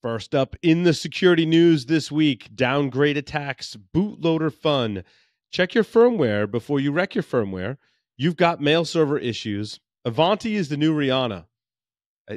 First up in the security news this week, downgrade attacks, bootloader fun. Check your firmware before you wreck your firmware. You've got mail server issues. Ivanti is the new Rhianna.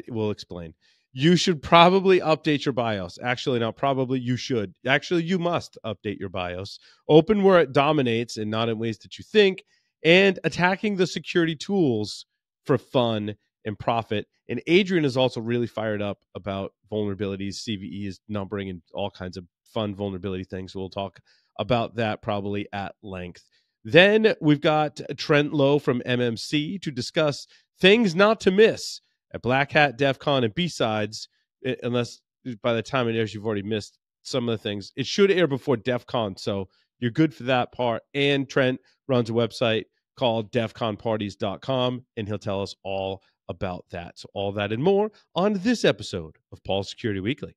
We'll explain. You should probably update your BIOS. Actually, not probably, you should. Actually, you must update your BIOS. Openwrt dominates, and not in ways that you think, and attacking the security tools for fun and profit. And Adrian is also really fired up about vulnerabilities, CVEs, numbering, and all kinds of fun vulnerability things. So we'll talk about that probably at length. Then we've got Trent Lowe from MMC to discuss things not to miss at Black Hat, DEF CON, and B-Sides, unless by the time it airs, you've already missed some of the things. It should air before DEF CON, so you're good for that part. And Trent runs a website called defconparties.com, and he'll tell us all about that. So all that and more on this episode of Paul's Security Weekly.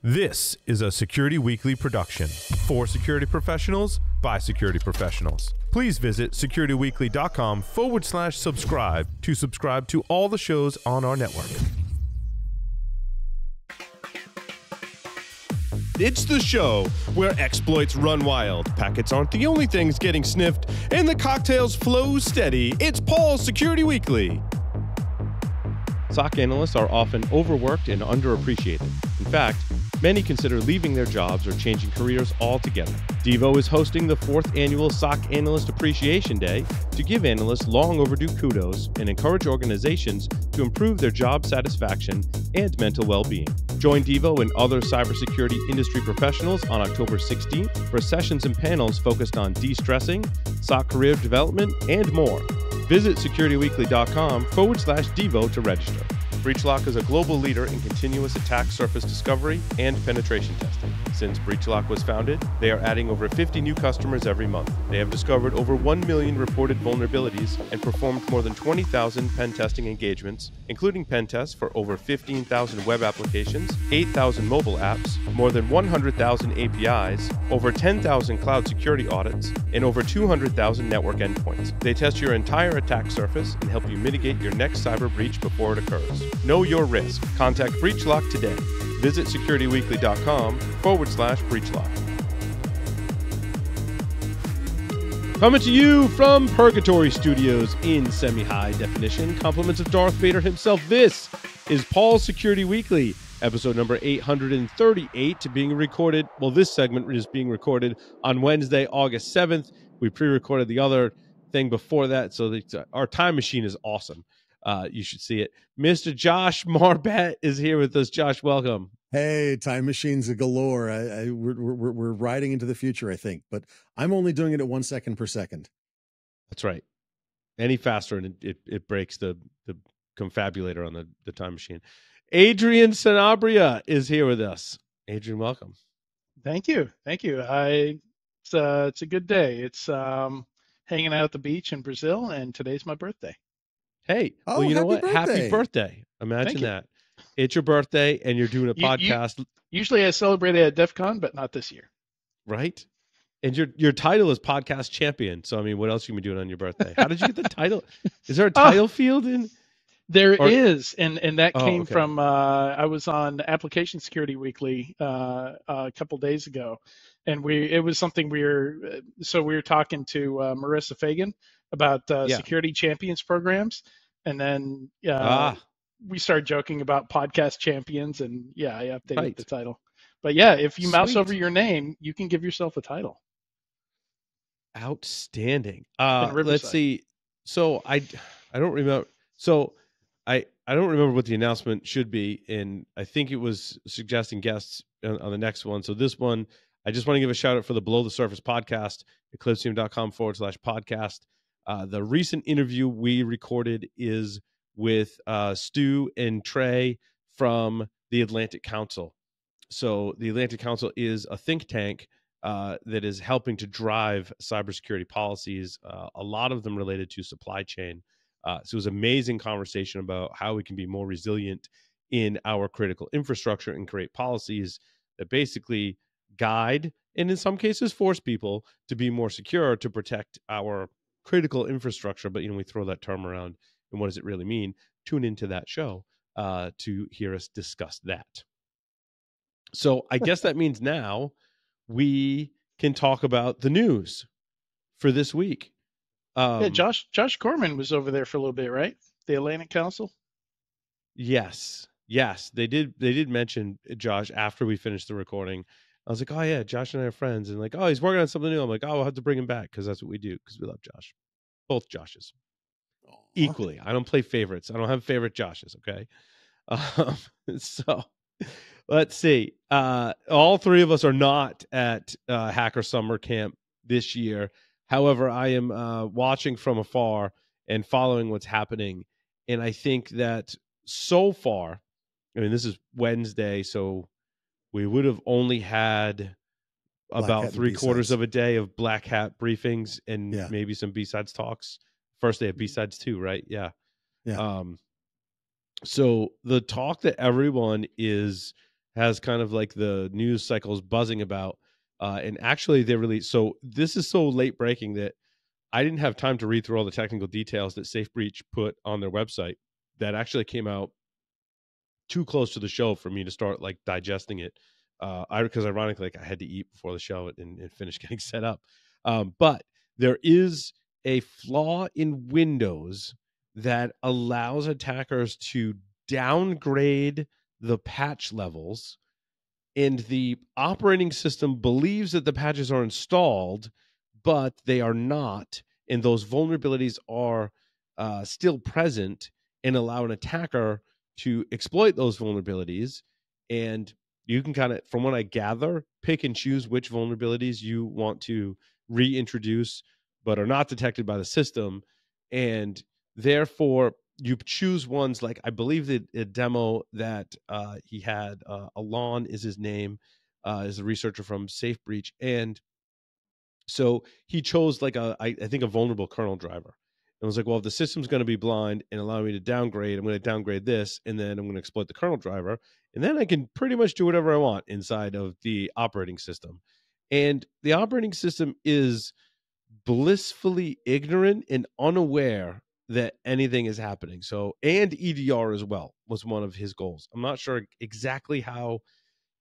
This is a Security Weekly production for security professionals by security professionals. Please visit securityweekly.com/subscribe to subscribe to all the shows on our network. It's the show where exploits run wild, packets aren't the only things getting sniffed, and the cocktails flow steady. It's Paul's Security Weekly. SOC analysts are often overworked and underappreciated. In fact, many consider leaving their jobs or changing careers altogether. Devo is hosting the 4th annual SOC Analyst Appreciation Day to give analysts long overdue kudos and encourage organizations to improve their job satisfaction and mental well-being. Join Devo and other cybersecurity industry professionals on October 16th for sessions and panels focused on de-stressing, SOC career development, and more. Visit securityweekly.com/Devo to register. Breachlock is a global leader in continuous attack surface discovery and penetration testing. Since Breachlock was founded, they are adding over 50 new customers every month. They have discovered over 1 million reported vulnerabilities and performed more than 20,000 pen testing engagements, including pen tests for over 15,000 web applications, 8,000 mobile apps, more than 100,000 APIs, over 10,000 cloud security audits, and over 200,000 network endpoints. They test your entire attack surface and help you mitigate your next cyber breach before it occurs. Know your risk. Contact Breachlock today. Visit securityweekly.com/Breachlock. Coming to you from Purgatory Studios in semi-high definition, compliments of Darth Vader himself, this is Paul's Security Weekly, episode number 838, being recorded. Well, this segment is being recorded on Wednesday, August 7th. We pre-recorded the other thing before that, so our time machine is awesome. You should see it. Mr. Josh Marbett is here with us. Josh, welcome. Hey, time machines galore. We're riding into the future, I think, but I'm only doing it at 1 second per second. That's right. Any faster and it breaks the confabulator on the time machine. Adrian Sanabria is here with us. Adrian, welcome. Thank you. It's a good day. It's hanging out at the beach in Brazil, and today's my birthday. Hey, well, you know what? Birthday. Happy birthday. Imagine that. It's your birthday and you're doing a podcast. Usually I celebrate at DEF CON, but not this year. Right? And your title is podcast champion. So, I mean, what else you been doing on your birthday? How did you get the title? Is there a title field in? There is. And that came okay. from, I was on Application Security Weekly a couple days ago. And it was something we were talking to Marissa Fagan about security champions programs. And then we started joking about podcast champions, and I updated the title. But if you mouse over your name, you can give yourself a title. Outstanding. Let's see. So I don't remember. So I don't remember what the announcement should be, and I think it was suggesting guests on the next one. So this one, I just want to give a shout out for the Below the Surface podcast, eclipseteam.com/podcast. The recent interview we recorded is with Stu and Trey from the Atlantic Council. So the Atlantic Council is a think tank that is helping to drive cybersecurity policies, a lot of them related to supply chain. So it was an amazing conversation about how we can be more resilient in our critical infrastructure and create policies that basically guide and in some cases force people to be more secure to protect our critical infrastructure. But, we throw that term around, and what does it really mean? Tune into that show to hear us discuss that. So I guess that means now we can talk about the news for this week. Yeah, Josh Corman was over there for a little bit, right? The Atlantic Council. Yes, they did mention Josh after we finished the recording. I was like, oh yeah, Josh and I are friends, and like, oh, he's working on something new. I'm like, oh, we'll have to bring him back because that's what we do, because we love Josh, both Joshes equally. I don't play favorites. I don't have favorite Joshes. Okay, so let's see. All three of us are not at Hacker Summer Camp this year. However, I am watching from afar and following what's happening. And I think that so far, I mean, this is Wednesday, so we would have only had about 3/4 of a day of Black Hat briefings and maybe some B-sides talks. First day of B-sides too, right? Yeah. So the talk that everyone has kind of like the news cycles buzzing about, and actually they released. So this is so late breaking that I didn't have time to read through all the technical details that SafeBreach put on their website. That actually came out too close to the show for me to start like digesting it. Because ironically, like, I had to eat before the show and finish getting set up. But there is a flaw in Windows that allows attackers to downgrade the patch levels, and the operating system believes that the patches are installed, but they are not, and those vulnerabilities are still present and allow an attacker to exploit those vulnerabilities. And you can kind of, from what I gather, pick and choose which vulnerabilities you want to reintroduce but are not detected by the system. And therefore, you choose ones like, I believe that a demo that he had, Alon is his name, is a researcher from SafeBreach. And so he chose like I think a vulnerable kernel driver. And was like, well, if the system's going to be blind and allow me to downgrade, I'm going to downgrade this, and then I'm going to exploit the kernel driver, and then I can pretty much do whatever I want inside of the operating system. And the operating system is blissfully ignorant and unaware that anything is happening. So, and EDR as well was one of his goals. I'm not sure exactly how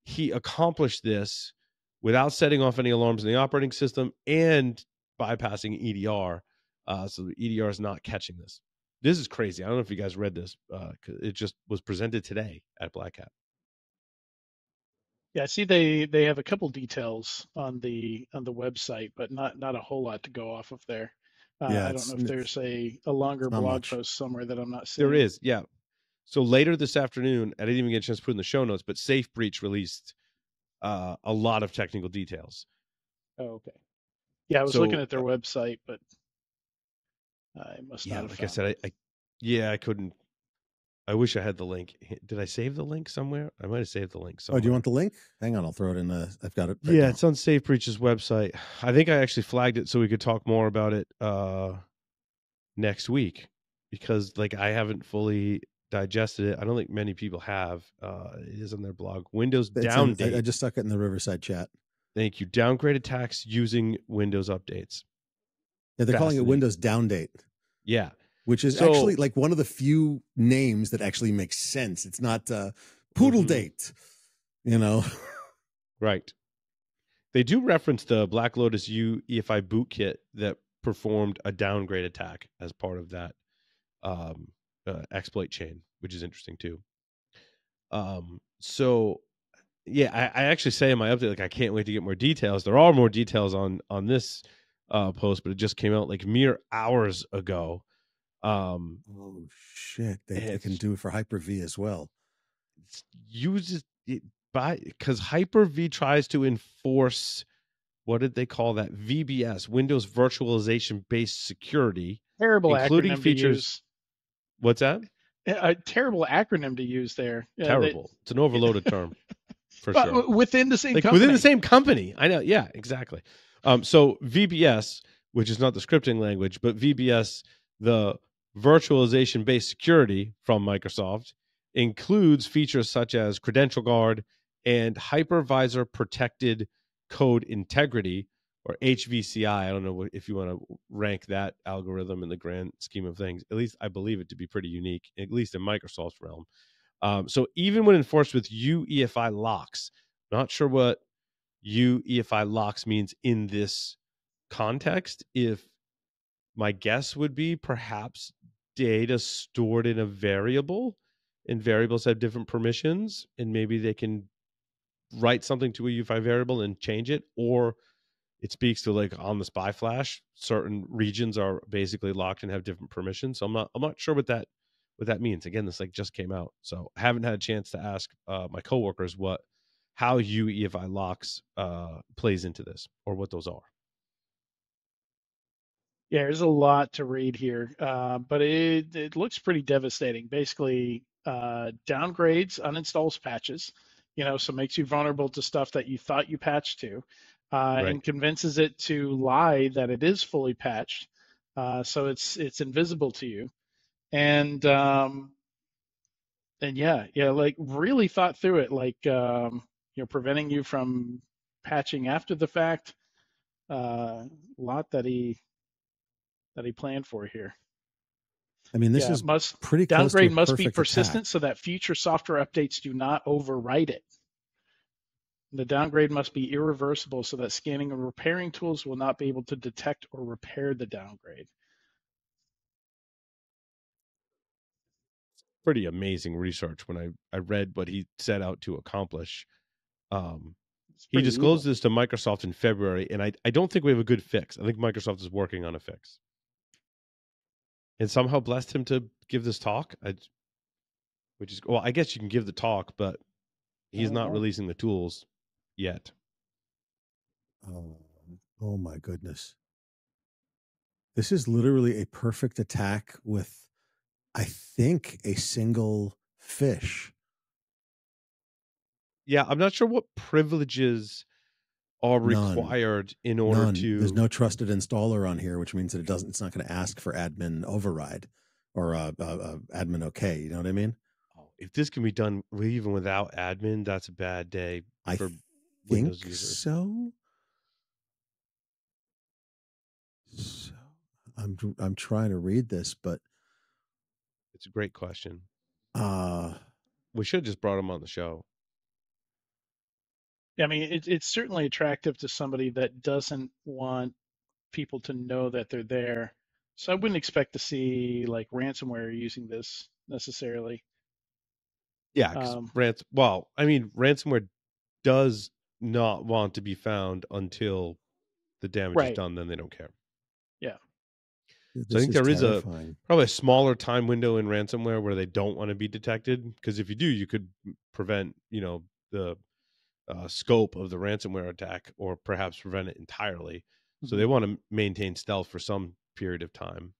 he accomplished this without setting off any alarms in the operating system and bypassing EDR. So the EDR is not catching this. This is crazy. I don't know if you guys read this. It just was presented today at Black Hat. Yeah, I see they have a couple details on the website, but not a whole lot to go off of there. I don't know if there's a longer blog post somewhere that I'm not seeing. There is, yeah. So later this afternoon, I didn't even get a chance to put in the show notes, but SafeBreach released a lot of technical details. Oh, okay. Yeah, I was looking at their website, but I must not have like I said, I couldn't. I wish I had the link. Did I save the link somewhere? I might have saved the link somewhere. Oh, do you want the link? Hang on, I'll throw it in the. I've got it. Right now. It's on SafeBreach's website. I think I actually flagged it so we could talk more about it next week, because like I haven't fully digested it. I don't think many people have. It is on their blog. Windows down date. I just stuck it in the Riverside chat. Thank you. Downgrade attacks using Windows updates. Yeah, they're calling it Windows down date. Yeah. Which is actually like one of the few names that actually makes sense. It's not poodle date, you know. Right. They do reference the Black Lotus U EFI bootkit that performed a downgrade attack as part of that exploit chain, which is interesting too. So yeah, I actually say in my update, like, I can't wait to get more details. There are more details on this post, but it just came out like mere hours ago. Oh shit! They can do it for Hyper-V as well. It uses it because Hyper-V tries to enforce, what did they call that? VBS, Windows Virtualization Based Security. Terrible including acronym features. To use. What's that? A terrible acronym to use there. Terrible. It's an overloaded term for sure. Within the same company. Within the same company. I know. Yeah, exactly. So VBS, which is not the scripting language, but VBS, the virtualization-based security from Microsoft, includes features such as Credential Guard and Hypervisor Protected Code Integrity, or HVCI. I don't know if you want to rank that algorithm in the grand scheme of things. At least I believe it to be pretty unique, at least in Microsoft's realm. So even when enforced with UEFI locks, Not sure what UEFI locks means in this context. If my guess would be perhaps data stored in a variable, and variables have different permissions, and maybe they can write something to a UEFI variable and change it, or it speaks to like on the SPI flash, certain regions are basically locked and have different permissions. So I'm not sure what that means. Again, this like just came out, so I haven't had a chance to ask my coworkers how UEFI locks plays into this, or what those are. Yeah, there's a lot to read here, but it looks pretty devastating. Basically, downgrades, uninstalls patches, so makes you vulnerable to stuff that you thought you patched to, Right. and convinces it to lie that it is fully patched, so it's invisible to you, and yeah, like really thought through it, like preventing you from patching after the fact. A lot that he planned for here. I mean, this is pretty close to a downgrade must be perfect persistent attack. so that future software updates do not overwrite it. The downgrade must be irreversible so that scanning and repairing tools will not be able to detect or repair the downgrade. Pretty amazing research when I read what he set out to accomplish. He disclosed this to Microsoft in February, and I don't think we have a good fix. I think Microsoft is working on a fix. And somehow blessed him to give this talk, which is, well, I guess you can give the talk, but he's not releasing the tools yet. Oh my goodness. This is literally a perfect attack with, I think, a single fish. Yeah, I'm not sure what privileges are required in order to. There's no trusted installer on here, which means that it's not going to ask for admin override or admin okay. You know what I mean? Oh, if this can be done even without admin, that's a bad day for Windows users. So I'm trying to read this, but it's a great question. We should have just brought him on the show. I mean, it's certainly attractive to somebody that doesn't want people to know that they're there. So I wouldn't expect to see like ransomware using this necessarily. Yeah, ransomware does not want to be found until the damage is done. Then they don't care. Yeah. So I think there is probably a smaller time window in ransomware where they don't want to be detected, because if you do, you could prevent the scope of the ransomware attack, or perhaps prevent it entirely. Mm-hmm. So they want to maintain stealth for some period of time.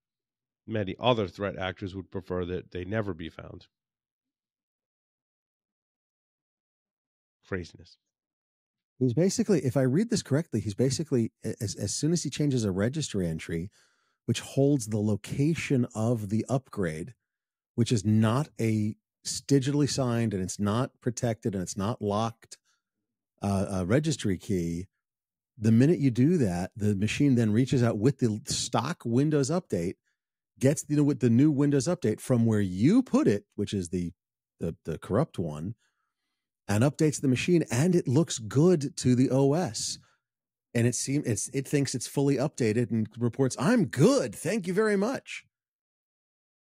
Many other threat actors would prefer that they never be found. Craziness. He's basically, if I read this correctly, he's basically, as soon as he changes a registry entry, which holds the location of the upgrade, which is not digitally signed, and it's not protected, and it's not locked, a registry key, the minute you do that, the machine then reaches out with the stock Windows update, gets with the new Windows update from where you put it, which is the corrupt one, and updates the machine, and it looks good to the OS. And it thinks it's fully updated and reports, "I'm good, thank you very much."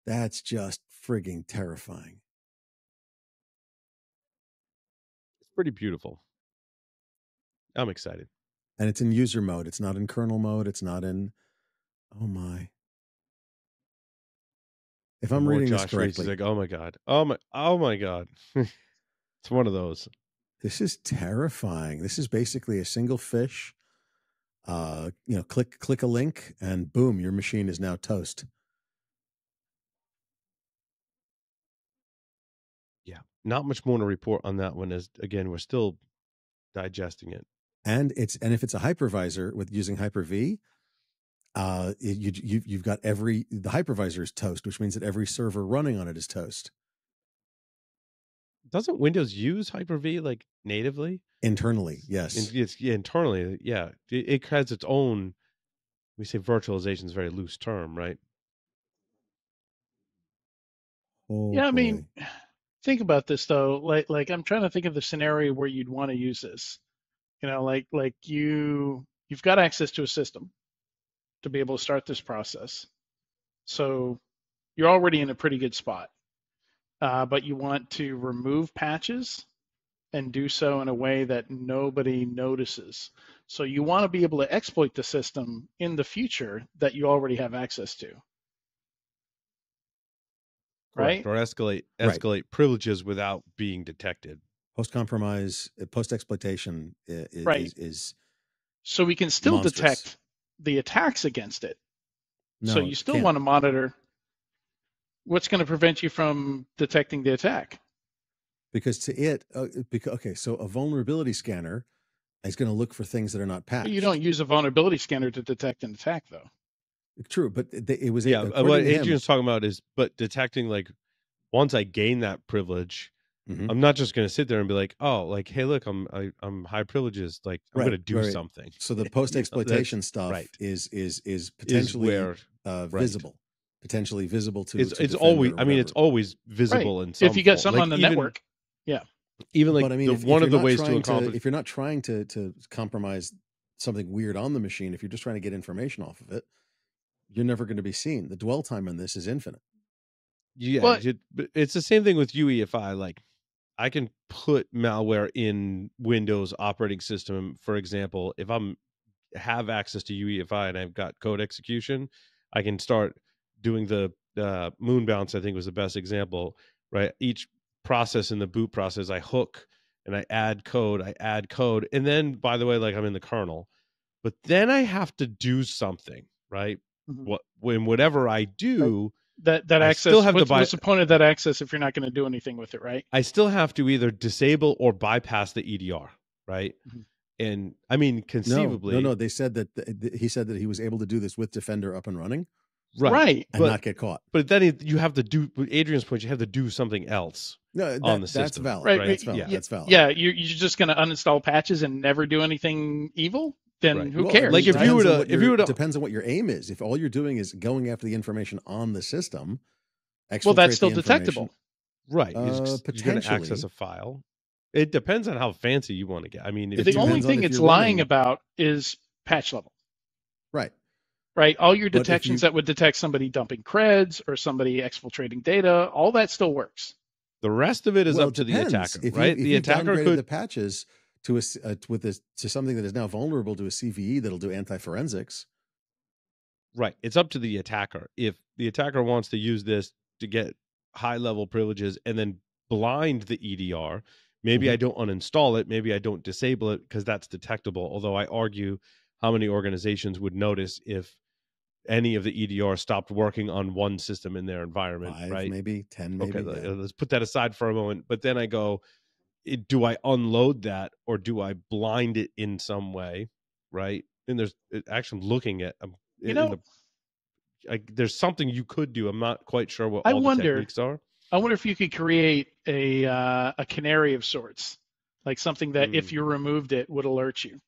That's just frigging terrifying. It's pretty beautiful. I'm excited. And it's in user mode. It's not in kernel mode. It's not in, oh my. If I'm reading this correctly. Like, oh my God. Oh my God. It's one of those. This is terrifying. This is basically a single fish. Click a link and boom, your machine is now toast. Yeah. Not much more to report on that one, as again, we're still digesting it. And if it's a hypervisor with using Hyper-V, you've got the hypervisor is toast, which means that every server running on it is toast. Doesn't Windows use Hyper-V like natively? Internally, yes. Internally, yeah. It has its own. We say virtualization is a very loose term, right? Oh, yeah, I mean, think about this though. Like I'm trying to think of the scenario where you'd want to use this. Like you've got access to a system to be able to start this process. So you're already in a pretty good spot. But you want to remove patches and do so in a way that nobody notices. So you want to be able to exploit the system in the future that you already have access to. Correct. Right? Or escalate privileges without being detected. Post-compromise, post-exploitation is so we can still monstrous. detect the attacks against it. No, so you still want to monitor what's going to prevent you from detecting the attack. Because to it, so a vulnerability scanner is going to look for things that are not patched. You don't use a vulnerability scanner to detect an attack, though. True, but it was what Adrian's talking about is, but detecting, like, once I gain that privilege, I'm not just going to sit there and be like, oh, like, hey, look, I'm high privileges, like I'm going to do something. So the post exploitation stuff is potentially visible, potentially visible to. It's always, I mean, it's always visible in some. If you got something like, on the network, yeah. Even like, but I mean, one of the ways to accomplish, if you're not trying to compromise something weird on the machine, if you're just trying to get information off of it, you're never going to be seen. The dwell time on this is infinite. Yeah, but it's the same thing with UEFI. Like, I can put malware in Windows operating system. For example, if have access to UEFI and I've got code execution, I can start doing the moon bounce. I think was the best example, right? Each process in the boot process, I hook and I add code, and then, by the way, like, I'm in the kernel, but then I have to do something, right? Whatever I do, that access, still have what's the point of that access if you're not going to do anything with it, right? I still have to either disable or bypass the EDR, right? And I mean, conceivably, no. They said that he said that he was able to do this with Defender up and running, right, and not get caught. But then you have to do, with Adrian's point, you have to do something else. On the system. That's valid, right? That's valid. Yeah, that's valid. Yeah, you're just going to uninstall patches and never do anything evil. Then who cares? Like, if you were to, depends on what your aim is. If all you're doing is going after the information on the system, well, that's still detectable, right? Potentially, you're going to access a file. It depends on how fancy you want to get. I mean, the only thing it's lying about is patch level, right? Right. All your detections that would detect somebody dumping creds or somebody exfiltrating data, all that still works. The rest of it is up to the attacker, right? The attacker could the patches to to something that is now vulnerable to a CVE that'll do anti-forensics. Right. It's up to the attacker. If the attacker wants to use this to get high-level privileges and then blind the EDR, maybe I don't uninstall it, maybe I don't disable it because that's detectable. Although I argue how many organizations would notice if any of the EDR stopped working on one system in their environment, 5, right? Maybe 10, maybe. Okay, let's put that aside for a moment. But then I go, do I unload that or do I blind it in some way, right? And there's actually looking at, there's something you could do. I'm not quite sure what the techniques are. I wonder if you could create a canary of sorts, like something that if you removed it would alert you.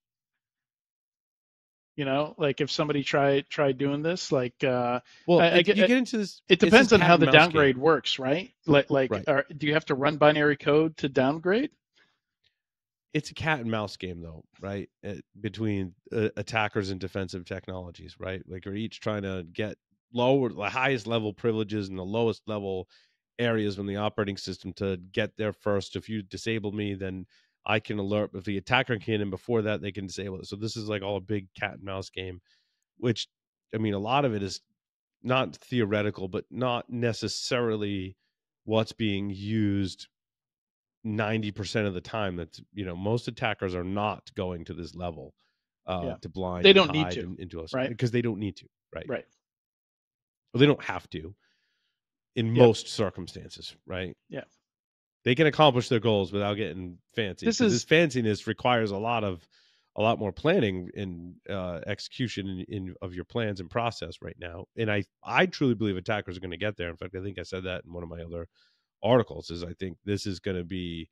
Like if somebody tried doing this, like, you get into this. It depends on how the downgrade works, right? Do you have to run binary code to downgrade? It's a cat and mouse game, though, right? Between attackers and defensive technologies, right? Like, we're each trying to get the highest level privileges and the lowest level areas from the operating system to get there first. If you disable me, then I can alert. If the attacker can, and before that, they can disable it. So this is like all a big cat and mouse game, which, I mean, a lot of it is not theoretical, but not necessarily what's being used 90% of the time. That's, most attackers are not going to this level to blind. They don't need to, into us, right? Because they don't need to, right? Right. Well, they don't have to in most circumstances, right? Yeah. They can accomplish their goals without getting fancy. This fanciness requires a lot more planning and execution of your plans and process right now. And I truly believe attackers are going to get there. In fact, I think I said that in one of my other articles. I think this is going to be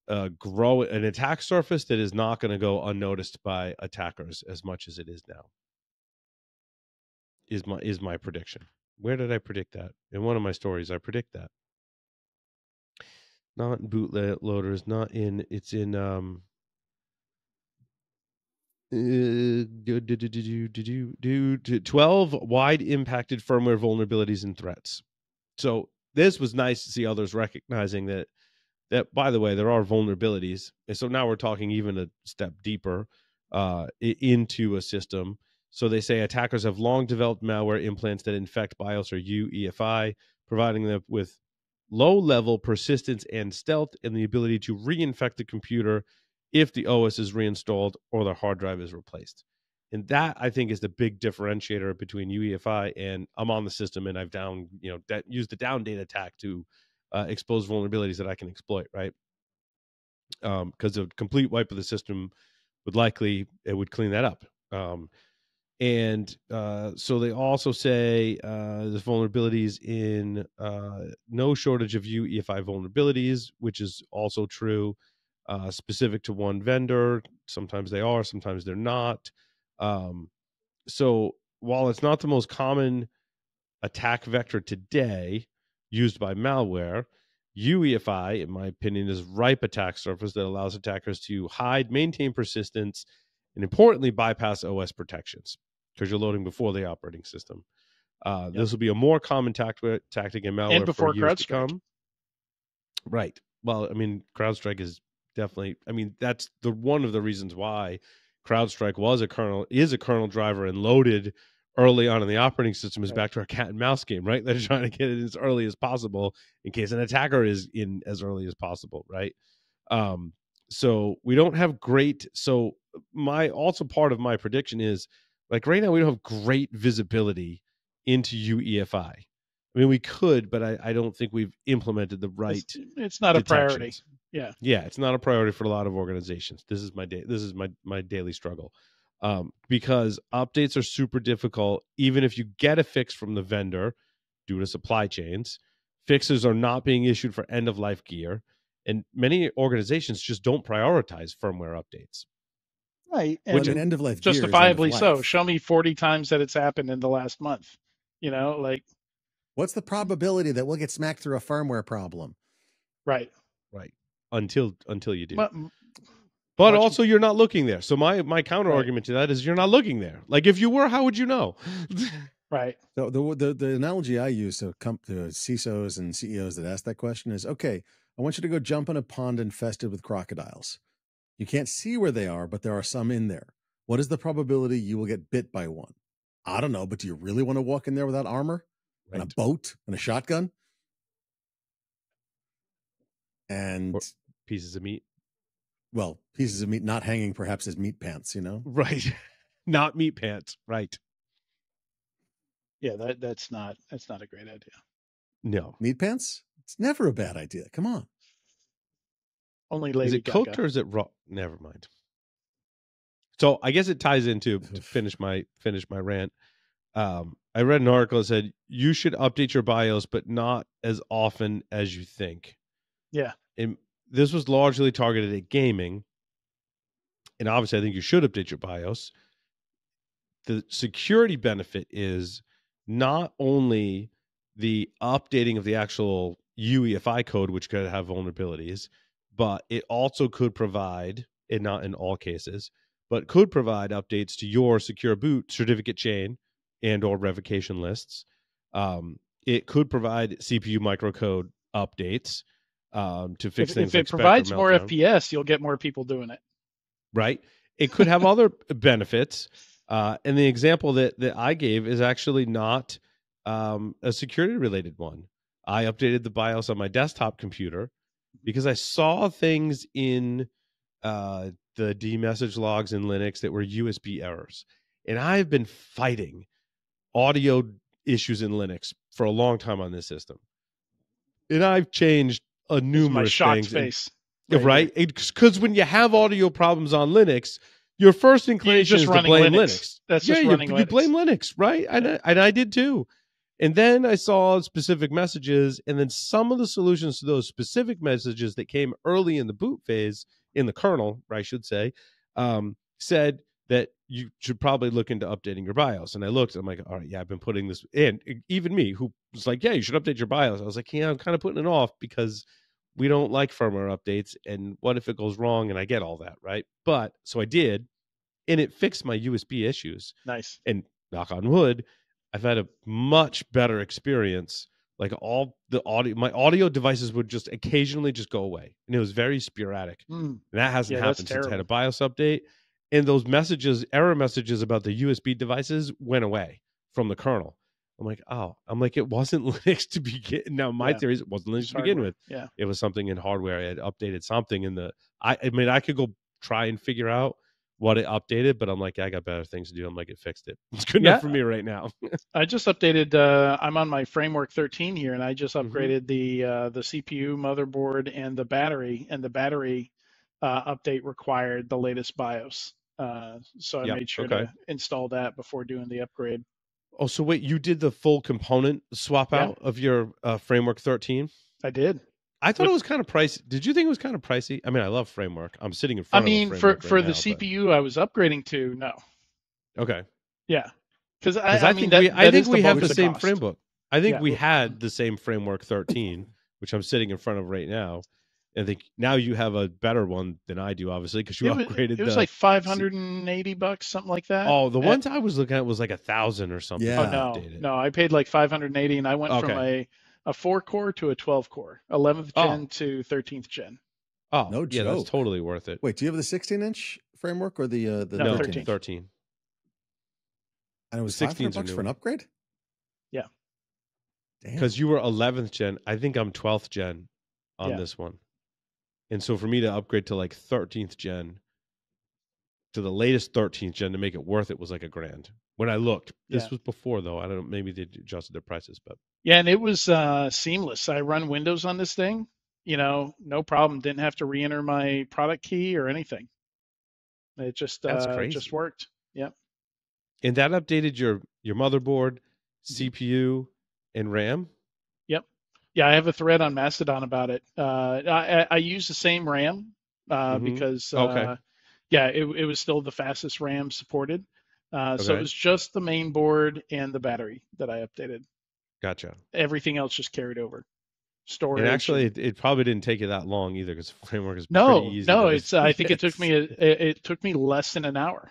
an attack surface that is not going to go unnoticed by attackers as much as it is now. Is my prediction. Where did I predict that? In one of my stories, I predict that. Not in bootloaders, not in, it's in 12 wide impacted firmware vulnerabilities and threats. So this was nice to see others recognizing that by the way, there are vulnerabilities. And so now we're talking even a step deeper into a system. So they say attackers have long developed malware implants that infect BIOS or UEFI, providing them with low-level persistence and stealth and the ability to reinfect the computer if the OS is reinstalled or the hard drive is replaced. And that, I think, is the big differentiator between UEFI and I'm on the system and I've used the down data attack to expose vulnerabilities that I can exploit, right? Because a complete wipe of the system would clean that up. So they also say there's vulnerabilities in no shortage of UEFI vulnerabilities, which is also true, specific to one vendor. Sometimes they are, sometimes they're not. So while it's not the most common attack vector today used by malware, UEFI, in my opinion, is ripe attack surface that allows attackers to hide, maintain persistence, and importantly, bypass OS protections because you're loading before the operating system. This will be a more common tactic in malware and before for years to CrowdStrike. come. Right. Well, I mean, CrowdStrike is definitely, I mean, that's one of the reasons why CrowdStrike is a kernel driver and loaded early on in the operating system is back to our cat and mouse game, right? They're trying to get it as early as possible in case an attacker is in as early as possible, right? So we don't have great. So part of my prediction is like right now we don't have great visibility into UEFI. I mean, we could, but I don't think we've implemented the right. It's not a priority. Yeah, it's not a priority for a lot of organizations. This is my daily struggle, because updates are super difficult. Even if you get a fix from the vendor due to supply chains, fixes are not being issued for end of life gear, and many organizations just don't prioritize firmware updates. Right, which an end of life justifiably gear is so. Show me 40 times that it's happened in the last month. What's the probability that we'll get smacked through a firmware problem? Right. Until you do. But also you're not looking there. So my counter argument to that is you're not looking there. Like if you were, how would you know? Right. So the analogy I use to CISOs and CEOs that ask that question is, okay, I want you to go jump in a pond infested with crocodiles. You can't see where they are, but there are some in there. What is the probability you will get bit by one? I don't know, but do you really want to walk in there without armor and a boat and a shotgun? And pieces of meat. Well, pieces of meat not hanging perhaps as meat pants, Right. Not meat pants. Right. Yeah, that's not a great idea. No. Meat pants? It's never a bad idea. Come on. Only Lady Is it Gaga. cooked or is it raw? Never mind. So I guess it ties into to finish my rant. I read an article that said you should update your BIOS, but not as often as you think. Yeah. And this was largely targeted at gaming. And obviously, I think you should update your BIOS. The security benefit is not only the updating of the actual UEFI code, which could have vulnerabilities, but it also could provide, and not in all cases, but could provide updates to your secure boot certificate chain and or revocation lists. It could provide CPU microcode updates to fix things. If it provides more FPS, you'll get more people doing it. Right. It could have other benefits. And the example that I gave is actually not a security related one. I updated the BIOS on my desktop computer because I saw things in the dmessage logs in Linux that were USB errors. And I've been fighting audio issues in Linux for a long time on this system. And I've changed numerous things. Face. Right? Because when you have audio problems on Linux, your first inclination is to blame Linux. That's just running Linux. You blame Linux, right? And I did too. And then I saw specific messages, and then some of the solutions to those specific messages that came early in the boot phase, in the kernel, I should say, said that you should probably look into updating your BIOS. And I looked, I'm like, all right, yeah, I've been putting this in. Even me, who was like, yeah, you should update your BIOS. I was like, yeah, I'm kind of putting it off because we don't like firmware updates, and what if it goes wrong? And I get all that, right? But so I did, and it fixed my USB issues. Nice. And knock on wood, I've had a much better experience. Like all the audio, my audio devices would just occasionally just go away, and it was very sporadic. And that hasn't happened since I had a BIOS update. And those messages, error messages about the USB devices went away from the kernel. I'm like, oh, it wasn't Linux to begin. Now my theory is it wasn't Linux to begin with. Yeah, it was something in hardware. I had updated something in the. I mean, I could go try and figure out what it updated, but I'm like, I got better things to do. I'm like, it fixed it. It's good enough for me right now. I just updated. I'm on my firmware 13 here, and I just upgraded the CPU, motherboard, and the battery. And the battery update required the latest BIOS. So I made sure to install that before doing the upgrade. Oh, so wait, you did the full component swap out of your Framework 13? I did. I thought it was kind of pricey. Did you think it was kind of pricey? I mean, I love Framework. I'm sitting in front of a Framework for right the now, CPU I was upgrading to, no. Okay. Yeah. Because I think we have the same framework. I think we had the same Framework 13, which I'm sitting in front of right now. And I think now you have a better one than I do, obviously, because you upgraded. It was like $580, something like that. Oh, the ones I was looking at was like 1,000 or something. Yeah. Oh, no, I paid like $580, and I went from a 4-core to a 12-core, 11th gen to 13th gen. Oh, no joke. That's totally worth it. Wait, do you have the 16-inch framework or the no, 13? And it was $500 for an upgrade? Yeah. Because you were 11th gen. I think I'm 12th gen on this one. And so for me to upgrade to like 13th gen, to the latest 13th gen to make it worth it was like $1,000. When I looked, this was before though. I don't know, maybe they adjusted their prices, but yeah, and it was seamless. I run Windows on this thing, no problem. Didn't have to re-enter my product key or anything. It just just worked. Yep. And that updated your motherboard, CPU, and RAM. Yep. Yeah, I have a thread on Mastodon about it. I use the same RAM because it was still the fastest RAM supported. So it was just the main board and the battery that I updated. Gotcha. Everything else just carried over. Storage. And actually, it probably didn't take you that long either, because the framework is pretty easy. No, I think it took me less than an hour.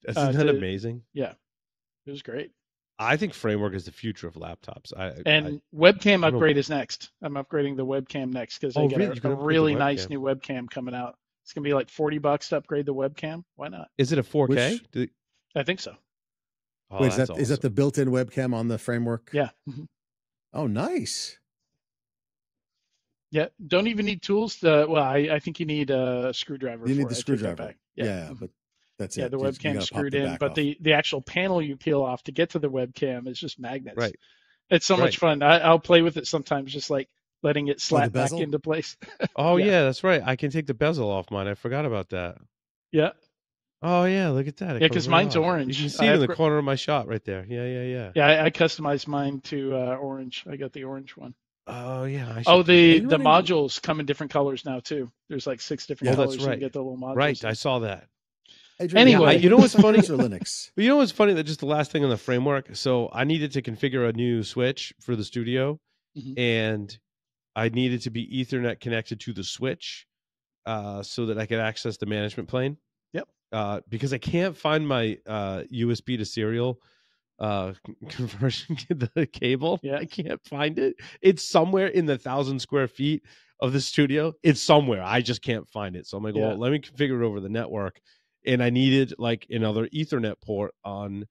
Isn't that amazing? Yeah, it was great. I think framework is the future of laptops. Webcam upgrade is next. I'm upgrading the webcam next because I get a really nice new webcam coming out. It's gonna be like $40 to upgrade the webcam. Why not? Is it a 4K? I think so. Oh, wait, is that the built-in webcam on the framework? Yeah. Oh, nice. Yeah, don't even need tools. I think you need a screwdriver. You need the screwdriver. Yeah, but that's it. Yeah, the webcam's screwed in, but the actual panel you peel off to get to the webcam is just magnets. Right. It's so much fun. I'll play with it sometimes, just like letting it slap back into place. Oh yeah, that's right. I can take the bezel off mine. I forgot about that. Yeah. Oh yeah, look at that. Yeah, because mine's orange. You can see it in the corner of my shot right there. Yeah. Yeah, I customized mine to orange. I got the orange one. Oh yeah. The modules come in different colors now too. There's like 6 different colors. That's right. You get the little modules. Right, I saw that. Anyway, you know what's funny? Or Linux. But you know what's funny? That just the last thing on the framework. So I needed to configure a new switch for the studio, and I needed to be Ethernet connected to the switch, so that I could access the management plane. Yep. Because I can't find my USB to serial conversion to the cable. Yeah. I can't find it. It's somewhere in the 1,000 square feet of the studio. It's somewhere. I just can't find it. So I'm like, well, let me configure it over the network. And I needed like another Ethernet port on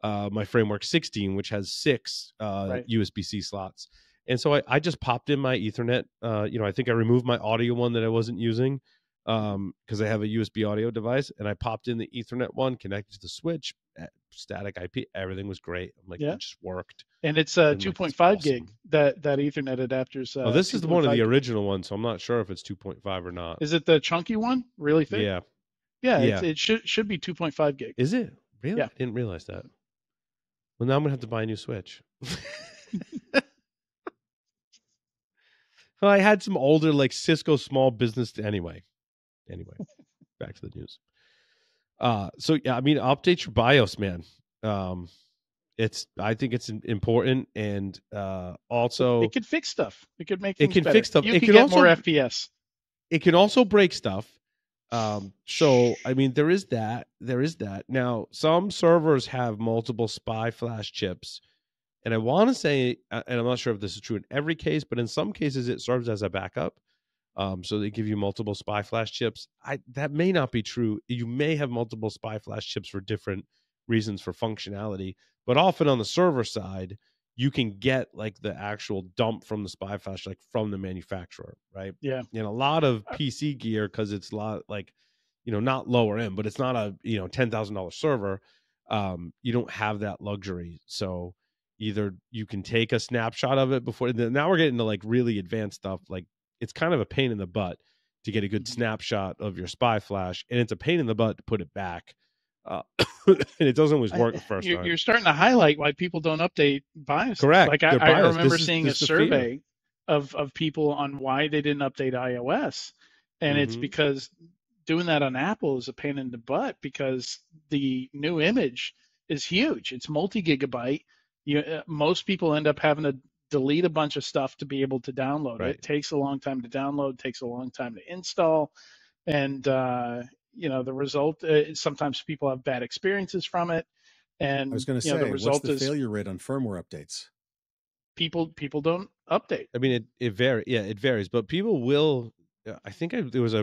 my Framework 16, which has 6 USB-C slots. And so I just popped in my Ethernet. I think I removed my audio one that I wasn't using because I have a USB audio device, and I popped in the Ethernet one, connected to the switch, static IP. Everything was great. I'm like, it just worked. And it's 2.5 gig. That Ethernet adapter's. This is one of the original ones, so I'm not sure if it's 2.5 or not. Is it the chunky one? Really thick? Yeah. Yeah. It should be 2.5 gig. Is it really? Yeah. I didn't realize that. Well, now I'm gonna have to buy a new switch. Well, I had some older like Cisco small business. Anyway, back to the news. So yeah, I mean, update your BIOS, man. I think it's important, and also it could fix stuff. It could make it things can better. fix stuff. You It could can get also more FPS. It can also break stuff. So I mean, there is that. Now, some servers have multiple SPI flash chips, and I want to say, and I'm not sure if this is true in every case, but in some cases it serves as a backup. So they give you multiple SPI flash chips. That may not be true. You may have multiple SPI flash chips for different reasons for functionality, but often on the server side, you can get like the actual dump from the SPI flash, like from the manufacturer, right? Yeah. And a lot of PC gear, because it's a lot like, not lower end, but it's not a $10,000 server. You don't have that luxury. So either you can take a snapshot of it before. Now we're getting to like really advanced stuff. Like, it's kind of a pain in the butt to get a good snapshot of your SPI flash, and it's a pain in the butt to put it back. And it doesn't always work the first time. You're starting to highlight why people don't update BIOS. Correct. Like I remember seeing a survey of people on why they didn't update iOS, and it's because doing that on Apple is a pain in the butt because the new image is huge. It's multi-gigabyte. Most people end up having to delete a bunch of stuff to be able to download it. It takes a long time to download, takes a long time to install, and the result sometimes people have bad experiences from it. And I was going to say, the result what's the failure rate on firmware updates? People don't update. I mean, it varies. Yeah, it varies, but people will. I think there was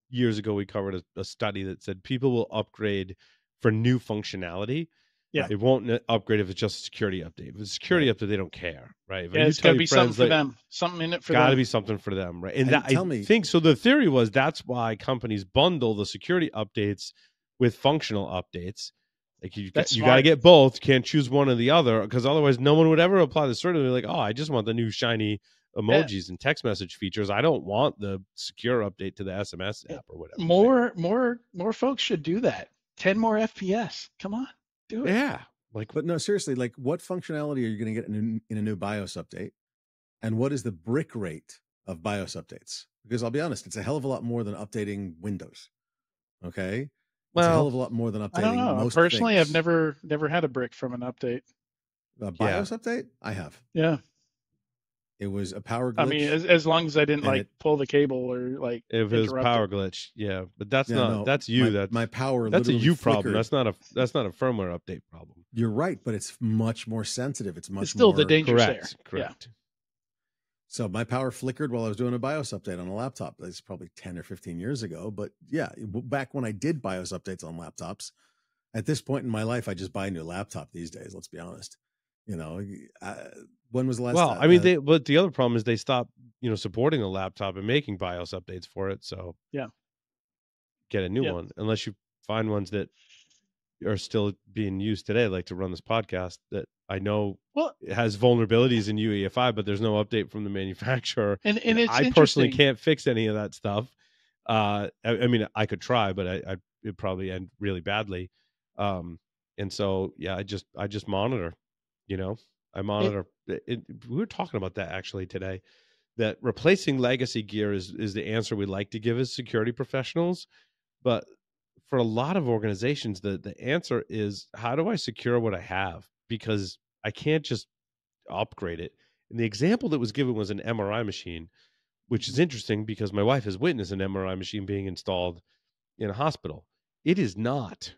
years ago we covered a study that said people will upgrade for new functionality. Yeah, it won't upgrade if it's just a security update. If it's a security update, they don't care, right? Yeah, it's got to be something for them. Something in it for them. Got to be something for them, right? And that, I think so. The theory was that's why companies bundle the security updates with functional updates. Like you got to get both. You can't choose one or the other, because otherwise no one would ever apply the certainty. Like, oh, I just want the new shiny emojis and text message features. I don't want the secure update to the SMS app or whatever. More folks should do that. 10 more FPS. Come on. Do it. Yeah. But no, seriously, like what functionality are you going to get in a new BIOS update? And what is the brick rate of BIOS updates? Because I'll be honest, it's a hell of a lot more than updating Windows. Okay. It's a hell of a lot more than updating I don't know. Most personally, things. I've never had a brick from an update. A BIOS update? I have. Yeah. It was a power glitch. I mean, as long as I didn't pull the cable or like if it was power glitch, yeah. But that's that's you. That's my power. That's a you flickered. problem. That's not a firmware update problem. You're right, but it's much more sensitive. It's still more the danger there. Correct. Yeah. So my power flickered while I was doing a BIOS update on a laptop. That's probably 10 or 15 years ago. But yeah, back when I did BIOS updates on laptops, at this point in my life, I just buy a new laptop these days. Let's be honest. When was the last time? I mean, but the other problem is they stopped, supporting a laptop and making BIOS updates for it. So yeah, get a new one, unless you find ones that are still being used today, like to run this podcast that I know it has vulnerabilities in UEFI, but there's no update from the manufacturer. And it's I personally can't fix any of that stuff. I mean, I could try, but it'd probably end really badly. And so, yeah, I just monitor, I monitor. We were talking about that actually today, that replacing legacy gear is the answer we like to give as security professionals. But for a lot of organizations, the answer is, how do I secure what I have? Because I can't just upgrade it. And the example that was given was an MRI machine, which is interesting because my wife has witnessed an MRI machine being installed in a hospital. It is not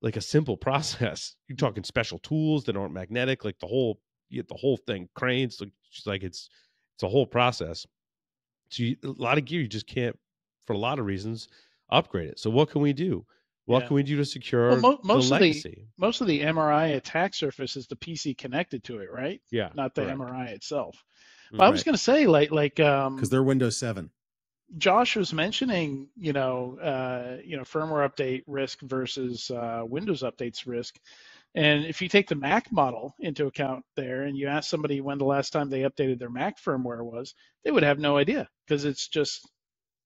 like a simple process. You're talking special tools that aren't magnetic, like the whole thing, cranes. It's a whole process. So a lot of gear you just can't, for a lot of reasons, upgrade it. So what can we do? What can we do to secure the legacy? Most of the MRI attack surface is the PC connected to it, right? Yeah, not the MRI itself. But I was going to say, like, because they're Windows 7. Josh was mentioning, firmware update risk versus Windows updates risk. And if you take the Mac model into account there, and you ask somebody when the last time they updated their Mac firmware was, they would have no idea, because it's just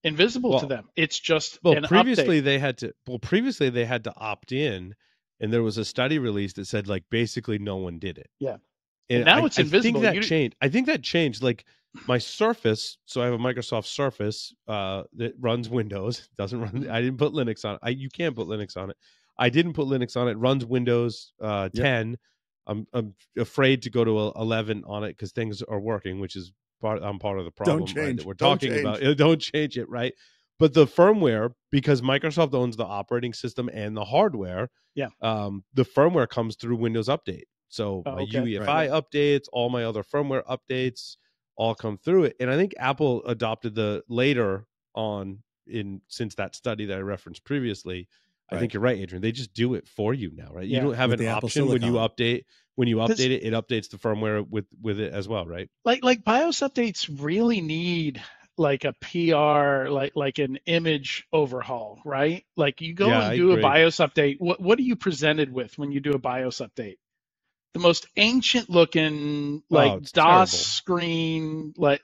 invisible to them. It's just previously update. Previously they had to opt in, and there was a study released that said, like, basically no one did it. Yeah. And now it's invisible. I think that changed. Like my Surface, so I have a Microsoft Surface that runs Windows. Doesn't run. I didn't put Linux on it. You can't put Linux on it. I didn't put Linux on it. Runs Windows 10. I'm afraid to go to 11 on it because things are working, which is I'm part of the problem. Don't change. Right, that we're Don't talking change. about. Don't change it, right? But the firmware, because Microsoft owns the operating system and the hardware, Yeah. The firmware comes through Windows Update. So my okay. UEFI updates, all my other firmware updates, all come through it. And I think Apple adopted the later on since that study that I referenced previously. I think you're right, Adrian. They just do it for you now, right? Yeah. You don't have With an the Apple option when you Silicon. update. When you update it, it updates the firmware with it as well, right? Like BIOS updates really need like a PR, like an image overhaul, right? Like you go and I do a agree. BIOS update. What are you presented with when you do a BIOS update? The most ancient looking like it's DOS terrible. screen, not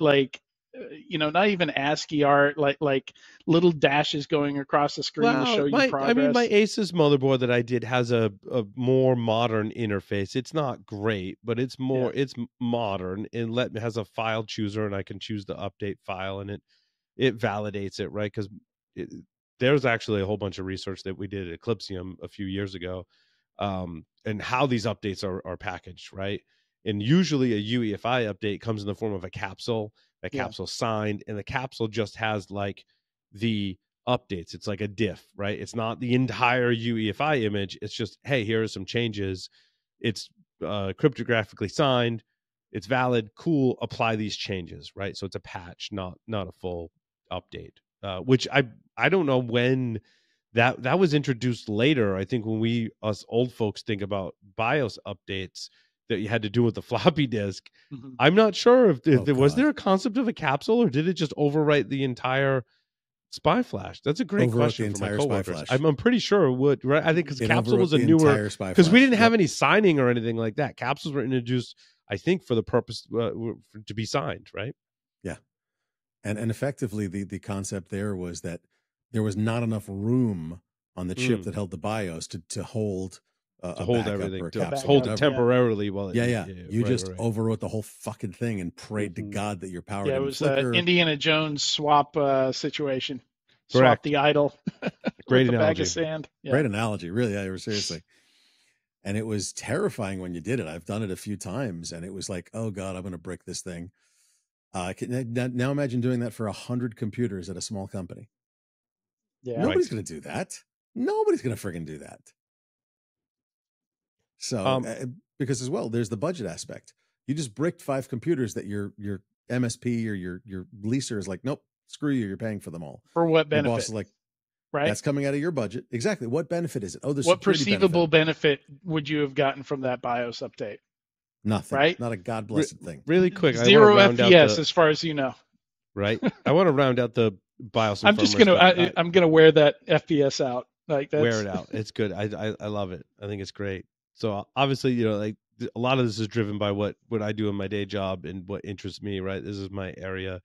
even ASCII art, like little dashes going across the screen to show you progress. my Asus motherboard that I did has a more modern interface. It's not great, but it's modern and has a file chooser, and I can choose the update file, and it validates it, right? Because there's actually a whole bunch of research that we did at Eclipsium a few years ago, and how these updates are packaged, right? And usually a UEFI update comes in the form of a capsule. That capsule signed, and the capsule just has like the updates. It's like a diff, right? It's not the entire UEFI image. It's just, hey, here are some changes. It's cryptographically signed. It's valid. Cool. Apply these changes, right? So it's a patch, not a full update. Which I don't know when that was introduced later. I think when us old folks think about BIOS updates that you had to do with the floppy disk. Mm-hmm. I'm not sure if was there a concept of a capsule, or did it just overwrite the entire SPI flash? That's a great question for my coworkers. I'm pretty sure it would, right? I think because capsule was a newer, because we didn't have any signing or anything like that. Capsules were introduced, I think, for the purpose to be signed, right? Yeah, and effectively the concept there was that there was not enough room on the chip that held the BIOS to hold. To hold everything, to hold it temporarily while you just overwrote the whole fucking thing and prayed to God that your power didn't flicker. It was Indiana Jones swap situation. Correct. Swap the idol. Great with analogy. A bag of sand. Yeah. Great analogy, really. Yeah, seriously. And it was terrifying when you did it. I've done it a few times, and it was like, oh God, I'm going to brick this thing. Now imagine doing that for 100 computers at a small company. Yeah, nobody's going to do that. Nobody's going to friggin' do that. So, because as well, there's the budget aspect. You just bricked 5 computers that your MSP or your leaser is like, nope, screw you. You're paying for them all. For what benefit? Your boss is like, right? That's coming out of your budget. Exactly. What benefit is it? Oh, there's what perceivable benefit would you have gotten from that BIOS update? Nothing. Right? Not a God blessed thing. Really quick. 0 FPS as far as you know. Right. I want to round out the BIOS. I'm gonna wear that FPS out. Like that's... Wear it out. It's good. I love it. I think it's great. So obviously, like a lot of this is driven by what I do in my day job and what interests me, right? This is my area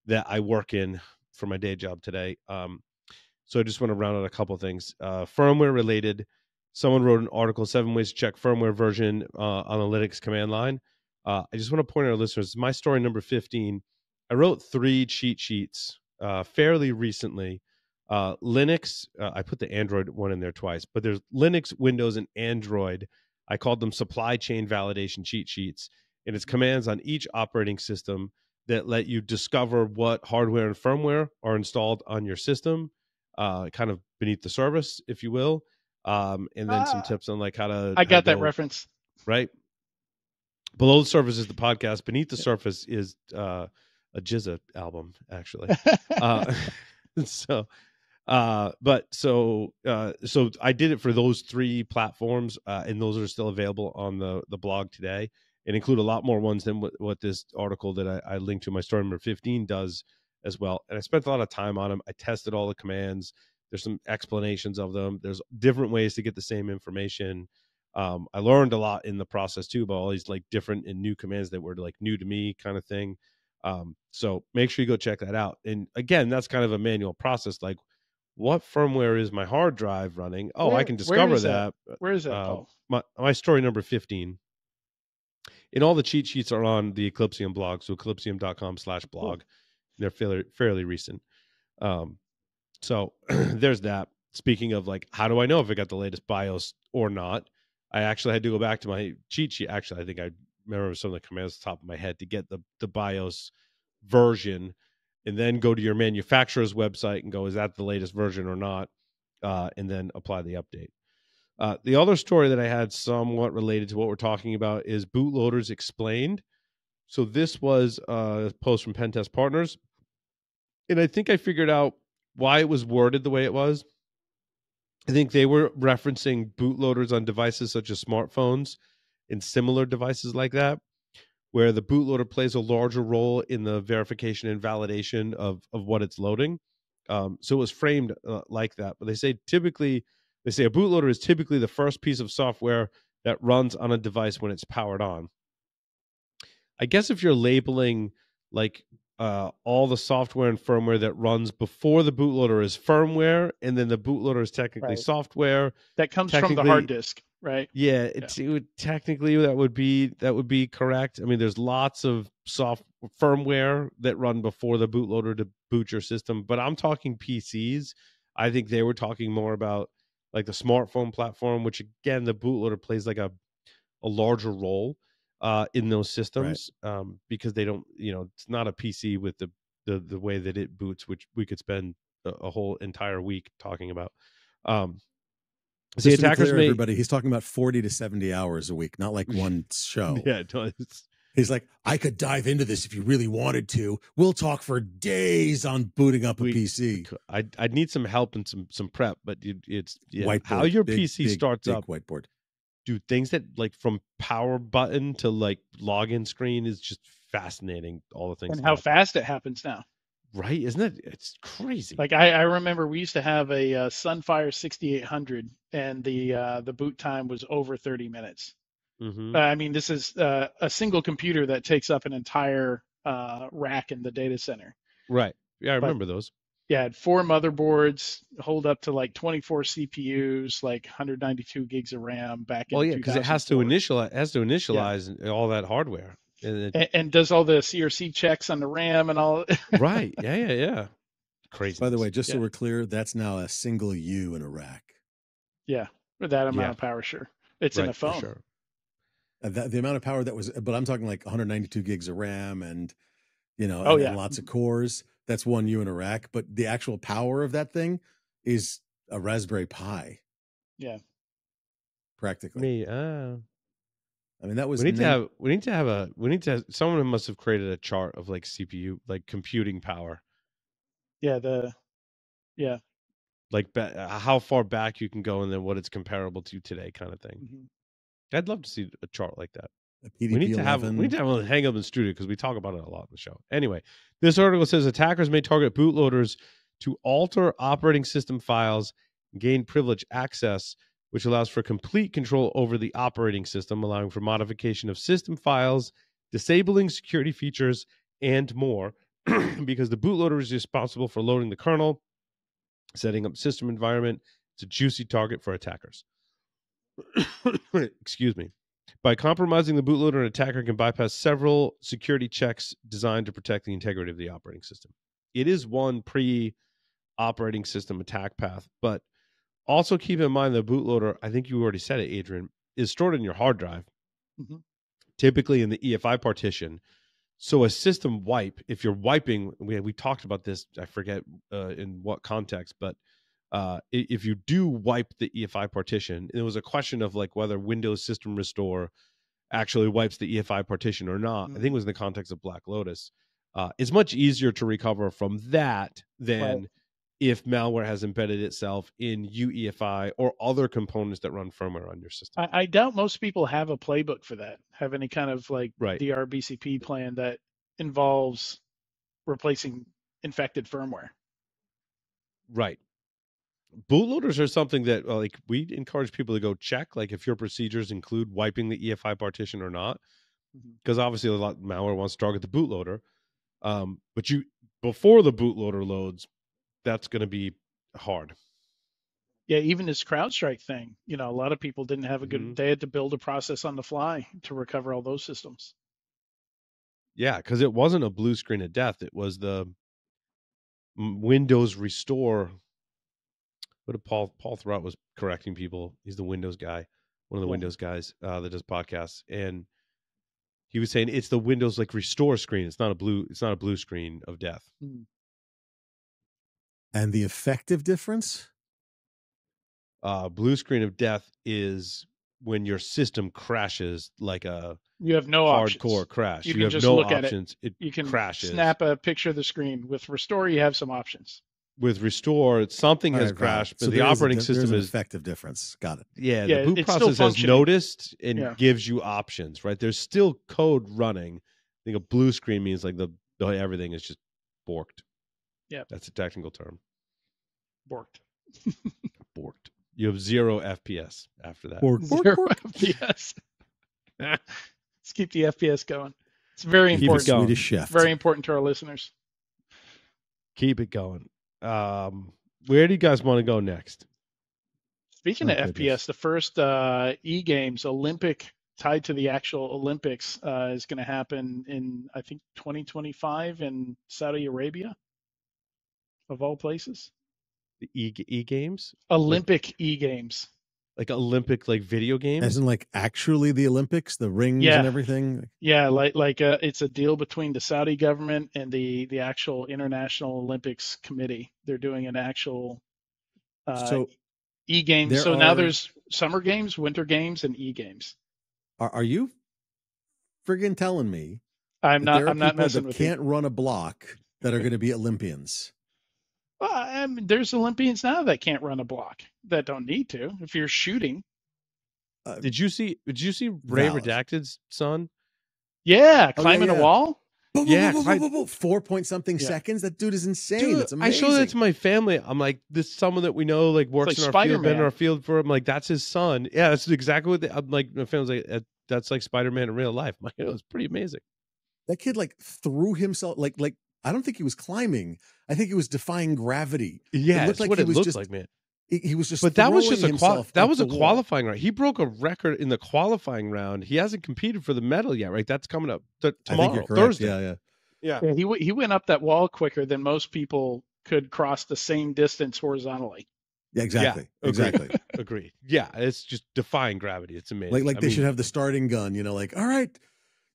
that I work in for my day job today. So I just want to round out a couple of things. Firmware related. Someone wrote an article, 7 ways to check firmware version on the Linux command line. I just want to point out our listeners, my story number 15. I wrote 3 cheat sheets fairly recently. Linux, I put the Android one in there twice, but there's Linux, Windows, and Android. I called them supply chain validation cheat sheets, and it's commands on each operating system that let you discover what hardware and firmware are installed on your system, kind of beneath the surface, if you will, and then some tips on like how to. I got that reference. Right. Below the surface is the podcast. Beneath the surface is a Jizza album, actually. So I did it for those 3 platforms, and those are still available on the blog today, and include a lot more ones than what this article that I linked to my story number 15 does as well. And I spent a lot of time on them. I tested all the commands. There's some explanations of them. There's different ways to get the same information. I learned a lot in the process too about all these like different and new commands that were like new to me kind of thing. So make sure you go check that out. And again, that's kind of a manual process. Like, what firmware is my hard drive running? Oh, I can discover that. Where is that, Paul? My story number 15. And all the cheat sheets are on the Eclipsium blog. So eclipsium.com/blog. Cool. They're fairly recent. So there's that. Speaking of like, how do I know if I got the latest BIOS or not? I actually had to go back to my cheat sheet. Actually, I think I remember some of the commands at the top of my head to get the BIOS version, and then go to your manufacturer's website and go, is that the latest version or not? And then apply the update. The other story that I had somewhat related to what we're talking about is bootloaders explained. So this was a post from Pentest Partners, and I think I figured out why it was worded the way it was. I think they were referencing bootloaders on devices such as smartphones and similar devices like that, where the bootloader plays a larger role in the verification and validation of what it's loading. So it was framed like that. But they say a bootloader is typically the first piece of software that runs on a device when it's powered on. I guess if you're labeling like all the software and firmware that runs before the bootloader is firmware, and then the bootloader is technically software that comes from the hard disk, right? Yeah, it would technically that would be correct. I mean, there's lots of firmware that run before the bootloader to boot your system, but I'm talking PCs. I think they were talking more about like the smartphone platform, which again the bootloader plays like a larger role in those systems, because they don't, it's not a PC with the way that it boots, which we could spend a whole entire week talking about. Just the attackers to be clear, everybody, he's talking about 40 to 70 hours a week, not like one show. Yeah, it does. He's like, I could dive into this if you really wanted to. We'll talk for days on booting up a PC. I'd need some help and some prep, but it's whiteboard, how your PC starts up. Whiteboard. Dude, things that like from power button to like login screen is just fascinating. All the things and how fast it happens now. Right, isn't it? It's crazy. Like I remember we used to have a Sunfire 6800, and the boot time was over 30 minutes. Mm-hmm. I mean, this is a single computer that takes up an entire rack in the data center. Right. Yeah, I remember those. Yeah, had 4 motherboards, hold up to like 24 CPUs, like 192 gigs of RAM back in. Well, yeah, because it has to initialize all that hardware. And does all the CRC checks on the RAM and all. Right. Yeah. Crazy. By the way, just so we're clear, that's now a single U in a rack. Yeah, with that amount of power, sure. It's in a phone. Sure. The amount of power that was, but I'm talking like 192 gigs of RAM and, and lots of cores. That's one U in a rack. But the actual power of that thing is a Raspberry Pi. Yeah. Practically. I mean, that was. We need to have someone must have created a chart of like CPU, like computing power. Yeah. Like how far back you can go and then what it's comparable to today, kind of thing. Mm-hmm. I'd love to see a chart like that. We need to have one hang up in the studio because we talk about it a lot in the show. Anyway, this article says attackers may target bootloaders to alter operating system files and gain privileged access, which allows for complete control over the operating system, allowing for modification of system files, disabling security features, and more, because the bootloader is responsible for loading the kernel, setting up system environment. It's a juicy target for attackers. Excuse me. By compromising the bootloader, an attacker can bypass several security checks designed to protect the integrity of the operating system. It is one pre-operating system attack path, but also keep in mind the bootloader, I think you already said it, Adrian, is stored in your hard drive, typically in the EFI partition. So a system wipe, if you're wiping, we talked about this, I forget in what context, but if you do wipe the EFI partition, it was a question of like whether Windows System Restore actually wipes the EFI partition or not. I think it was in the context of Black Lotus. It's much easier to recover from that than if malware has embedded itself in UEFI or other components that run firmware on your system. I doubt most people have a playbook for that, have any kind of like DRBCP plan that involves replacing infected firmware. Right. Bootloaders are something that like we encourage people to go check, like if your procedures include wiping the EFI partition or not, because obviously a lot of malware wants to target the bootloader. But before the bootloader loads, that's going to be hard. Yeah, even this CrowdStrike thing, a lot of people didn't have a good. They had to build a process on the fly to recover all those systems. Yeah, because it wasn't a blue screen of death; it was the Windows Restore. What did Paul Throut was correcting people? He's the Windows guy. one of the Cool. Windows guys that does podcasts, and he was saying it's the Windows like restore screen. It's not a blue screen of death. And the effective difference? Blue screen of death is when your system crashes like a You have no hardcore options. crash. You You can have just no look at it. options. It You can crashes. snap a picture of the screen. With restore, you have some options. With restore, something All has right, crashed, so but the there is operating there's system an is effective difference. Got it. yeah. Yeah, The boot it's still process has functioning. noticed and Yeah. gives you options. Right, there's still code running. I think a blue screen means like the everything is just borked. Yeah, that's a technical term. Borked. Borked. You have 0 FPS after that. Zero FPS. Let's keep the FPS going. It's very Keep it important. going. Swedish chef. Very important to our listeners. Keep it going. Where do you guys want to go next? Speaking Oh, of goodness. FPS, the first e-games Olympic tied to the actual Olympics is going to happen in, I think, 2025 in Saudi Arabia, of all places. The e-games? Olympic e-games. Like Olympic like video games? As in like actually the Olympics, the rings Yeah. and everything? Yeah, like it's a deal between the Saudi government and the actual International Olympics Committee. They're doing an actual So e-games. there So now are- there's summer games, winter games, and e-games. Are you friggin' telling me I'm that not there are I'm not people messing that with can't run a block that are going to be Olympians? Well, I mean, there's Olympians now that can't run a block that don't need to. If you're shooting, Did you see Ray Valid. Redacted's son? yeah, Oh, climbing yeah. a wall. Yeah, 4 point something Yeah. seconds. That dude is insane. Dude, It's I amazing. showed that to my family. I'm like, this is someone that we know like works like in our field, been in Spider-Man. our field for him. Like, that's his son. Yeah, that's exactly what I'm like. My family's like, that's like Spider-Man in real life. Like, it was pretty amazing. That kid like threw himself like I don't think he was climbing. I think he was defying gravity. Yeah, looked that's like what he it was looked just- like, man. He was just. But that was throwing just himself that up was a the wall. qualifying round. He broke a record in the qualifying round. He hasn't competed for the medal yet, right? That's coming up I think tomorrow, you're correct. Thursday. Yeah. Yeah. Yeah, he went up that wall quicker than most people could cross the same distance horizontally. Yeah, exactly. Yeah, Exactly. Agreed. Yeah, it's just defying gravity. It's amazing. Like I they mean, should have the starting gun, like, all right,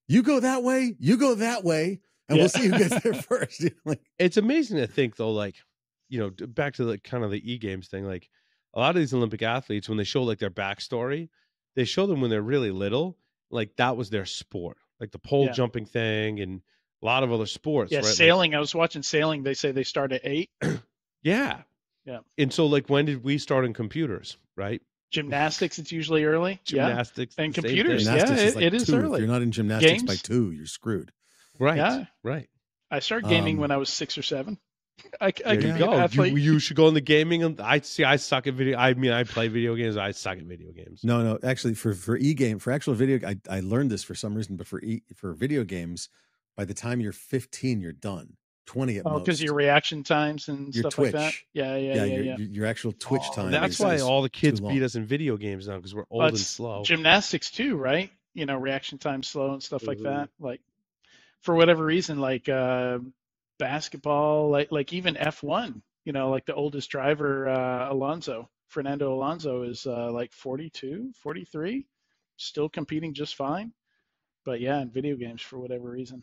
you go that way, and Yeah. we'll see who gets there first. Like, it's amazing to think though, like, back to the kind of the e-games thing, like a lot of these Olympic athletes, when they show like their backstory, they show them when they're really little, like that was their sport, like the pole Yeah. jumping thing and a lot of other sports. Yeah, right? Like, sailing. I was watching sailing. They say they start at 8. yeah. Yeah. And so like when did we start in computers, right? Gymnastics, it's usually early. Yeah. Gymnastics. And the same computers, thing. yeah. gymnastics is like it is 2. early. If you're not in gymnastics by Games? 2, you're screwed. Right. Yeah. Right. I started gaming Um, when I was 6 or 7. I There could you be go. an athlete. You should go in the gaming. And I suck at video. I mean, I play video games. I suck at video games. No. Actually, for e-game, for actual video, I learned this for some reason, but for video games, by the time you're 15, you're done. 20 at most. because your reaction times and Your stuff like that. Twitch. Yeah. Your actual Twitch Oh, time. That's is- why is all the kids too long. beat us in video games now because we're old Well, and it's slow. Gymnastics too, right? Reaction time slow and stuff like Mhm. that. Like for whatever reason, like basketball, like even F1, like the oldest driver, Fernando Alonso is like 42, 43, still competing just fine. But yeah, in video games for whatever reason.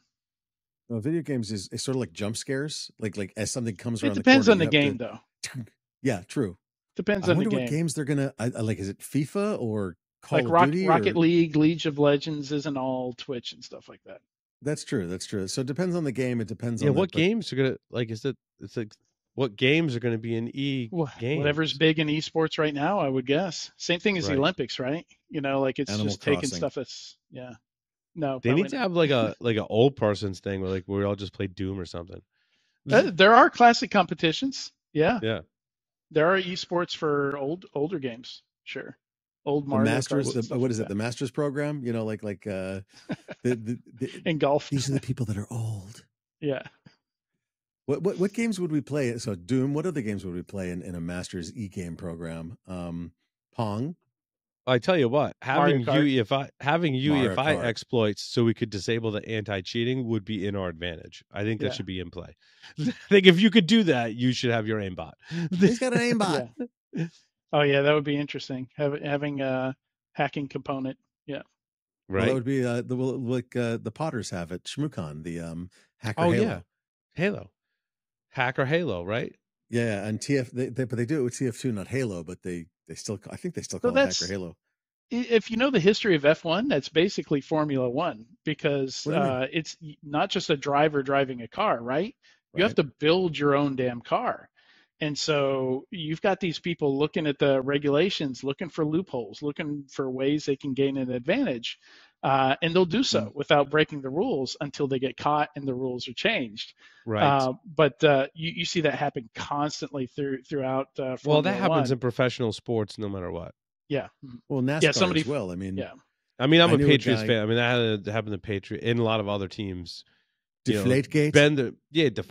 Well, video games is sort of like jump scares. Like as something comes It around depends the on corner. the you game have though. to- Yeah, true. Depends I on the wonder game. what games they're gonna. I like. Is it FIFA or Call Like of Duty? Rocket or- League, League of Legends isn't all Twitch and stuff like that. That's true. So it depends on the game. It depends Yeah, on what the, games are gonna like? It's like what games are gonna be in games? Whatever's big in esports right now, I would guess. Same thing as Right. the Olympics, right? Like it's Animal just taking Crossing. stuff that's No, They probably need to not. have like an old person's thing where we all just play Doom or something. There are classic competitions. Yeah, Yeah. there are esports for older games. Sure, old the Mario Masters. Karts and stuff What is like it? The Masters program. The that. In golf. these are the people that are old. Yeah. What games would we play? So Doom. What other games would we play in a Masters e-game program? Pong. I tell you what, having Mario UEFI Mario Kart. exploits so we could disable the anti-cheating would be in our advantage. I think that Yeah. should be in play. I think if you could do that, you should have your aimbot. He's got an aimbot. Oh yeah, that would be interesting. Having hacking component. Yeah. Right. Well, that would be the Potters have at Shmoocon, the Hacker Oh, Halo. yeah. Halo. Hacker Halo, right? Yeah, and but they do it with TF2, not Halo, but they still, I think they still So call it Hacker Halo. If you know the history of F1, that's basically Formula One, because What do you mean? it's not just a driver driving a car, right? You have to build your own damn car. And so you've got these people looking at the regulations, looking for loopholes, looking for ways they can gain an advantage. And they'll do so without breaking the rules until they get caught and the rules are changed. Right. But you see that happen constantly throughout Formula Well, that happens 1. in professional sports no matter what. Yeah. Well, NASCAR as well. I mean, yeah. I mean, I'm a knew Patriots guy- fan. I mean, that happened to Patriot and a lot of other teams. Deflategate.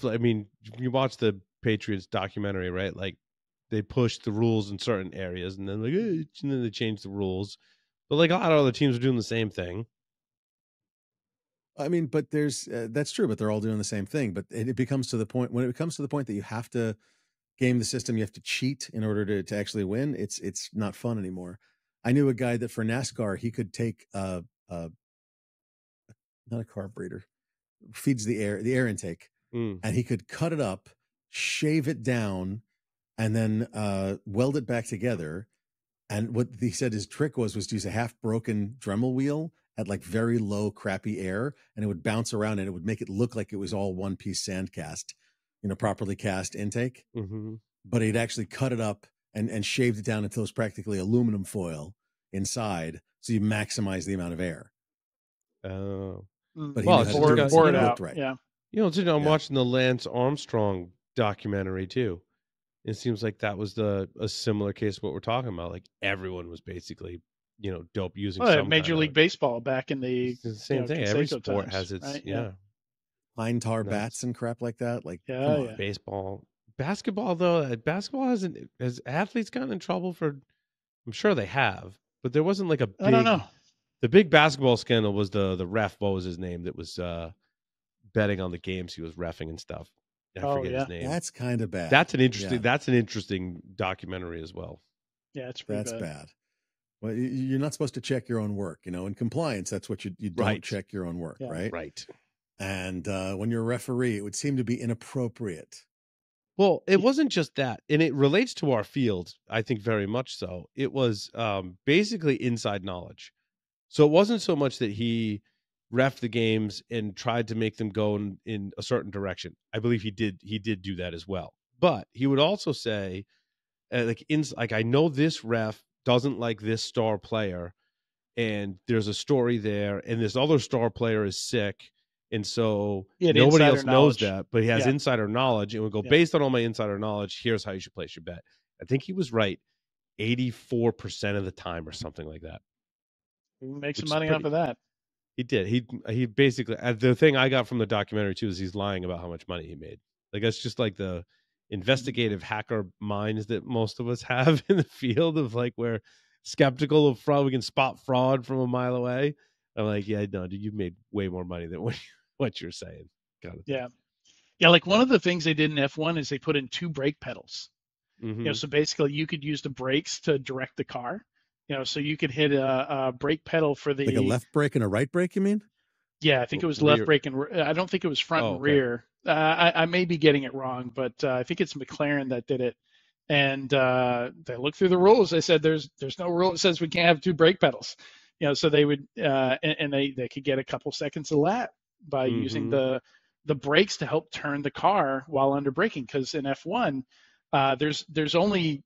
I mean, you watch the Patriots documentary, right? Like they push the rules in certain areas, and then and then they change the rules. But like a lot of other teams are doing the same thing. I mean, but there's that's true, but they're all doing the same thing. But it becomes to the point when it comes to the point that you have to game the system, you have to cheat in order to actually win. It's not fun anymore. I knew a guy that for NASCAR he could take not a carburetor, feeds the air intake, and he could cut it up, shave it down, and then weld it back together. And what he said his trick was to use a half broken Dremel wheel at like very low, crappy air, and it would bounce around and it would make it look like it was all one piece sand cast, properly cast intake. Mm-hmm. But he'd actually cut it up and shaved it down until it was practically aluminum foil inside, so you maximize the amount of air. Oh, but he well, knew how to do it, so it looked right. Yeah. I'm watching the Lance Armstrong documentary too. It seems like that was a similar case of what we're talking about. Like everyone was basically, dope using some Major League Baseball back in the same thing. Every sport has its right? Pine tar bats and crap like that. Like come on. Baseball, basketball though. Basketball has athletes gotten in trouble for? I'm sure they have, but there wasn't like a big. I don't know. The big basketball scandal was the ref. What was his name? That was betting on the games he was reffing and stuff. I forget his name. That's kind of bad. That's an interesting documentary as well. Yeah, it's bad. Well, you're not supposed to check your own work. In compliance, that's what you don't check your own work, right? Right. And when you're a referee, it would seem to be inappropriate. Well, it wasn't just that, and it relates to our field, I think, very much so. It was basically inside knowledge. So it wasn't so much that he ref the games and tried to make them go in a certain direction. I believe he did do that as well. But he would also say, I know this ref doesn't like this star player, and there's a story there, and this other star player is sick, and so nobody else knows that, but he has insider knowledge, and would go, based on all my insider knowledge, here's how you should place your bet. I think he was right 84% of the time or something like that. He makes some money off of that. He did. He basically, the thing I got from the documentary too is he's lying about how much money he made. Like that's just like the investigative hacker minds that most of us have in the field of like we're skeptical of fraud. We can spot fraud from a mile away. I'm like, yeah, no, dude, you've made way more money than what you're saying. Kind of. Yeah. Like one of the things they did in F1 is they put in 2 brake pedals. Mm-hmm. So basically you could use the brakes to direct the car. So you could hit a brake pedal for the like a left brake and a right brake. You mean? Yeah, I think it was left brake and I don't think it was front and rear. I may be getting it wrong, but I think it's McLaren that did it. And they looked through the rules. They said there's no rule that says we can't have 2 brake pedals. So they would and they could get a couple seconds a lap by using the brakes to help turn the car while under braking. Because in F1, there's only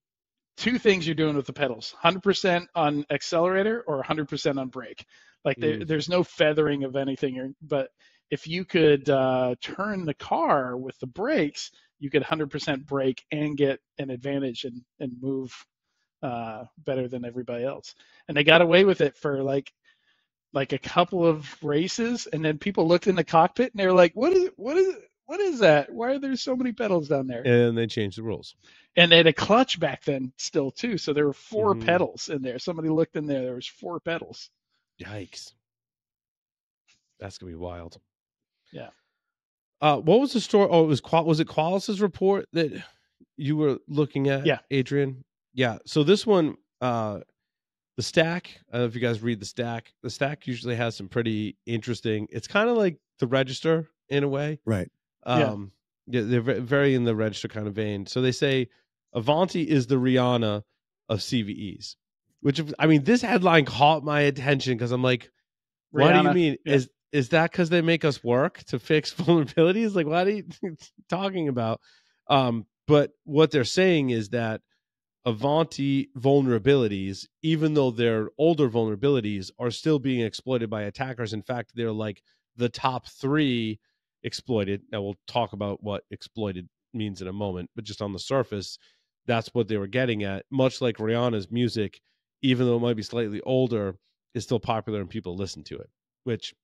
2 things you're doing with the pedals: 100% on accelerator or 100% on brake. Like there's no feathering of anything. But if you could turn the car with the brakes, you could 100% brake and get an advantage and move better than everybody else. And they got away with it for like a couple of races, and then people looked in the cockpit and they were like, what is that? Why are there so many pedals down there? And they changed the rules. And they had a clutch back then still too. So there were 4 pedals in there. Somebody looked in there. There was 4 pedals. Yikes. That's going to be wild. Yeah. What was the story? Oh, was it Qualis' report that you were looking at, yeah. Adrian? Yeah. So this one, The stack, I don't know if you guys read the stack. The stack usually has some pretty interesting. It's kind of like the register in a way. Right. Yeah, they're very in the register kind of vein. So they say Ivanti is the Rhianna of CVEs, which, I mean, this headline caught my attention because I'm like, what do you mean? Yeah. Is that because they make us work to fix vulnerabilities? Like, what are you talking about? But what they're saying is that Ivanti vulnerabilities, even though they're older vulnerabilities, are still being exploited by attackers. In fact, they're like the top 3 exploited. Now we'll talk about what exploited means in a moment, but just on the surface, that's what they were getting at. Much like Rhianna's music, even though it might be slightly older, is still popular and people listen to it. Which,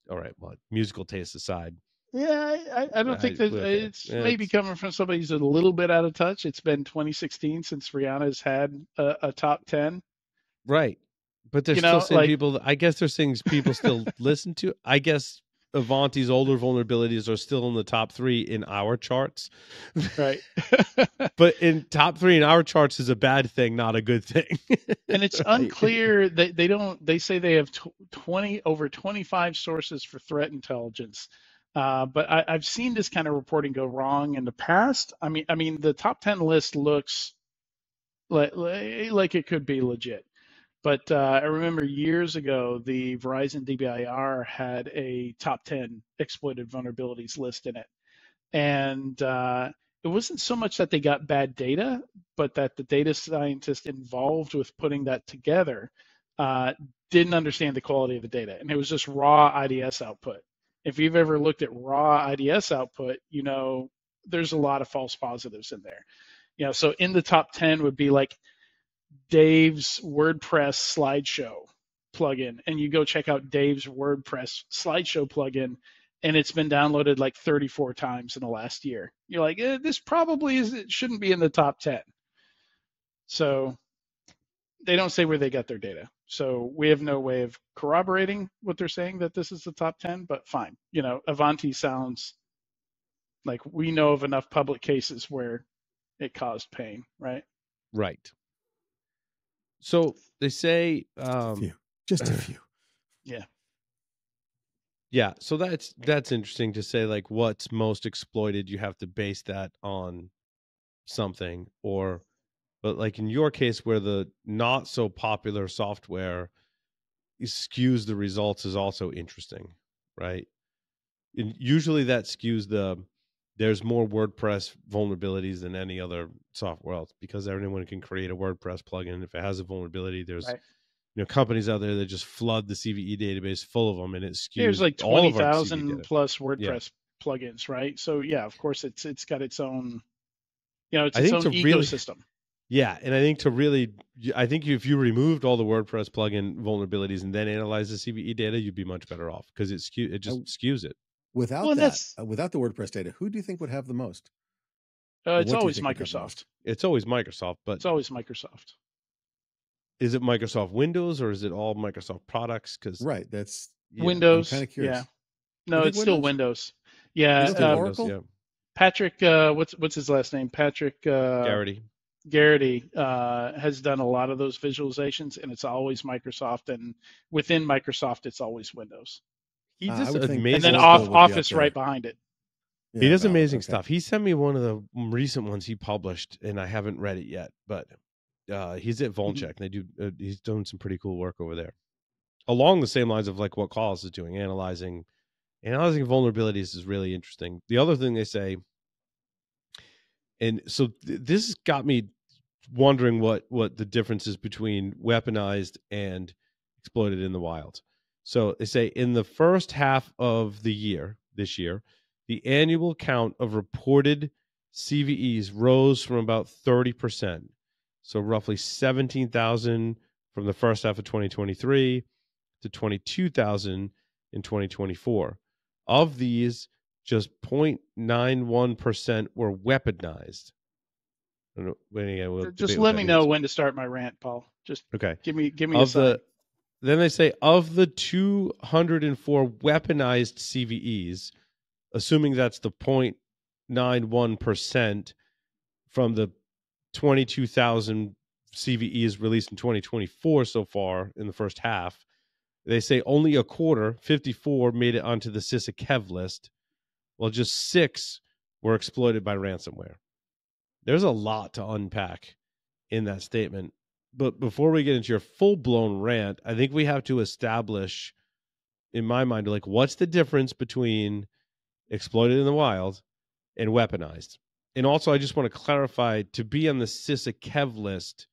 all right, well, musical taste aside. Yeah, I don't think that it's maybe coming from somebody who's a little bit out of touch. It's been 2016 since Rihanna's had a top 10. Right. But they're still saying people, I guess they're saying people still listen to. I guess Ivanti's older vulnerabilities are still in the top 3 in our charts. Right. But in top 3 in our charts is a bad thing, not a good thing. And it's unclear. They say they have over 25 sources for threat intelligence. But I've seen this kind of reporting go wrong in the past. I mean, the top 10 list looks like it could be legit. But I remember years ago, the Verizon DBIR had a top 10 exploited vulnerabilities list in it. And it wasn't so much that they got bad data, but that the data scientist involved with putting that together didn't understand the quality of the data. And it was just raw IDS output. If you've ever looked at raw IDS output, you know, there's a lot of false positives in there. You know, so in the top 10 would be like Dave's WordPress slideshow plugin, and you go check out Dave's WordPress slideshow plugin, and it's been downloaded like 34 times in the last year. You're like, this probably it shouldn't be in the top 10. So they don't say where they got their data. So we have no way of corroborating what they're saying that this is the top 10, but fine. You know, Ivanti sounds like we know of enough public cases where it caused pain, right? Right. So they say just a few. Yeah. Yeah. So that's interesting to say, like, what's most exploited. You have to base that on something, but like in your case where the not so popular software skews the results is also interesting, right? And usually that skews there's more WordPress vulnerabilities than any other software else because everyone can create a WordPress plugin. If it has a vulnerability, there's companies out there that just flood the CVE database full of them, and it skews. There's like 20,000 plus WordPress plugins, right? So yeah, of course it's got its own, it's its own ecosystem. Yeah, and I think if you removed all the WordPress plugin vulnerabilities and then analyze the CVE data, you'd be much better off because it just skews it. Without without the WordPress data, who do you think would have the most? It's always Microsoft. It's always Microsoft, but it's always Microsoft. Is it Microsoft Windows or is it all Microsoft products? Because that's Windows. I'm kind of curious. Yeah, no, it's still Windows. Yeah, Oracle. Yeah. Patrick, what's his last name? Patrick Garrity. Garrity has done a lot of those visualizations, and it's always Microsoft, and within Microsoft, it's always Windows. He does amazing, and then Office right behind it. Yeah, he does amazing stuff. He sent me one of the recent ones he published, and I haven't read it yet. But he's at Volcheck, and he's doing some pretty cool work over there, along the same lines of like what Calls is doing, analyzing vulnerabilities is really interesting. The other thing they say. And so this got me wondering what the difference is between weaponized and exploited in the wild. So they say in the first half of the year, this year, the annual count of reported CVEs rose from about 30%. So roughly 17,000 from the first half of 2023 to 22,000 in 2024. Of these, just 0.91% were weaponized. Just let me know when to start my rant, Paul. Just okay. Give me a sign. Then they say of the 204 weaponized CVEs, assuming that's the 0.91% from the 22,000 CVEs released in 2024 so far in the first half. They say only a quarter, 54, made it onto the SysAkev list, while just 6 were exploited by ransomware. There's a lot to unpack in that statement. But before we get into your full-blown rant, I think we have to establish, in my mind, like, what's the difference between exploited in the wild and weaponized? And also, I just want to clarify, to be on the SysAkev list,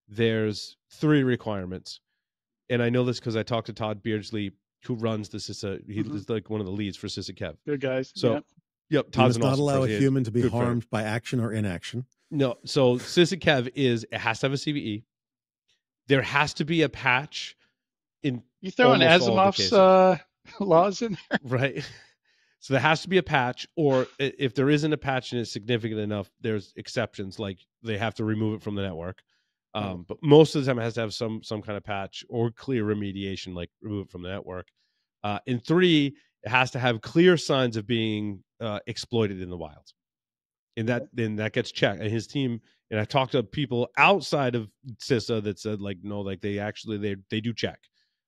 there's 3 requirements. And I know this because I talked to Todd Beardsley, who runs the Sysa. He's like one of the leads for SysAkev. Good guys. So, yep, Todd's not allow a human to be harmed by action or inaction. No, so SysAkev it has to have a CVE. There has to be a patch in. You throw in Asimov's laws in there, right? So there has to be a patch, or if there isn't a patch and it's significant enough, there's exceptions, like they have to remove it from the network. But most of the time it has to have some kind of patch or clear remediation, like remove it from the network. And 3, it has to have clear signs of being exploited in the wild. And that gets checked. And his team, and I talked to people outside of CISA that said, like, no, like they do check,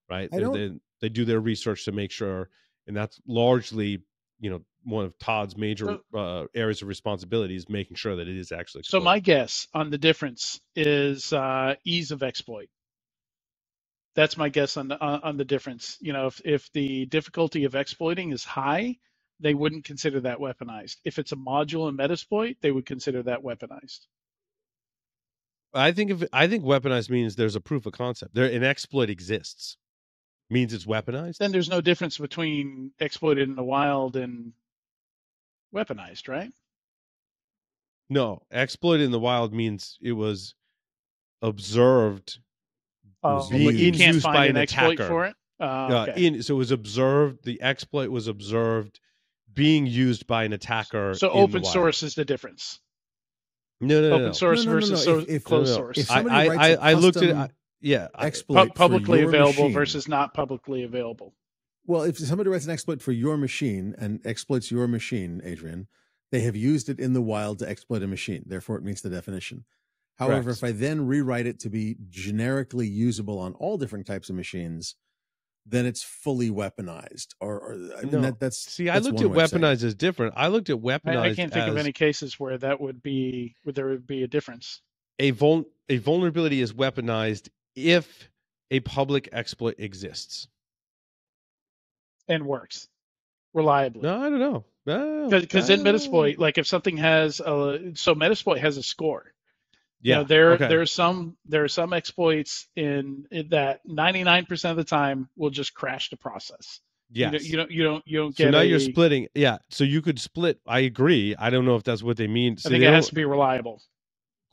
right? They do their research to make sure, and that's largely, one of Todd's major areas of responsibility is making sure that it is actually exploited. So my guess on the difference is ease of exploit. That's my guess on the difference. If the difficulty of exploiting is high, they wouldn't consider that weaponized. If it's a module in Metasploit, they would consider that weaponized. I think weaponized means there's a proof of concept. An exploit exists. Means it's weaponized. Then there's no difference between exploited in the wild and weaponized, right? No, exploited in the wild means it was observed being you can't used find by an exploit attacker. for it. Okay. So it was observed. The exploit was observed being used by an attacker. So open source is the difference. No. Open source versus closed source. If somebody writes I looked at exploit publicly available machine, versus not publicly available. Well, if somebody writes an exploit for your machine and exploits your machine, Adrian, they have used it in the wild to exploit a machine. Therefore, it meets the definition. However, if I then rewrite it to be generically usable on all different types of machines, then it's fully weaponized. I looked at weaponized as different. I looked at weaponized. I can't think of any cases where there would be a difference. A vulnerability is weaponized if a public exploit exists and works reliably. No, I don't know. Because in Metasploit, like if something has Metasploit has a score. Yeah, there are some exploits in that 99% of the time will just crash the process. Yes. You don't get. So now you're splitting. Yeah. So you could split. I agree. I don't know if that's what they mean. So I think it has to be reliable.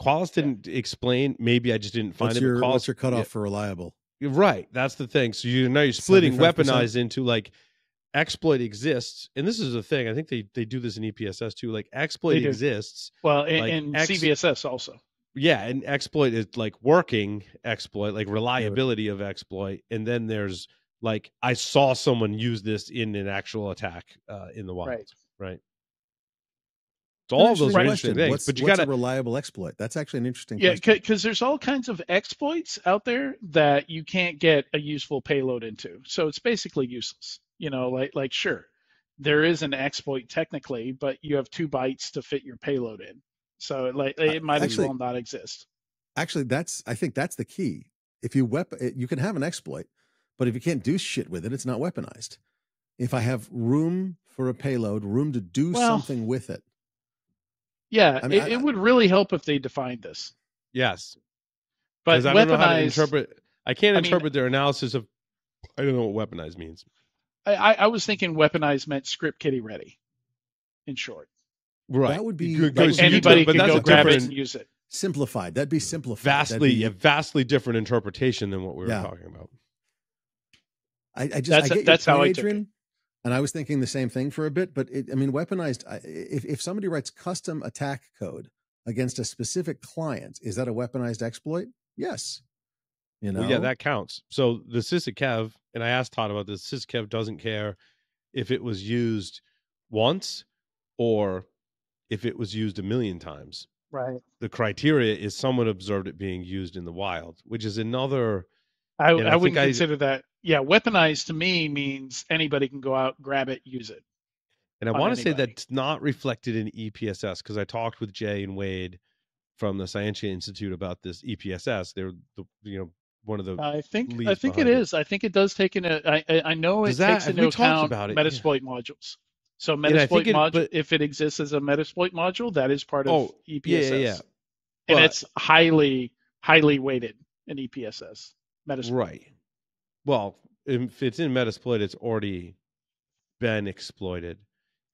Qualis didn't explain. Maybe I just didn't find it. What's your cutoff for reliable? Right. That's the thing. So now you're splitting 75%? Weaponized into like exploit exists. And this is the thing. I think they do this in EPSS too. Like exploit exists. Well, in CVSS also. Yeah. And exploit is like working exploit, like reliability of exploit. And then there's like, I saw someone use this in an actual attack in the wild. Right. So all of those are interesting things, but you got a reliable exploit. That's actually an interesting question. Yeah, because there's all kinds of exploits out there that you can't get a useful payload into. So it's basically useless. Like sure, there is an exploit technically, but you have 2 bytes to fit your payload in. So it might as well not exist. Actually, I think that's the key. If you can have an exploit, but if you can't do shit with it, it's not weaponized. If I have room for a payload, room to do something with it. Yeah, it would really help if they defined this. Yes. But I don't know how to interpret. I can't interpret their analysis of. I don't know what weaponized means. I was thinking weaponized meant script kiddie ready, in short. Right. That would be anybody can go grab it and use it. Simplified. That'd be simplified. Vastly different interpretation than what we were talking about. I get that's how I took it. And I was thinking the same thing for a bit, but weaponized, if somebody writes custom attack code against a specific client, is that a weaponized exploit? Yes. Well, yeah, that counts. So the SysAkev, and I asked Todd about this, SysAkev doesn't care if it was used once or if it was used 1 million times. Right. The criteria is someone observed it being used in the wild, which is another. I wouldn't consider that. Yeah, weaponized to me means anybody can go out, grab it, use it. And I want to say that's not reflected in EPSS, because I talked with Jay and Wade from the Scientia Institute about this EPSS. They're one of the. I think it is. I think it does take I know it takes into account Metasploit modules. So Metasploit module, if it exists as a Metasploit module, that is part of EPSS. Yeah. And it's highly weighted in EPSS. Metasploit. Right. Well, if it's in Metasploit, it's already been exploited.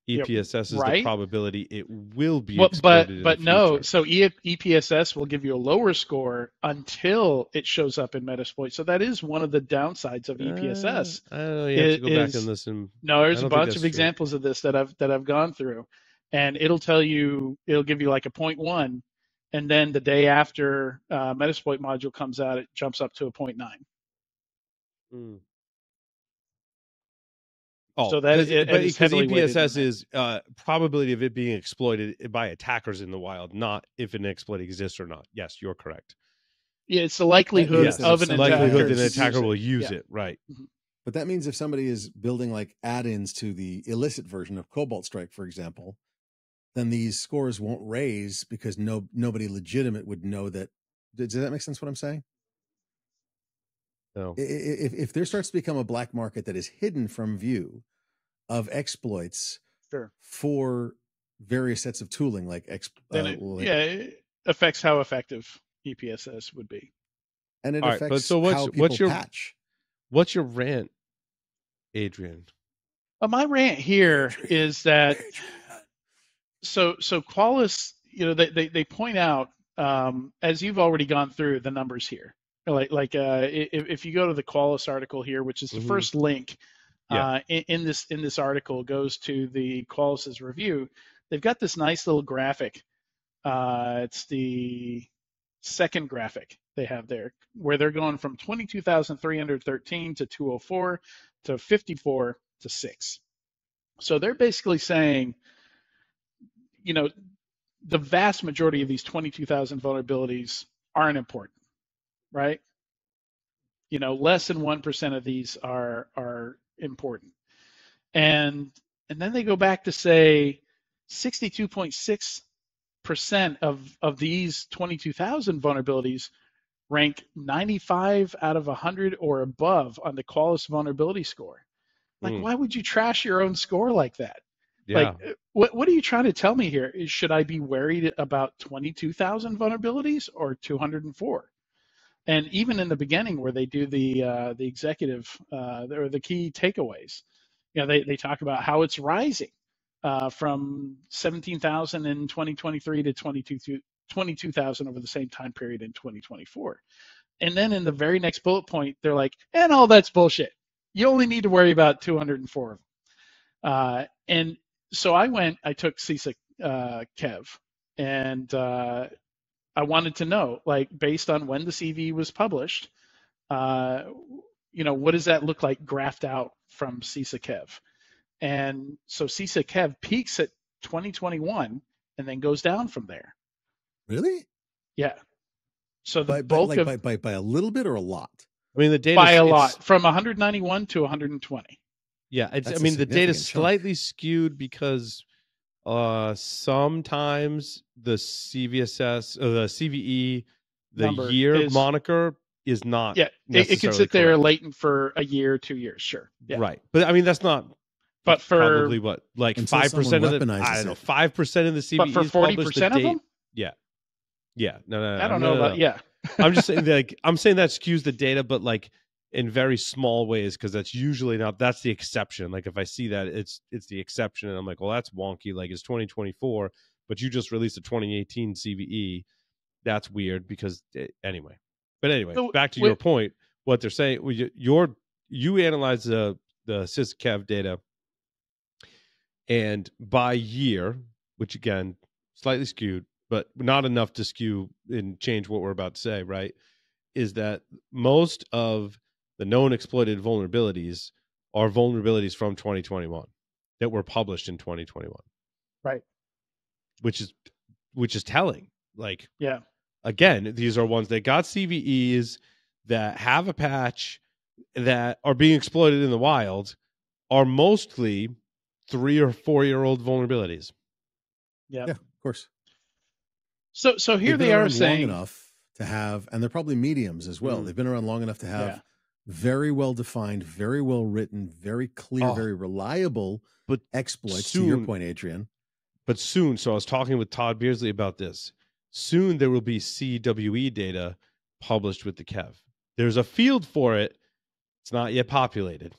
EPSS is the probability it will be exploited. But no, so EPSS will give you a lower score until it shows up in Metasploit. So that is one of the downsides of EPSS. I don't know. You have to go back and listen. No, there's a bunch of examples of this that I've gone through, and it'll give you like a 0.1, and then the day after Metasploit module comes out, it jumps up to a 0.9. Oh, so that because EPSS is probability of it being exploited by attackers in the wild, not if an exploit exists or not. Yes, you're correct. Yeah, it's the likelihood of an likelihood that an attacker will use it, right? Mm-hmm. But that means if somebody is building like add-ins to the illicit version of Cobalt Strike, for example, then these scores won't raise because nobody legitimate would know that. Does that make sense? What I'm saying? No. If there starts to become a black market that is hidden from view of exploits for various sets of tooling, like it affects how effective EPSS would be, and it affects how people patch. What's your rant, Adrian? My rant here is that so Qualys, they point out, as you've already gone through the numbers here. If you go to the Qualys article here, which is the first link in this article, goes to the Qualys's review. They've got this nice little graphic. It's the second graphic they have there, where they're going from 22,313 to 204 to 54 to 6. So they're basically saying, the vast majority of these 22,000 vulnerabilities aren't important. Right? Less than 1% of these are important. And then they go back to say 62.6% of these 22,000 vulnerabilities rank 95 out of 100 or above on the Qualys vulnerability score. Why would you trash your own score like that? Yeah. What are you trying to tell me here? Should I be worried about 22,000 vulnerabilities or 204? And even in the beginning, where they do the executive or the key takeaways, they talk about how it's rising from 17,000 in 2023 to 22,000 over the same time period in 2024. And then in the very next bullet point, they're like, and all that's bullshit. You only need to worry about 204 of them. And so I took CISA Kev, and I wanted to know, based on when the CV was published, what does that look like graphed out from CISA Kev? And so CISA Kev peaks at 2021 and then goes down from there. Really? Yeah. So the bulk by a little bit or a lot? I mean, the data by a lot, from 191 to 120. Yeah, the data is slightly skewed because sometimes the CVSS or the CVE, the year moniker is not. Yeah, it can sit there latent for a year, 2 years, sure. Yeah. Right, but I mean that's not. But for probably what, like 5% of the, I don't know, 5% of the CVEs. But for 40% of them. Yeah. No. I don't know about yeah. I'm just saying that skews the data, but in very small ways, because that's usually not. That's the exception. If I see that, it's the exception, and I'm like, well, that's wonky. It's 2024, but you just released a 2018 CVE. That's weird because anyway. But anyway, so, back to your point. What they're saying, you analyze the SysCav data, and by year, which again slightly skewed, but not enough to skew and change what we're about to say. Right? Is that most of the known exploited vulnerabilities are vulnerabilities from 2021 that were published in 2021. Right. Which is telling. Like, Yeah. again, these are ones that got CVEs that have a patch that are being exploited in the wild, are mostly 3 or 4 year old vulnerabilities. Yeah. Yeah, of course. So here They've been they are around long saying, enough to have, and they're probably mediums as well. Mm. They've been around long enough to have Yeah. very well defined, very well written, very clear, Oh, very reliable but exploits. To your soon- point, Adrian. But soon, so I was talking with Todd Beersley about this. Soon there will be CWE data published with the Kev. There's a field for it. It's not yet populated.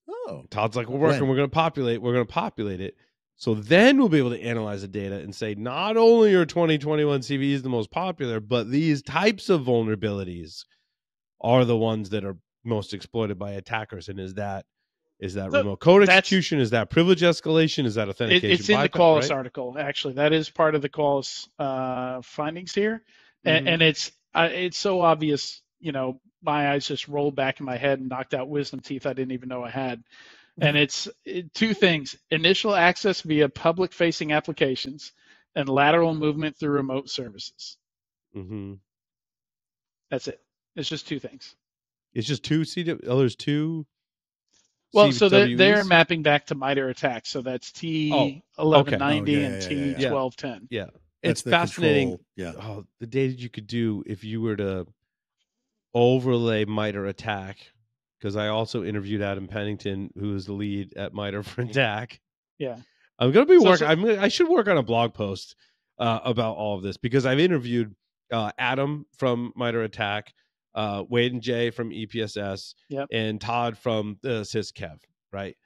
Oh, Todd's like, we're going to populate it. So then we'll be able to analyze the data and say, not only are 2021 CVEs the most popular, but these types of vulnerabilities are the ones that are most exploited by attackers. And is that remote code execution? Is that privilege escalation? Is that authentication? It's in the Qualys right? article, actually. That is part of the Qualys findings here. And it's so obvious, my eyes just rolled back in my head and knocked out wisdom teeth I didn't even know I had. And it's two things: initial access via public-facing applications and lateral movement through remote services. Mm-hmm. That's it. It's just two things. It's just two there's two. Well, so CWEs? they're mapping back to MITRE attacks. So that's T1190 and T1210. Yeah. That's It's fascinating. Yeah. Oh, the data you could do if you were to overlay MITRE attack, because I also interviewed Adam Pennington, who is the lead at MITRE for attack. Yeah. I'm going to be working. I should work on a blog post about all of this, because I've interviewed Adam from MITRE attack, Wade and Jay from EPSS, and Todd from SysKev, right?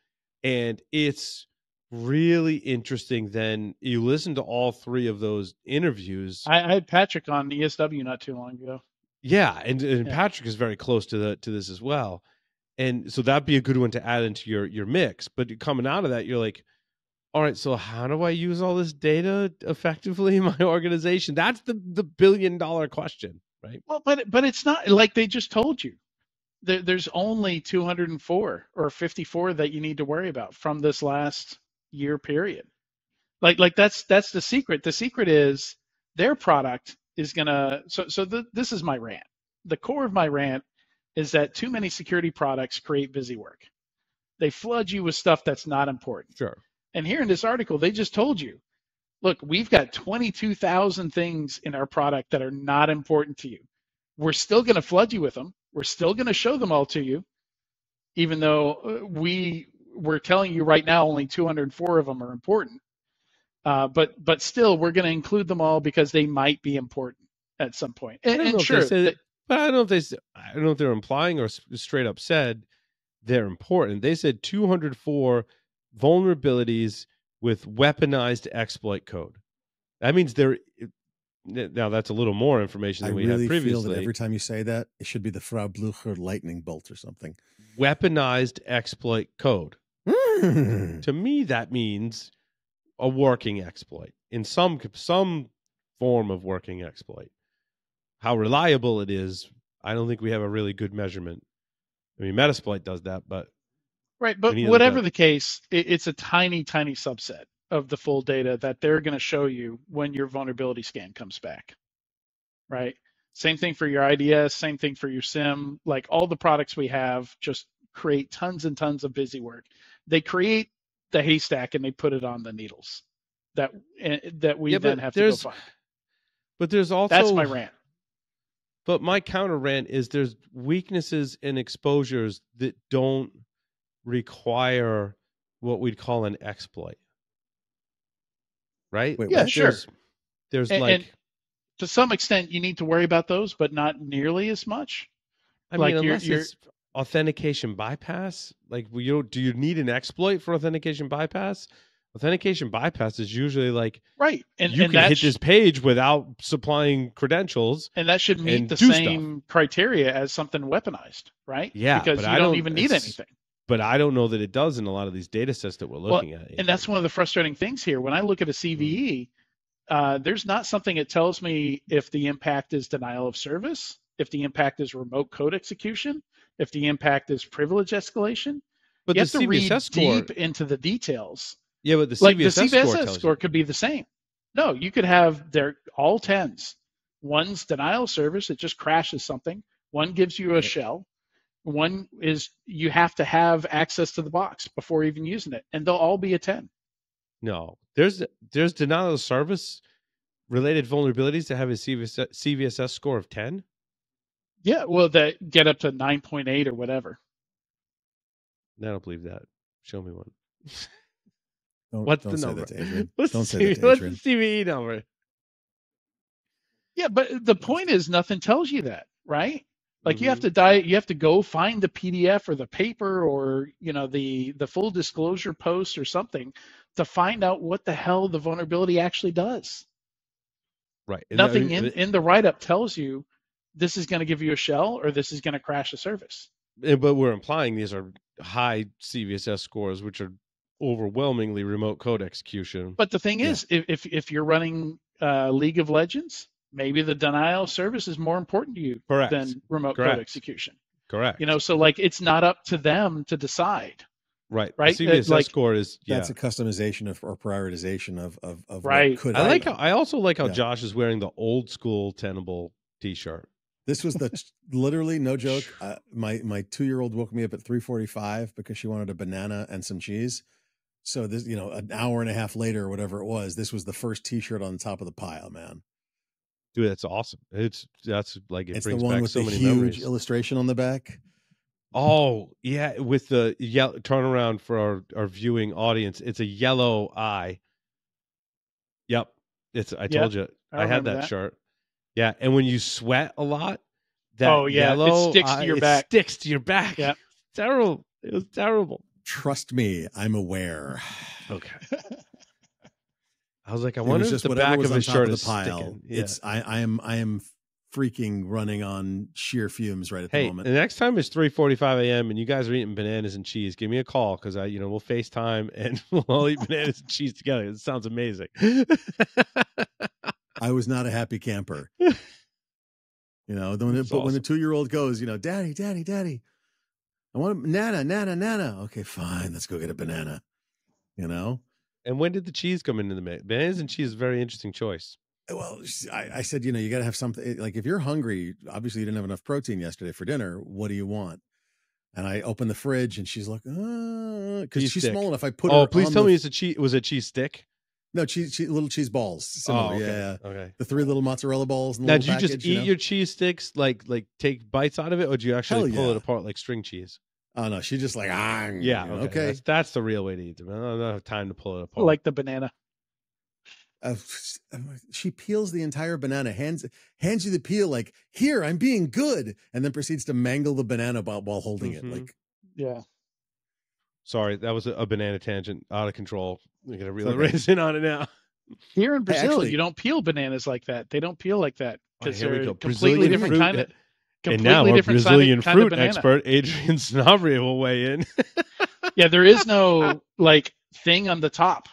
And it's really interesting. Then you listen to all three of those interviews. I had Patrick on ESW not too long ago. Yeah, and Patrick is very close to this as well. And so that'd be a good one to add into your mix. But coming out of that, you're like, all right, so how do I use all this data effectively in my organization? That's the $1 billion question, right? Well, but it's not like they just told you. There's only 204 or 54 that you need to worry about from this last year period. Like that's the secret. The secret is their product is gonna. This is my rant. The core of my rant is that too many security products create busy work. They flood you with stuff that's not important. Sure. And here in this article, they just told you, look, we've got 22,000 things in our product that are not important to you. We're still going to flood you with them. We're still going to show them all to you, even though we're telling you right now only 204 of them are important. But still, we're going to include them all because they might be important at some point. And sure, but I don't know if they're implying or straight up said they're important. They said 204 vulnerabilities with weaponized exploit code. That means now that's a little more information than we had previously. I really feel that every time you say that, it should be the Frau Blücher lightning bolt or something. Weaponized exploit code. To me, that means a working exploit in some form of working exploit. How reliable it is, I don't think we have a really good measurement. I mean, Metasploit does that, but right. But whatever the case, it's a tiny, tiny subset of the full data that they're going to show you when your vulnerability scan comes back. Right. Same thing for your IDS. Same thing for your SIM. Like all the products we have just create tons and tons of busy work. They create the haystack and they put it on the needles that we then have to go find. But there's also that's my rant. But my counter rant is there's weaknesses and exposures that don't require what we'd call an exploit. Right? Wait, yeah, what? sure. There's and to some extent you need to worry about those, but not nearly as much. I mean, unless it's authentication bypass. Like, do you need an exploit for authentication bypass? Authentication bypass is usually like, right, and you can hit this page without supplying credentials, and that should meet the same criteria as something weaponized, right? Yeah, because you don't even need anything. But I don't know that it does in a lot of these data sets that we're looking at. And that's one of the frustrating things here. When I look at a CVE, there's not something that tells me if the impact is denial of service, if the impact is remote code execution, if the impact is privilege escalation. But you have to read deep into the details. Yeah, but the CVSS score could be the same. No, you could have they're all 10s. One's denial service, it just crashes something. One gives you a shell. One is you have to have access to the box before even using it, and they'll all be a 10. No, there's denial of service related vulnerabilities that have a CVSS score of 10. Yeah, well, that get up to 9.8 or whatever. I don't believe that. Show me one. What's the number? Don't say that to What's Adrian. the CVE number? Yeah, but the point is nothing tells you that, right? Like you have to go find the PDF or the paper or the full disclosure post or something to find out what the hell the vulnerability actually does. Right. Nothing in the write-up tells you this is going to give you a shell or this is going to crash a service. But we're implying these are high CVSS scores, which are overwhelmingly remote code execution. But the thing is, if you're running League of Legends, maybe the denial service is more important to you than remote code execution. Correct. So like it's not up to them to decide. Right. Right. The CVSS score is that's a customization or prioritization of right. What could I also like how Josh is wearing the old school Tenable t-shirt. This was literally no joke. My 2-year-old woke me up at 3:45 because she wanted a banana and some cheese. So this, an hour and a half later or whatever it was, this was the first t-shirt on the top of the pile, man. Dude, that's awesome. It's brings the one back with so the many huge memories. Illustration on the back. Oh, yeah, with the turnaround for our viewing audience. It's a yellow eye. Yep. I told you. I had that shirt. Yeah, and when you sweat a lot, that yellow it sticks to your back. Sticks to your back. Yeah. Terrible. It was terrible. Trust me, I'm aware. Okay. I was like, I wonder if the back of his shirt is sticking. Yeah. I am freaking running on sheer fumes right at the moment. The next time it's 3:45 a.m. and you guys are eating bananas and cheese, give me a call because we'll FaceTime and we'll all eat bananas and cheese together. It sounds amazing. I was not a happy camper. When the 2-year-old goes, Daddy, I want a banana. Okay, fine. Let's go get a banana. And when did the cheese come into the mix? Bananas and cheese is a very interesting choice. Well, I said, you got to have something. Like if you're hungry, obviously you didn't have enough protein yesterday for dinner. What do you want? And I opened the fridge and she's like, because she's small enough. I put her. Oh, please tell me it was a cheese stick. No, little cheese balls. Similar. Okay. Okay. The 3 little mozzarella balls. Now, did you just eat your cheese sticks, like take bites out of it, or do you actually pull it apart like string cheese? Oh no, she just like okay. That's the real way to eat them. I don't have time to pull it apart. Like the banana. She peels the entire banana, hands you the peel, like, here, I'm being good, and then proceeds to mangle the banana while holding it. Like, yeah. Sorry, that was a banana tangent, out of control. We're gonna really raise in on it now. Here in Brazil, you don't peel bananas like that. They don't peel like that because they're completely different kind of. And now our Brazilian fruit expert, Adrian Snobria, will weigh in. Yeah, there is no thing on the top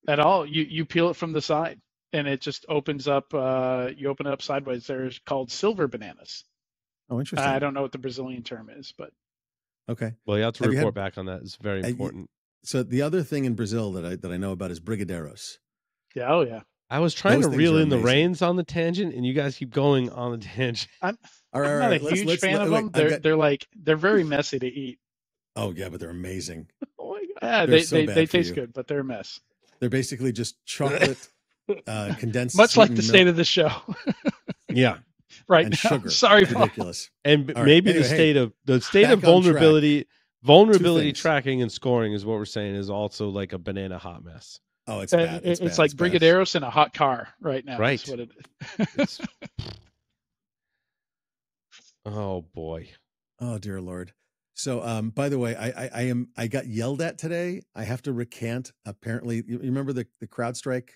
at all. You peel it from the side, and it just opens up. You open it up sideways. They're called silver bananas. Oh, interesting. I don't know what the Brazilian term is, but okay. Well, you have to report back on that. It's very important. So the other thing in Brazil that I know about is brigadeiros. Yeah. Oh, yeah. I was trying to reel in the reins on the tangent, and you guys keep going on the tangent. I'm not a huge fan of them. They're very messy to eat. Oh yeah, but they're amazing. Oh my god, they taste good, but they're a mess. They're basically just chocolate condensed, much like the state of the show. Yeah, right. And now. Sugar. Sorry, ridiculous. And maybe the state of vulnerability tracking and scoring is what we're saying is also like a banana hot mess. Oh, it's bad. It's like brigadeiros in a hot car right now. Right. That's what it is. Oh boy. Oh dear Lord. So, by the way, I got yelled at today. I have to recant. Apparently, you remember the CrowdStrike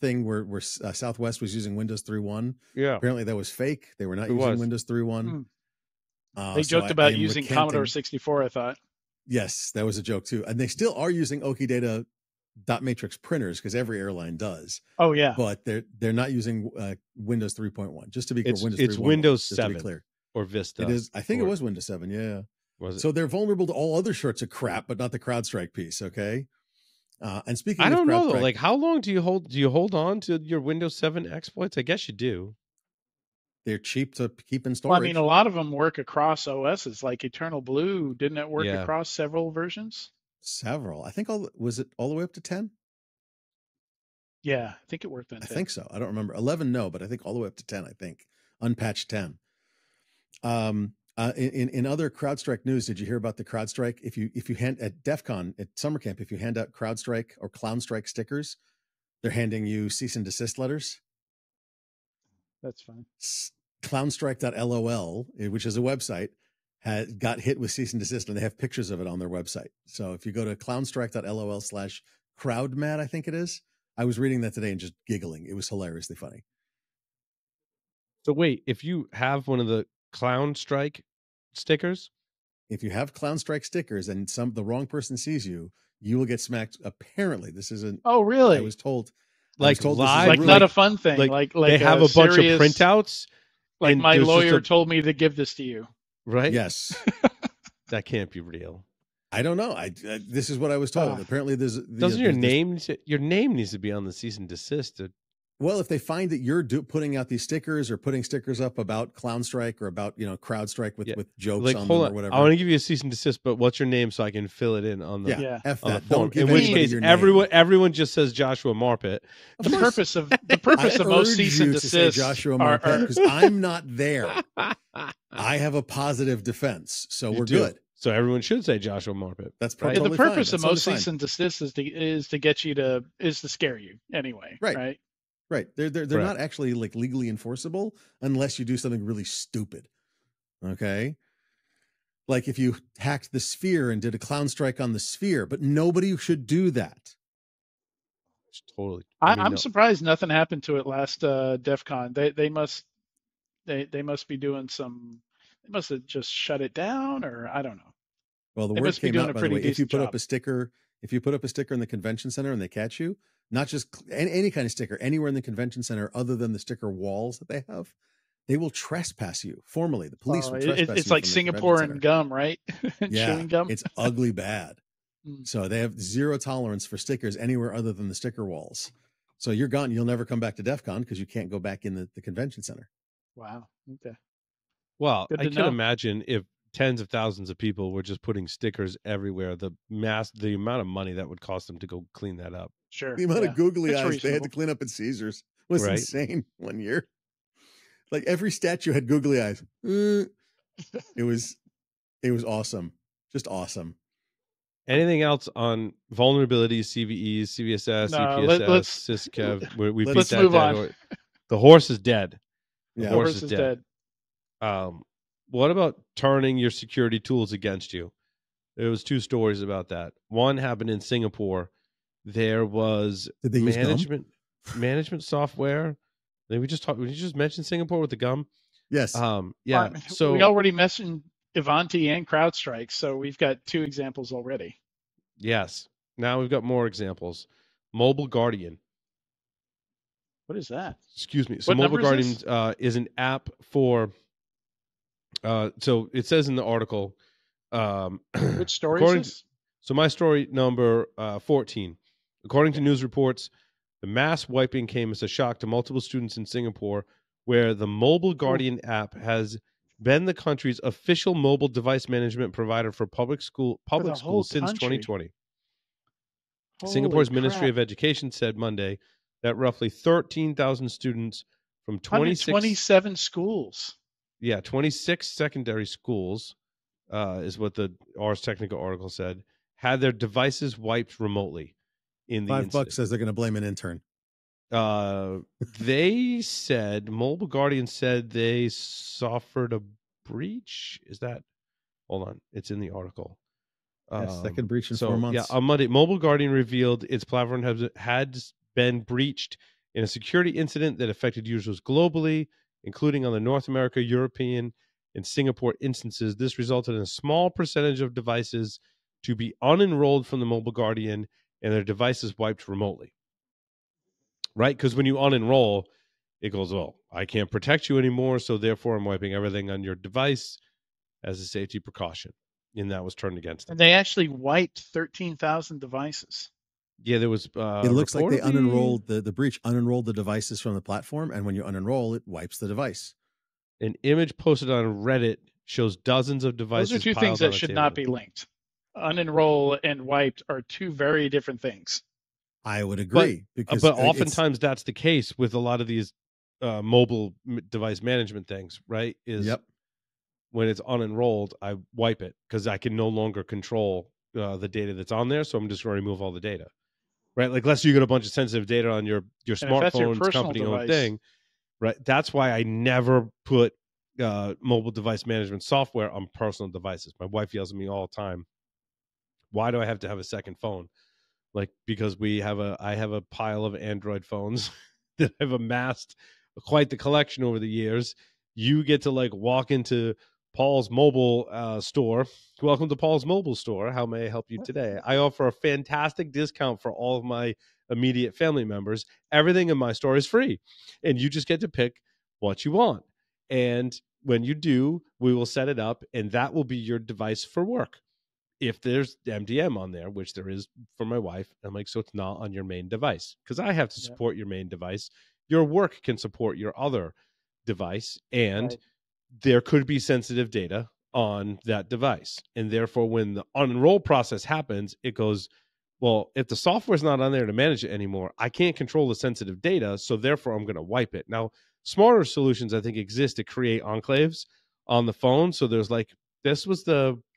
thing where Southwest was using Windows 3.1? Yeah. Apparently that was fake. They were not using Windows 3.1. They joked about using Commodore 64, I thought. Yes, that was a joke too. And they still are using Okidata.matrix printers because every airline does. Oh yeah. But they're not using Windows 3.1. Just to be clear, it's Windows 7 to be clear. Or Vista. It is. I think it was Windows 7. Yeah. Was it? So they're vulnerable to all other sorts of crap, but not the CrowdStrike piece. Okay. And speaking I of don't know though. CrowdStrike, Like, how long do you hold on to your Windows 7 exploits? I guess you do. they're cheap to keep in Well, I storage. mean, a lot of them work across OSs, like Eternal Blue. Didn't it work Yeah. across several versions? Several. I think was it all the way up to 10? Yeah, I think it worked on 10. I think so. I don't remember. 11, no, but I think all the way up to 10, I think. Unpatched 10. In other CrowdStrike news, did you hear about the CrowdStrike? If you hand at DEF CON, at summer camp, if you hand out CrowdStrike or ClownStrike stickers, they're handing you cease and desist letters. That's fine. Clownstrike.lol, which is a website, got hit with cease and desist, and they have pictures of it on their website. So if you go to clownstrike.lol/crowdmad, I think it is. I was reading that today and just giggling. It was hilariously funny. So wait, if you have one of the ClownStrike stickers, if you have ClownStrike stickers and the wrong person sees you, you will get smacked. Apparently, this isn't. Oh, really? I was told. Like live, like not a fun thing. Like they have a bunch of printouts. Like my lawyer told me to give this to you. Right? Yes. That can't be real. I don't know. This is what I was told. Apparently, doesn't your name needs to be on the cease and desist? Well, if they find that you're putting out these stickers or putting stickers up about ClownStrike or about CrowdStrike with jokes on them or whatever. I want to give you a cease and desist, but what's your name so I can fill it in on the F on that. The form. Don't give in which case your everyone just says Joshua Marpet. The purpose of most cease and desist Joshua Marpet, because I'm not there. I have a positive defense, so we're good. So everyone should say Joshua Marpet. That's totally the purpose fine. of most cease and desist is to get you to scare you anyway. Right. Right. They're not actually like legally enforceable unless you do something really stupid. Okay. Like if you hacked the Sphere and did a ClownStrike on the Sphere, but nobody should do that. Totally. I'm surprised nothing happened to it last DEF CON. They must be doing some. They must have just shut it down, or I don't know. Well, the word came out, by the way, if you put up a sticker in the convention center and they catch you, not just any kind of sticker, anywhere in the convention center other than the sticker walls that they have, they will trespass you formally. The police will trespass you. It's like Singapore and gum, right? Yeah, chewing gum. It's ugly bad. So they have zero tolerance for stickers anywhere other than the sticker walls. So you're gone. You'll never come back to DEF CON because you can't go back in the convention center. Wow. Okay. Well, I can imagine if tens of thousands of people were just putting stickers everywhere, the amount of money that would cost them to go clean that up. Sure. The amount of googly eyes reasonable. they had to clean up at Caesars was insane one year. Like every statue had googly eyes. It was awesome. Just awesome. Anything else on vulnerabilities, CVEs, CVSS, EPSS, SysCev? Let's move on. The horse is dead. The horse is dead. What about turning your security tools against you? There was 2 stories about that. One happened in Singapore. There was management software. We just mentioned Singapore with the gum. Yes. Yeah. So we already mentioned Ivanti and CrowdStrike, so we've got 2 examples already. Yes. Now we've got more examples. Mobile Guardian. What is that? Excuse me. So Mobile Guardian is an app for. So it says in the article. Which story is this? So my story number 14. According to news reports, the mass wiping came as a shock to multiple students in Singapore, where the Mobile Guardian app has been the country's official mobile device management provider for public schools since 2020. Singapore's Ministry of Education said Monday that roughly 13,000 students from 27 schools. Yeah, 26 secondary schools is what the Ars Technica article said, had their devices wiped remotely in the $5 says they're going to blame an intern. They said, Mobile Guardian said they suffered a breach. Is that? Hold on. It's in the article. Second breach in 4 months. Yeah, on Monday, Mobile Guardian revealed its platform had been breached in a security incident that affected users globally, including on the North America, European, and Singapore instances. This resulted in a small percentage of devices to be unenrolled from the Mobile Guardian and their devices wiped remotely. Right? Because when you unenroll, it goes, well, I can't protect you anymore, so therefore I'm wiping everything on your device as a safety precaution. And that was turned against them. And they actually wiped 13,000 devices. Yeah, there was. It looks like they reportedly- unenrolled the breach, unenrolled the devices from the platform, and when you unenroll, it wipes the device. An image posted on Reddit shows dozens of devices. Those are two piled things on that a should table. not be linked. Unenroll and wiped are two very different things. I would agree, because But oftentimes that's the case with a lot of these mobile device management things, right? Yep. When it's unenrolled, I wipe it because I can no longer control the data that's on there. So I'm just going to remove all the data, right? Like, let's say you got a bunch of sensitive data on your And if that's your smartphone's personal company-owned device, thing, right? That's why I never put mobile device management software on personal devices. My wife yells at me all the time. Why do I have to have a second phone? Like, because I have a pile of Android phones that I've amassed quite the collection over the years. You get to like walk into Paul's mobile store. Welcome to Paul's mobile store. How may I help you today? I offer a fantastic discount for all of my immediate family members. Everything in my store is free, and you just get to pick what you want. And when you do, we will set it up, and that will be your device for work. If there's MDM on there, which there is for my wife, I'm like, so it's not on your main device, because I have to support your main device. Your work can support your other device, and there could be sensitive data on that device. And therefore, when the unenroll process happens, it goes, well, if the software's not on there to manage it anymore, I can't control the sensitive data, so therefore I'm going to wipe it. Now, smarter solutions, I think, exist to create enclaves on the phone. So there's like,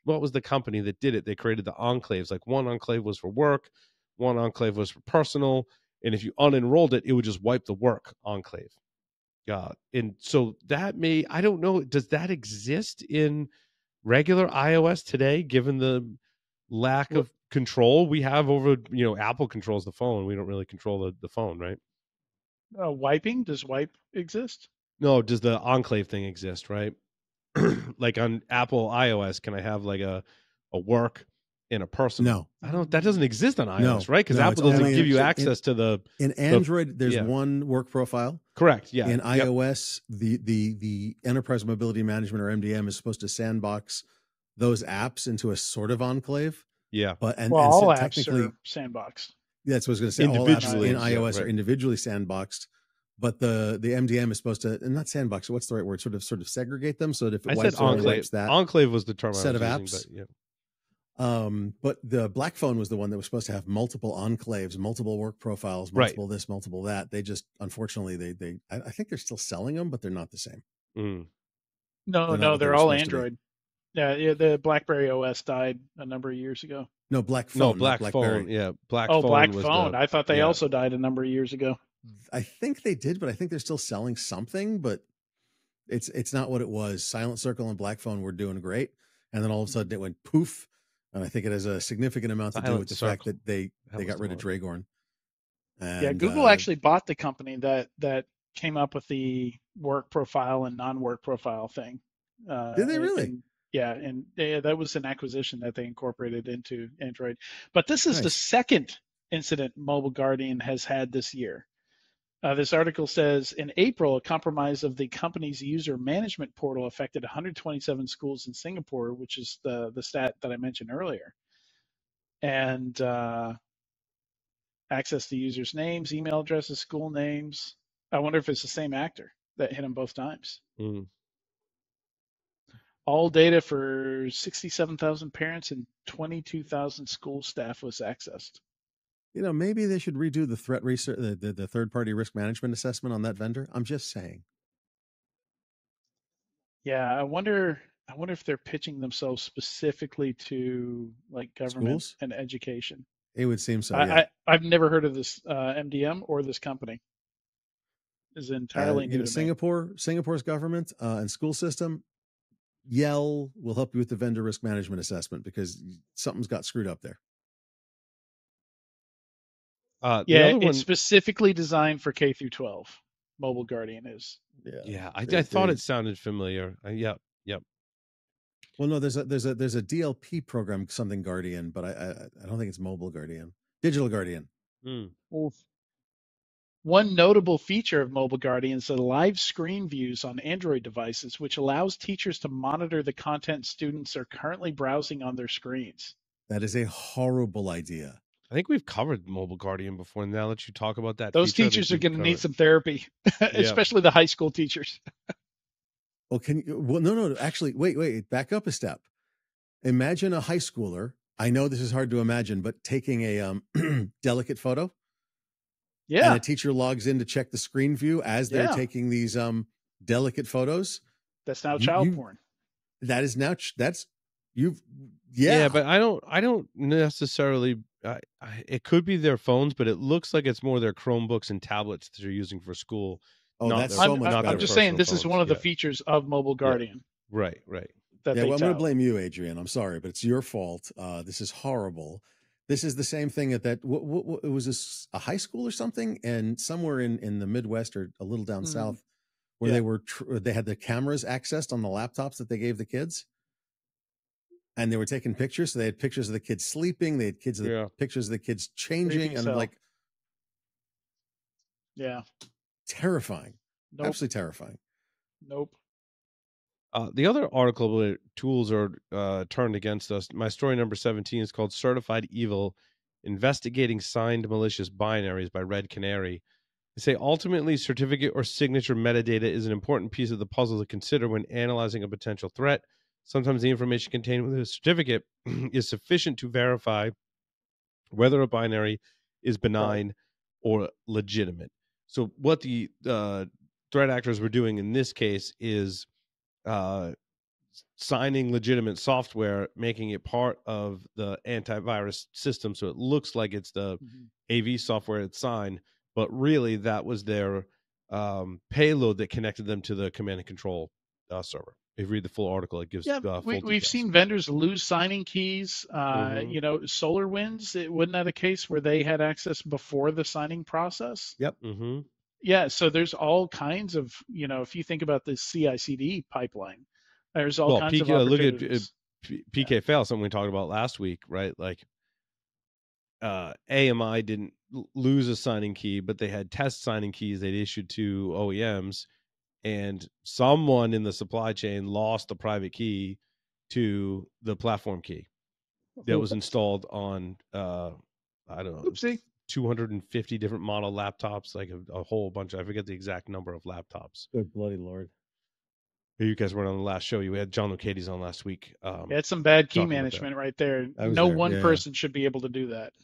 what was the company that did it? They created the enclaves. Like, one enclave was for work, one enclave was for personal, and if you unenrolled it, it would just wipe the work enclave. And so that I don't know, does that exist in regular iOS today, given the lack of control we have over, Apple controls the phone. We don't really control the phone, right? Wiping, does wipe exist? No, does the enclave thing exist, right? Like on Apple iOS, can I have like a work and a personal? No, that doesn't exist on iOS, right? Because Apple it's doesn't only give you access to the. In Android, there's one work profile. Correct. Yeah. In iOS, the Enterprise Mobility Management, or MDM, is supposed to sandbox those apps into a sort of enclave. Yeah. But all apps technically are sandboxed. That's what I was going to say. Individually, all apps in iOS right. are individually sandboxed, but the MDM is supposed to, and not sandbox. What's the right word? Sort of segregate them so that if it wipes that enclave was the term set I was of using, apps. but yeah. But the Black Phone was the one that was supposed to have multiple enclaves, multiple work profiles, multiple this, multiple that. They just, unfortunately, I think they're still selling them, but they're not the same. Mm. No, they're all Android. Yeah, the BlackBerry OS died a number of years ago. No, Black Phone. No, Black Phone. Yeah, Black Phone. Oh, Black Phone. I thought they also died a number of years ago. I think they did, but I think they're still selling something, but it's not what it was. Silent Circle and Black Phone were doing great, and then all of a sudden it went poof. And I think it has a significant amount to do with the fact that they got rid of Dragorn. And, Google actually bought the company that came up with the work profile and non-work profile thing. Did they really? And that was an acquisition that they incorporated into Android. But this is the second incident Mobile Guardian has had this year. This article says, in April, a compromise of the company's user management portal affected 127 schools in Singapore, which is the stat that I mentioned earlier. And access to users' names, email addresses, school names. I wonder if it's the same actor that hit them both times. Mm. All data for 67,000 parents and 22,000 school staff was accessed. Maybe they should redo the threat research, the third-party risk management assessment on that vendor. I'm just saying. Yeah, I wonder if they're pitching themselves specifically to like government schools and education. It would seem so. Yeah. I've never heard of this MDM or this company. Is entirely new to Singapore's government and school system. Yell will help you with the vendor risk management assessment because something's got screwed up there. It's specifically designed for K through 12. Mobile Guardian is. Yeah. I thought it sounded familiar. Yep. Well, no, there's a DLP program, something Guardian, but I don't think it's Mobile Guardian. Digital Guardian. Mm. One notable feature of Mobile Guardian is the live screen views on Android devices, which allows teachers to monitor the content students are currently browsing on their screens. That is a horrible idea. I think we've covered Mobile Guardian before. Now that you talk about that Those feature, teachers are going to need some therapy, especially the high school teachers. Well, no, actually, wait, back up a step. Imagine a high schooler. I know this is hard to imagine, but taking a delicate photo. Yeah. And a teacher logs in to check the screen view as they're taking these delicate photos. That's now child porn. That is now Yeah, but I don't necessarily. It could be their phones, but it looks like it's more their Chromebooks and tablets that they're using for school. Oh, that's so much better. I'm just saying this is one of the features of Mobile Guardian. Yeah. Right. Well, I'm going to blame you, Adrian. I'm sorry, but it's your fault. This is horrible. This is the same thing at that. It was a high school or something, and somewhere in the Midwest or a little down south, where they had the cameras accessed on the laptops that they gave the kids, and they were taking pictures. So they had pictures of the kids sleeping. They had pictures of the kids changing, and like, terrifying, absolutely terrifying. Nope. The other article where tools are turned against us, my story number 17 is called Certified Evil, Investigating Signed Malicious Binaries by Red Canary. They say ultimately certificate or signature metadata is an important piece of the puzzle to consider when analyzing a potential threat. Sometimes the information contained within a certificate is sufficient to verify whether a binary is benign or legitimate. So what the threat actors were doing in this case is signing legitimate software, making it part of the antivirus system, so it looks like it's the AV software it's signed, but really that was their payload that connected them to the command and control server. If you read the full article, it gives we've seen vendors lose signing keys. SolarWinds, wasn't that a case where they had access before the signing process? Yep. Yeah, so there's all kinds of, if you think about the CI/CD pipeline, there's all kinds of opportunities. Look at PK fail, something we talked about last week, right? Like AMI didn't lose a signing key, but they had test signing keys they'd issued to OEMs, and someone in the supply chain lost the private key to the platform key that was installed on, I don't know, 250 different model laptops, like a whole bunch. I forget the exact number of laptops. Good bloody Lord. You guys weren't on the last show. You had John Lucchese on last week. That's some bad key management right there. No one person should be able to do that.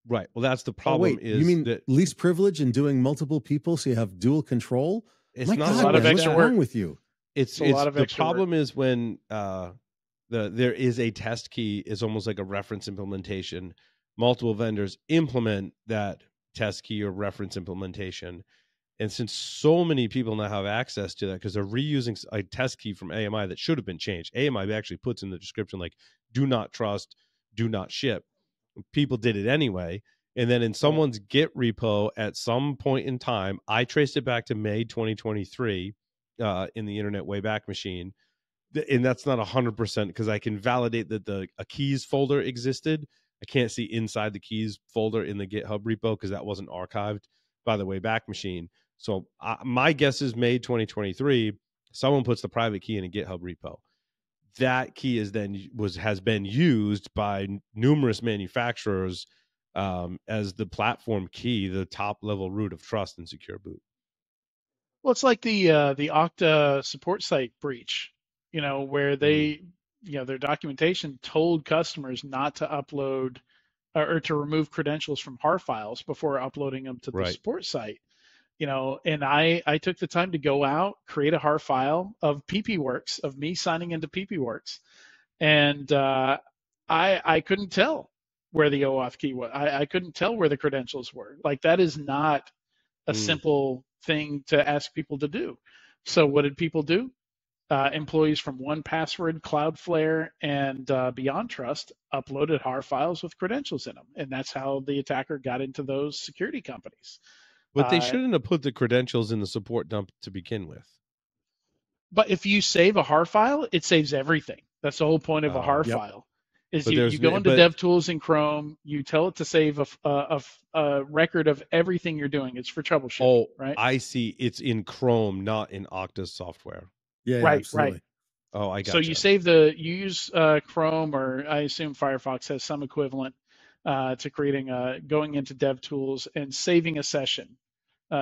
Right. Well, that's the problem. You mean that least privilege and doing multiple people so you have dual control? It's not a lot of extra work. What's wrong with you? It's a lot of the problem work. Is when there is a test key is almost like a reference implementation. Multiple vendors implement that test key or reference implementation. And since so many people now have access to that because they're reusing a test key from AMI that should have been changed. AMI actually puts in the description like, do not trust, do not ship. People did it anyway. And then in someone's Git repo at some point in time, I traced it back to May 2023 in the Internet Wayback Machine. And that's not 100% because I can validate that a keys folder existed. I can't see inside the keys folder in the GitHub repo because that wasn't archived by the Wayback Machine. So my guess is May 2023, someone puts the private key in a GitHub repo. That key has been used by numerous manufacturers as the platform key, the top level root of trust in secure boot. Well, it's like the Okta support site breach, where they, their documentation told customers not to upload or to remove credentials from HAR files before uploading them to the support site. And I took the time to go out, create a HAR file of PPWorks, of me signing into PPWorks. And I couldn't tell where the OAuth key was. I couldn't tell where the credentials were. Like, that is not a simple thing to ask people to do. So what did people do? Employees from 1Password, Cloudflare, and BeyondTrust uploaded HAR files with credentials in them. And that's how the attacker got into those security companies. But they shouldn't have put the credentials in the support dump to begin with. But if you save a HAR file, it saves everything. That's the whole point of a HAR file. Is you go into DevTools in Chrome, you tell it to save a record of everything you're doing. It's for troubleshooting, right? I see. It's in Chrome, not in Okta's software. Yeah, right, absolutely. right. Oh, I got So you use Chrome, or I assume Firefox has some equivalent. to creating going into DevTools and saving a session,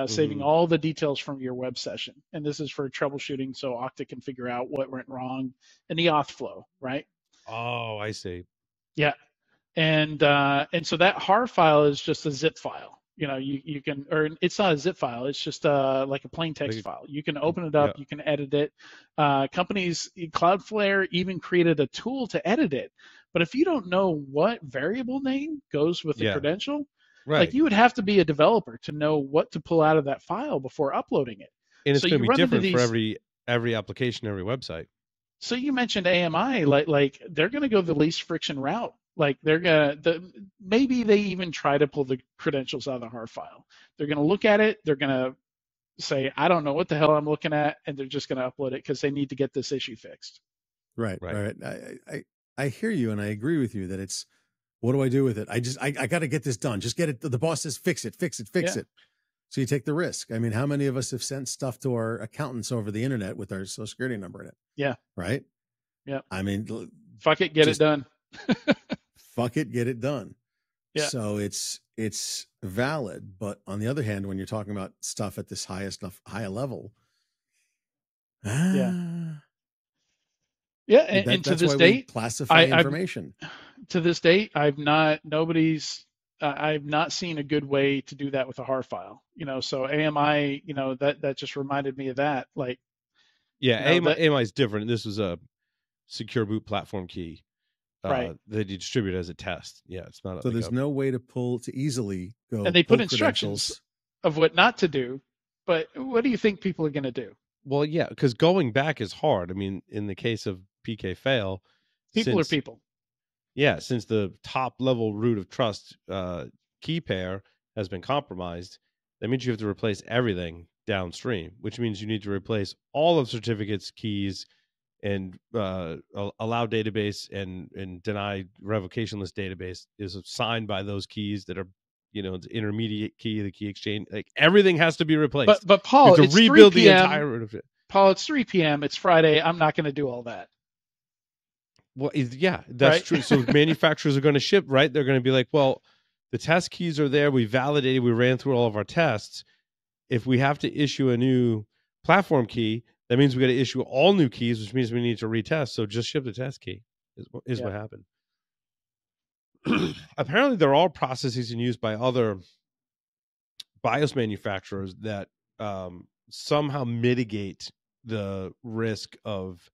saving Mhm. all the details from your web session. And this is for troubleshooting, so Okta can figure out what went wrong in the auth flow, right? Oh, I see. Yeah, and so that har file is just a zip file. You can, or it's not a zip file, it's just like a plain text Like, file. You can open it up, yeah. you can edit it. Companies, Cloudflare even created a tool to edit it, but if you don't know what variable name goes with the Yeah. credential, Right. like you would have to be a developer to know what to pull out of that file before uploading it. And it's So going you to be run into different for these. every application, every website. So you mentioned AMI, like they're going to go the least friction route. Like they're gonna, maybe they even try to pull the credentials out of the har file. They're going to look at it. They're going to say, I don't know what the hell I'm looking at, and they're just going to upload it because they need to get this issue fixed. Right. Right. I hear you, and I agree with you that it's, what do I do with it? I got to get this done. Just get it. The boss says fix it. Yeah. it. So you take the risk. I mean, how many of us have sent stuff to our accountants over the internet with our social security number in it? Yeah. Right. Yeah. I mean, fuck it, get it done. Fuck it, get it done. Yeah. So it's valid, but on the other hand, when you're talking about stuff at this higher level, Yeah, and to this date, classify information. To this date, I've not seen a good way to do that with a har file. So AMI, that just reminded me of that. Like, yeah, AMI is different. This was a secure boot platform key. Right. That you distribute as a test. Yeah, it's not. So there's no way to easily go. And they put instructions of what not to do. But what do you think people are going to do? Well, yeah, because going back is hard. I mean, in the case of PK fail, people are people. Yeah, since the top level root of trust key pair has been compromised, that means you have to replace everything downstream, which means you need to replace all of certificates, keys, and allow database and deny revocation list database is signed by those keys that are, the intermediate key, the key exchange, like everything has to be replaced. But Paul, to rebuild the entire. Paul, it's 3 p.m. It's Friday. I'm not going to do all that. Well, yeah, that's right? true. So manufacturers are going to ship, right? They're going to be like, well, the test keys are there. We validated. We ran through all of our tests. If we have to issue a new platform key, that means we got to issue all new keys, which means we need to retest. So just ship the test key is what happened. Apparently, there are processes used by other BIOS manufacturers that somehow mitigate the risk of,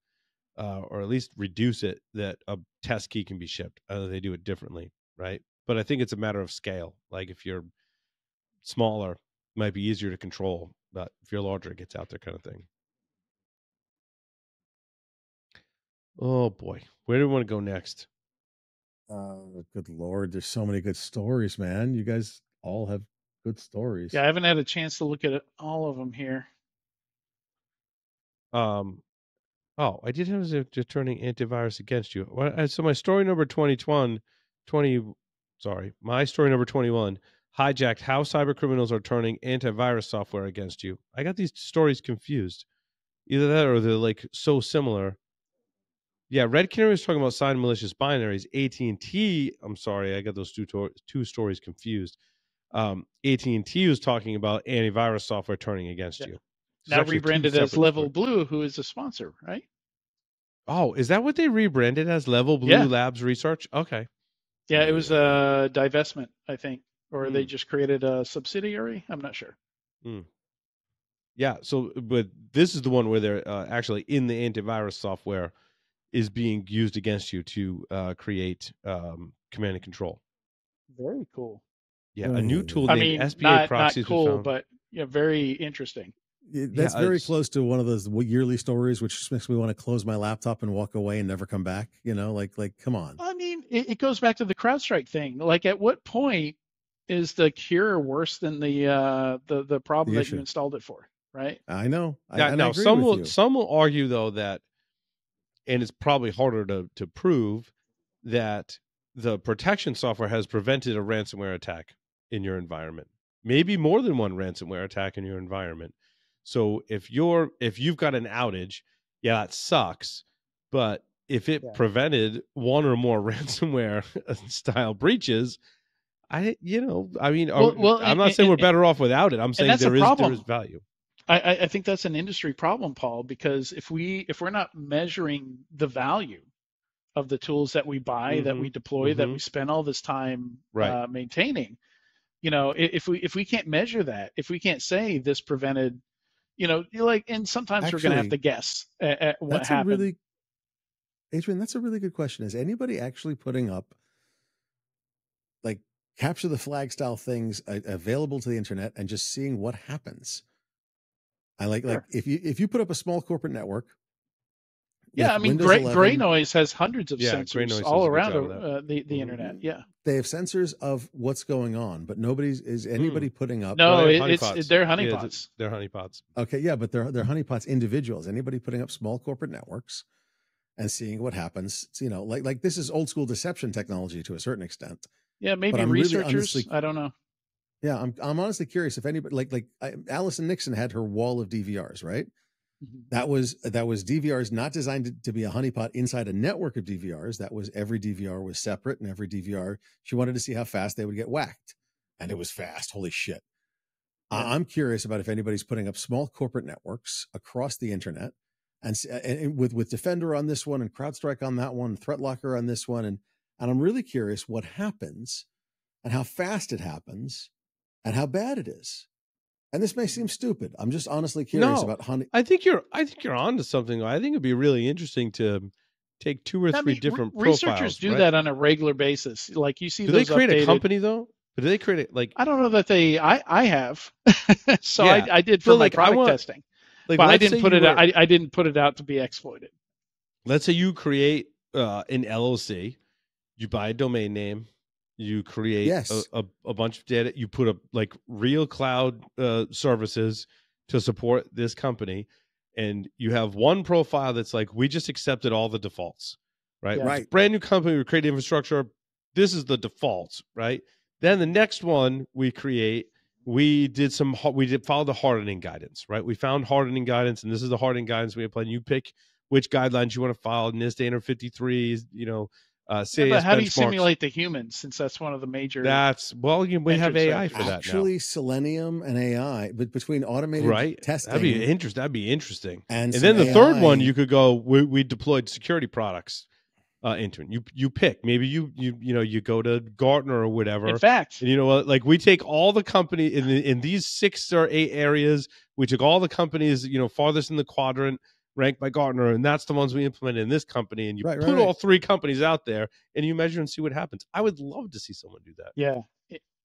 or at least reduce it, that a test key can be shipped. They do it differently, right? But I think it's a matter of scale. Like if you're smaller, it might be easier to control, but if you're larger, it gets out there, kind of thing. Oh boy, where do we want to go next? Good Lord, there's so many good stories, man. You guys all have good stories. Yeah, I haven't had a chance to look at all of them here. Oh, I did have a turning antivirus against you. So my story number 20, my story number 21, hijacked how cyber criminals are turning antivirus software against you. I got these stories confused. Either that or they're like so similar. Yeah, Red Canary was talking about signed malicious binaries. AT&T, I'm sorry, I got those two stories confused. AT&T was talking about antivirus software turning against you. Now rebranded as Level Blue, who is a sponsor, right? Oh, is that what they rebranded as? Level Blue Labs Research? Okay. Yeah, it was a divestment, I think, or they just created a subsidiary. I'm not sure. Yeah, so, but this is the one where they're actually in the antivirus software is being used against you to create command and control. Very cool. Yeah, a new tool named SBA Proxies. Not cool, but very interesting. That's very close to one of those yearly stories, which just makes me want to close my laptop and walk away and never come back. Like, come on. I mean, it goes back to the CrowdStrike thing. Like, at what point is the cure worse than the problem that you installed it for? Right. I know. Now, some will argue though that, and it's probably harder to prove, that the protection software has prevented a ransomware attack in your environment. Maybe more than one ransomware attack in your environment. So if you've got an outage, that sucks. But if it prevented one or more ransomware style breaches, I mean, Well, I'm not saying we're better off without it. I'm saying that's a there is problem. value. I think that's an industry problem, Paul, because if we're not measuring the value of the tools that we buy, that we deploy, that we spend all this time maintaining, if we can't measure that, if we can't say this prevented, and sometimes Actually, we're going to have to guess at what happened. Adrian, that's a really good question. Is anybody actually putting up like capture the flag style things available to the internet and just seeing what happens? Like if you put up a small corporate network. Yeah, I mean, Gray Noise has hundreds of sensors all around the internet. Yeah, they have sensors of what's going on, but is anybody putting up? No, they're honeypots. They're honeypots. Okay, yeah, but they're honeypots individuals. Anybody putting up small corporate networks and seeing what happens? Like this is old school deception technology to a certain extent. Yeah, maybe researchers. Really I don't know. Yeah, I'm honestly curious if anybody Allison Nixon had her wall of DVRs, right? Mm-hmm. That was DVRs not designed to be a honeypot inside a network of DVRs. That was every DVR was separate, and every DVR she wanted to see how fast they would get whacked, and it was fast. Holy shit! Yeah. I'm curious about if anybody's putting up small corporate networks across the internet, and with Defender on this one, and CrowdStrike on that one, ThreatLocker on this one, and I'm really curious what happens, and how fast it happens, and how bad it is. And this may seem stupid. I'm just honestly curious about honey. I think you're onto something. I think it'd be really interesting to take 2 or 3 different profiles. Researchers do that on a regular basis. Like you see, do they create a company though? Do they create it I don't know that they. I have. So yeah. I did for my product testing, but I didn't put it out. I didn't put it out to be exploited. Let's say you create an LLC, you buy a domain name. You create a bunch of data. You put up like real cloud services to support this company, and you have one profile that's like, we just accepted all the defaults, right? Yeah. Right. Brand new company, we create infrastructure. This is the defaults, right? Then the next one we create, we followed the hardening guidance, right? We found hardening guidance, and this is the hardening guidance we apply. And you pick which guidelines you want to follow. NIST 853, but how do you simulate the humans, since that's one of the major? We have AI for that now. Actually, Selenium and AI, but between automated testing, that'd be interesting. And then the third one, you could go. We deployed security products into it. You pick. Maybe you go to Gartner or whatever. In fact, and you know what? Like we take all the company in these 6 or 8 areas. We took all the companies farthest in the quadrant, ranked by Gartner, and that's the ones we implemented in this company. And you put all 3 companies out there, and you measure and see what happens. I would love to see someone do that. Yeah.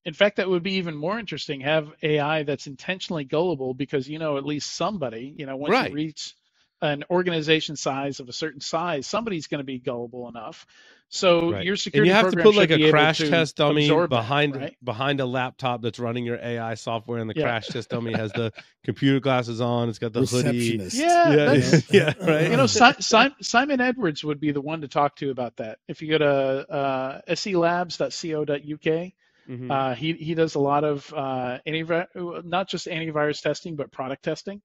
In fact, that would be even more interesting. Have AI that's intentionally gullible, because at least somebody, once you reach an organization size of a certain size, somebody's going to be gullible enough. So your security and you have to put like a crash test dummy behind a laptop that's running your AI software, and the crash test dummy has the computer glasses on. It's got the hoodie. Right. Simon Edwards would be the one to talk to about that. If you go to selabs.co.uk, he does a lot of not just antivirus testing, but product testing.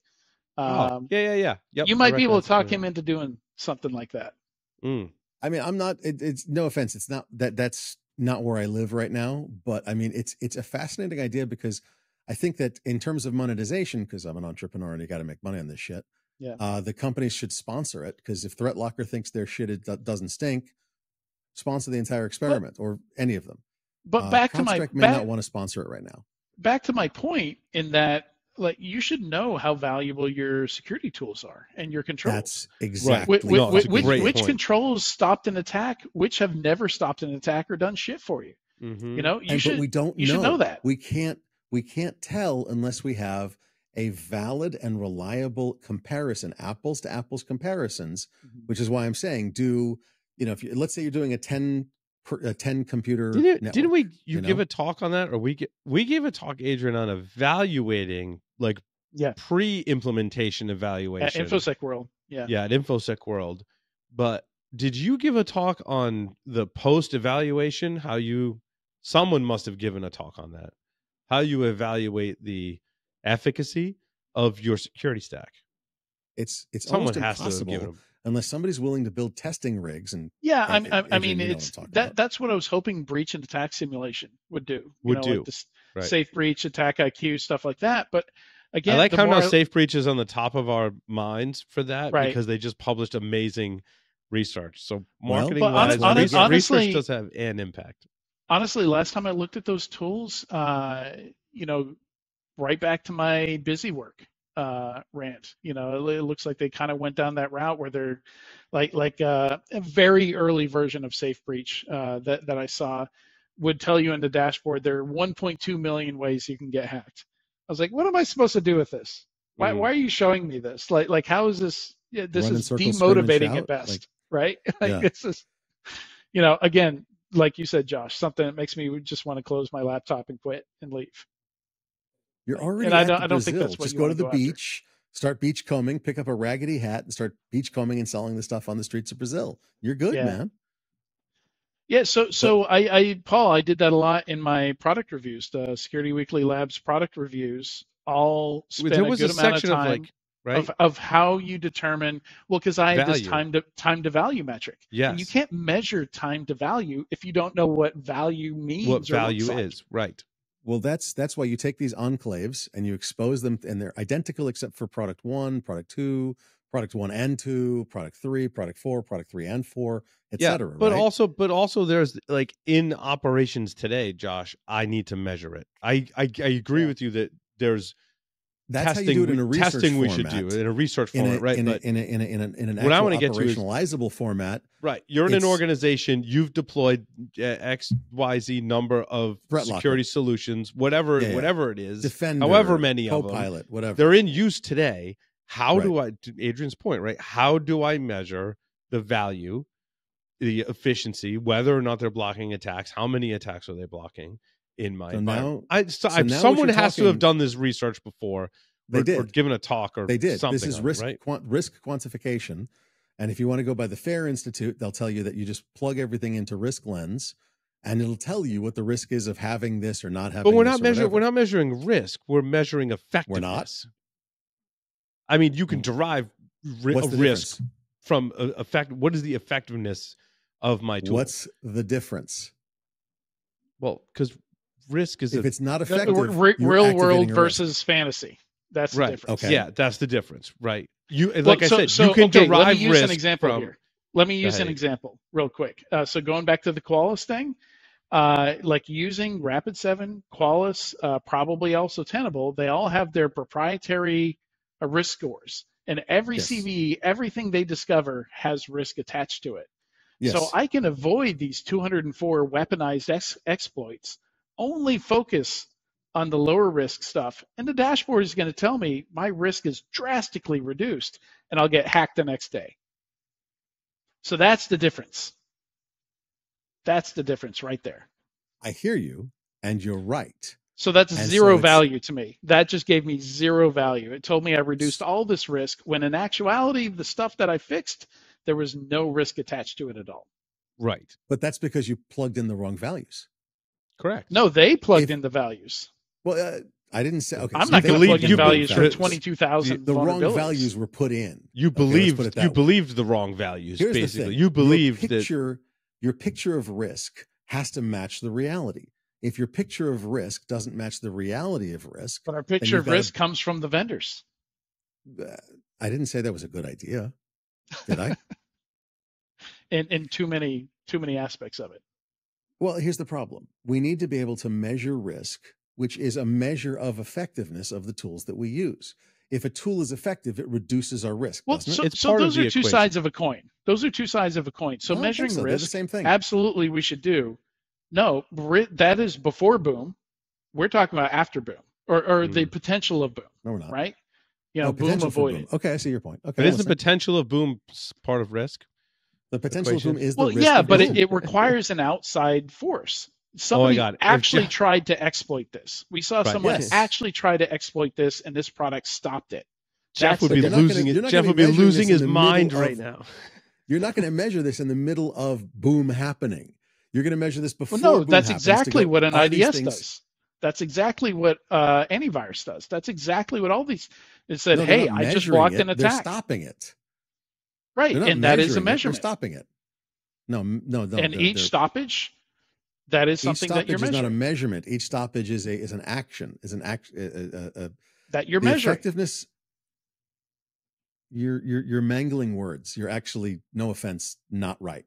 Yep, you might be able to talk him into doing something like that. I mean, I'm not. It's no offense. It's not that's not where I live right now. But I mean, it's a fascinating idea, because I think that in terms of monetization, because I'm an entrepreneur and you got to make money on this shit. Yeah. The companies should sponsor it, because if ThreatLocker thinks their shit doesn't stink, sponsor the entire experiment or any of them. But back to my may not want to sponsor it right now. Back to my point, in that, like, you should know how valuable your security tools are and your controls. That's exactly which controls stopped an attack, which have never stopped an attack or done shit for you. But we don't know. Should know that. We can't tell unless we have a valid and reliable comparison, apples to apples comparisons, which is why I'm saying let's say you're doing a 10 computer network, didn't we give a talk on that, or we gave a talk, Adrian, on evaluating pre-implementation evaluation at InfoSec World. At InfoSec World. But did you give a talk on the post-evaluation? Someone must have given a talk on that, how you evaluate the efficacy of your security stack. It's someone almost has impossible. to have given unless somebody's willing to build testing rigs. And yeah, Adrian, I mean, you know it's what I'm talking about. that's what I was hoping breach and attack simulation would do. Like this Right. safe breach, attack IQ, stuff like that. But again, I like how now safe breach is on the top of our minds for that, right, because they just published amazing research. So Well, marketing but wise, honestly, research does have an impact. Honestly, last time I looked at those tools, you know, right back to my busy work rant. You know, it looks like they kind of went down that route where they're like a very early version of Safe Breach that I saw would tell you in the dashboard there are 1.2 million ways you can get hacked. I was like, what am I supposed to do with this? Why are you showing me this? Like how is this? Yeah, this Run in is circles, scream and demotivating shout, at best, like, right? Like yeah. this is, you know, again, like you said, Josh, something that makes me just want to close my laptop and quit and leave. You're already And at I don't think Brazil. that's what Just you go want to to the go after. beach, start beach combing, pick up a raggedy hat, and start beach combing and selling the stuff on the streets of Brazil. You're good, Yeah. man. Yeah, so Paul, I did that a lot in my product reviews, the Security Weekly Labs product reviews. All spent There a was good a amount of section of time like, right? of how you determine. Well, because I had this Value. time to value metric. Yes. And you can't measure time to value if you don't know what value means. What or value looks like. is, right? Well, that's why you take these enclaves and you expose them, and they're identical except for product 1, product 2, product 1 and 2, product 3, product 4, product 3 and 4, etc. But right? also there's like in operations today, Josh, I need to measure it. I agree with you that there's That's testing, how you do it in a research testing we format. should do in a research format, right? In But an what I actual want to get to is operationalizable format. right. You're in an organization. You've deployed X, Y, Z number of Threat security locker. solutions, whatever it is, Defender, however many of them, Copilot, whatever. they're in use today. How do I, to Adrian's point, right? How do I measure the value, the efficiency, whether or not they're blocking attacks? How many attacks are they blocking in my environment? Someone has to have done this research before. They did. Or given a talk or they did. Something this is risk, right? Risk quantification. And if you want to go by the FAIR Institute, they'll tell you that you just plug everything into Risk Lens, and it'll tell you what the risk is of having this or not having. But we're this not measuring. We're not measuring risk. We're measuring effectiveness. We're not. I mean, you can derive risk difference? from effect. What is the effectiveness of my tool? What's the difference? Well, because risk is if it's not effective, real world versus fantasy. That's the difference. Okay. Yeah, that's the difference, right? You like I said, you can derive let me use risk an example from, here. Let me use an example real quick. So going back to the Qualys thing, like using Rapid7, Qualys, probably also Tenable, they all have their proprietary risk scores. And every CVE, everything they discover has risk attached to it. Yes. So I can avoid these 204 weaponized exploits, only focus on the lower risk stuff. And the dashboard is going to tell me my risk is drastically reduced and I'll get hacked the next day. So that's the difference. That's the difference right there. I hear you, and you're right. So that's zero value to me. That just gave me zero value. It told me I reduced all this risk when in actuality, the stuff that I fixed, there was no risk attached to it at all. Right. But that's because you plugged in the wrong values. Correct. No, they plugged in the values. Well, I didn't say. Okay, I'm not going to plug in values for 22,000. The wrong values were put in. You believed the wrong values. Here's basically, the thing. You believed your picture of risk has to match the reality. If your picture of risk doesn't match the reality of risk, but our picture of risk comes from the vendors. I didn't say that was a good idea, did I? in too many aspects of it. Well, here's the problem. We need to be able to measure risk, which is a measure of effectiveness of the tools that we use. If a tool is effective, it reduces our risk. Well, so those are two sides of a coin. Those are two sides of a coin. So measuring risk, they're the same thing. Absolutely, we should do. No, that is before boom. We're talking about after boom, or the potential of boom. No, we're not. Right? You know, boom avoided. Okay, I see your point. Okay, but isn't the potential of boom part of risk? The potential of boom is the risk. Yeah, but it requires an outside force. Somebody actually tried to exploit this. We saw someone actually try to exploit this, and this product stopped it. Jeff would be losing his mind right now. You're not going to measure this in the middle of boom happening. You're going to measure this before. Well, no, that's exactly what an IDS does. That's exactly what antivirus does. That's exactly what all these. It said, "Hey, I just blocked an attack." They're stopping it. Right, and that is a measurement. They're stopping it. No. And each stoppage, that is something that you're measuring. Each stoppage is not a measurement. Each stoppage is an action. That you're the measuring. Effectiveness. You're mangling words. You're actually, no offense, not right.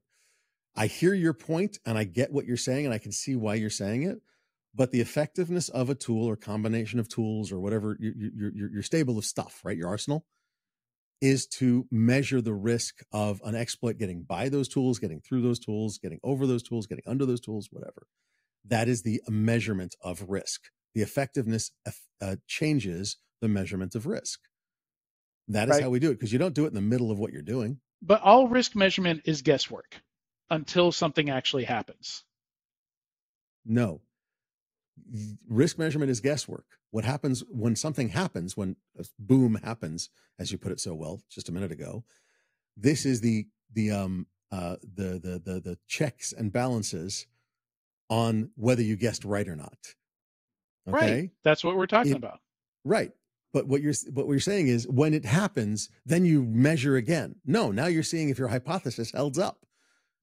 I hear your point and I get what you're saying and I can see why you're saying it. But the effectiveness of a tool or combination of tools or whatever, your stable of stuff, right? Your arsenal is to measure the risk of an exploit getting by those tools, getting through those tools, getting over those tools, getting under those tools, whatever. That is the measurement of risk. The effectiveness changes the measurement of risk. That is how we do it, because you don't do it in the middle of what you're doing. But all risk measurement is guesswork until something actually happens. No. Risk measurement is guesswork. What happens when something happens, when a boom happens, as you put it so well just a minute ago, this is the checks and balances on whether you guessed right or not. Okay? Right. That's what we're talking about. Right. But what you're saying is when it happens, then you measure again. No, now you're seeing if your hypothesis holds up.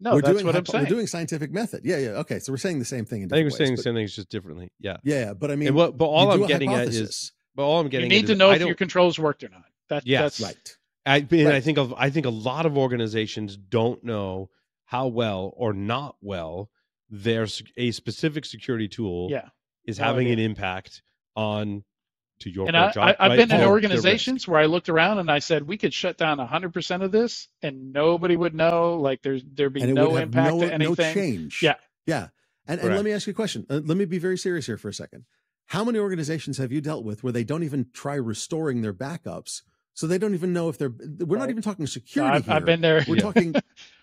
No, that's what I'm saying. We're doing scientific method. Yeah. Okay. So we're saying the same thing in different ways. I think we're saying the same things just differently. Yeah. Yeah. But I mean, but all I'm getting at is, you need to know if your controls worked or not. That's right. I think a lot of organizations don't know how well or not well a specific security tool is having an impact on. To your job, I've been in organizations where I looked around and I said, we could shut down 100% of this and nobody would know, like there'd be no impact to anything. No change. Yeah. Yeah. And let me ask you a question. Let me be very serious here for a second. How many organizations have you dealt with where they don't even try restoring their backups? So they don't even know if we're not even talking security here. I've been there. We're talking,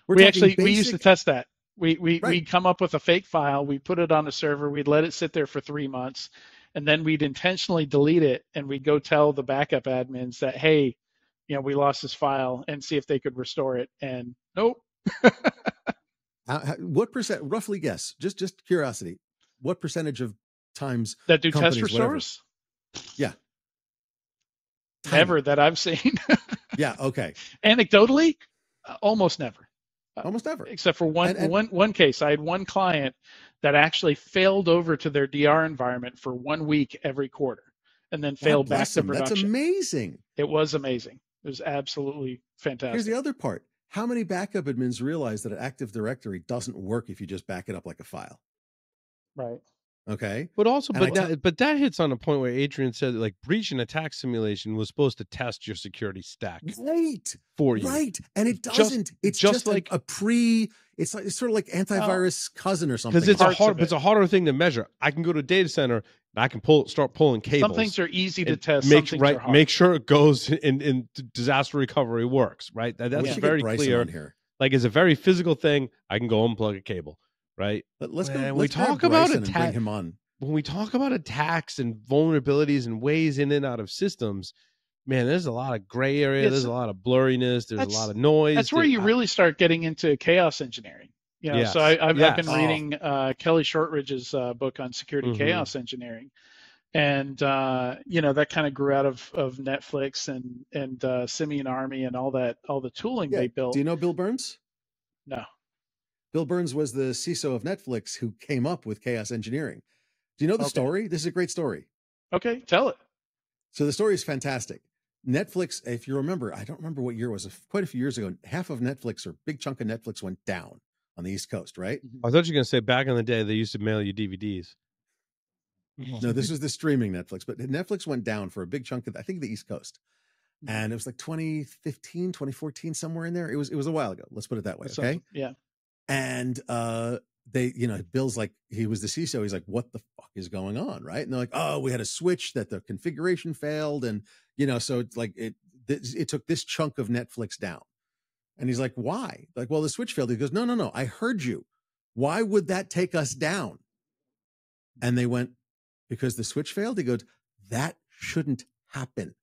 we used to test that. We'd come up with a fake file. We put it on a server. We'd let it sit there for 3 months. And then we'd intentionally delete it and we'd go tell the backup admins that, hey, we lost this file, and see if they could restore it. And nope. What percent, roughly guess, just curiosity, what percentage of times that do test restores? Yeah. Never that I've seen. Yeah. Okay. Anecdotally, almost never. Almost never. Except for one case. I had one client that actually failed over to their DR environment for 1 week every quarter and then failed back to production. That's amazing. It was amazing. It was absolutely fantastic. Here's the other part. How many backup admins realize that an Active Directory doesn't work if you just back it up like a file? Right. Okay. But also, but that hits on a point where Adrian said that, like, breach and attack simulation was supposed to test your security stack, right, for you, right, and it doesn't. It's just like It's sort of like antivirus cousin or something. Because it's a harder thing to measure. I can go to a data center and I can start pulling cables. Some things are easy to test. Some things are hard. Make sure it goes in disaster recovery works. Right. That's very clear. Here. Like, it's a very physical thing. I can go unplug a cable. Right. But let's talk about bring him on. When we talk about attacks and vulnerabilities and ways in and out of systems, man, there's a lot of gray area. There's a lot of blurriness. There's a lot of noise. That's where you really start getting into chaos engineering. So I've been reading Kelly Shortridge's book on security chaos engineering. And, that kind of grew out of Netflix and Simian Army and all the tooling they built. Do you know Bill Burns? No. Bill Burns was the CISO of Netflix who came up with chaos engineering. Do you know the story? This is a great story. Okay, tell it. So the story is fantastic. Netflix, if you remember, I don't remember what year it was, quite a few years ago, half of Netflix, or a big chunk of Netflix, went down on the East Coast, right? I thought you were going to say back in the day, they used to mail you DVDs. No, this was the streaming Netflix, but Netflix went down for a big chunk of, I think, the East Coast. And it was like 2015, 2014, somewhere in there. It was a while ago. Let's put it that way. Okay. Yeah. And Bill's like, he was the CISO. He's like, what the fuck is going on? Right. And they're like, oh, we had a switch that the configuration failed. And, so it's like, it took this chunk of Netflix down. And he's like, why? Like, well, the switch failed. He goes, no. I heard you. Why would that take us down? And they went, because the switch failed. He goes, that shouldn't happen.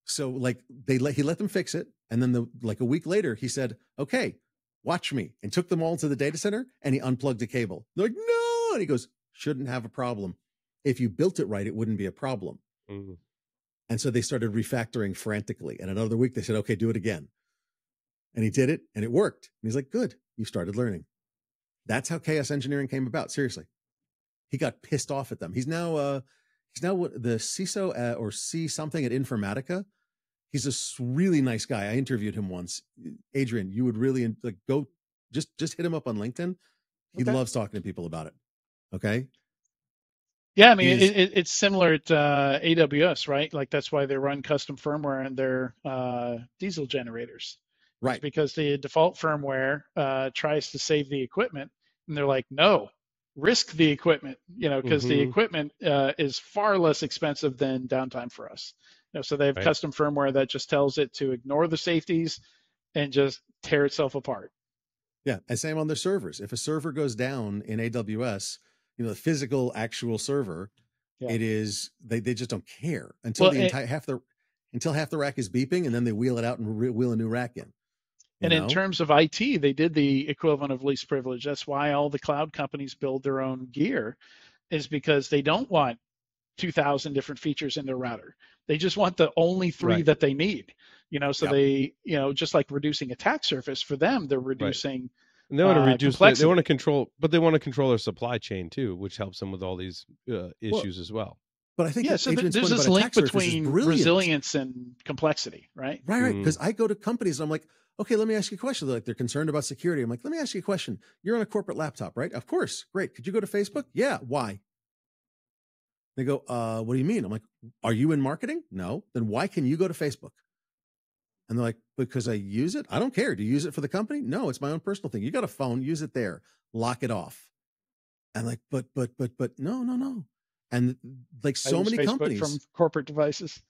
So like he let them fix it. And then a week later, he said, okay, watch me, and took them all to the data center, and he unplugged a cable. They're like, no. And he goes, shouldn't have a problem. If you built it right, it wouldn't be a problem. Mm-hmm. And so they started refactoring frantically. And another week they said, okay, do it again. And he did it, and it worked. And he's like, good, you started learning. That's how chaos engineering came about. Seriously. He got pissed off at them. He's now the CISO or C something at Informatica. He's a really nice guy. I interviewed him once. Adrian, you would really like go just hit him up on LinkedIn. He loves talking to people about it. Okay. Yeah, I mean, it's similar to AWS, right? Like that's why they run custom firmware in their diesel generators. Right. It's because the default firmware tries to save the equipment, and they're like, no, risk the equipment, because the equipment is far less expensive than downtime for us. So they have custom firmware that just tells it to ignore the safeties and just tear itself apart. Yeah, and same on their servers. If a server goes down in AWS, the physical actual server, it is they just don't care until half the rack is beeping, and then they wheel it out and wheel a new rack in. And in terms of IT, they did the equivalent of least privilege. That's why all the cloud companies build their own gear, is because they don't want 2,000 different features in their router. They just want the only 3 that they need. So they, just like reducing attack surface for them, they're reducing. And they want to reduce. They want to control, but they want to control their supply chain too, which helps them with all these issues as well. But I think so there's this link between resilience and complexity, right? Right. Because I go to companies and I'm like, okay, let me ask you a question. They're concerned about security. I'm like, let me ask you a question. You're on a corporate laptop, right? Of course. Great. Could you go to Facebook? Yeah. Why? They go, what do you mean? I'm like, are you in marketing? No. Then why can you go to Facebook? And they're like, because I use it? I don't care. Do you use it for the company? No, it's my own personal thing. You got a phone, use it there. Lock it off. And like, but no. And like so many companies from corporate devices.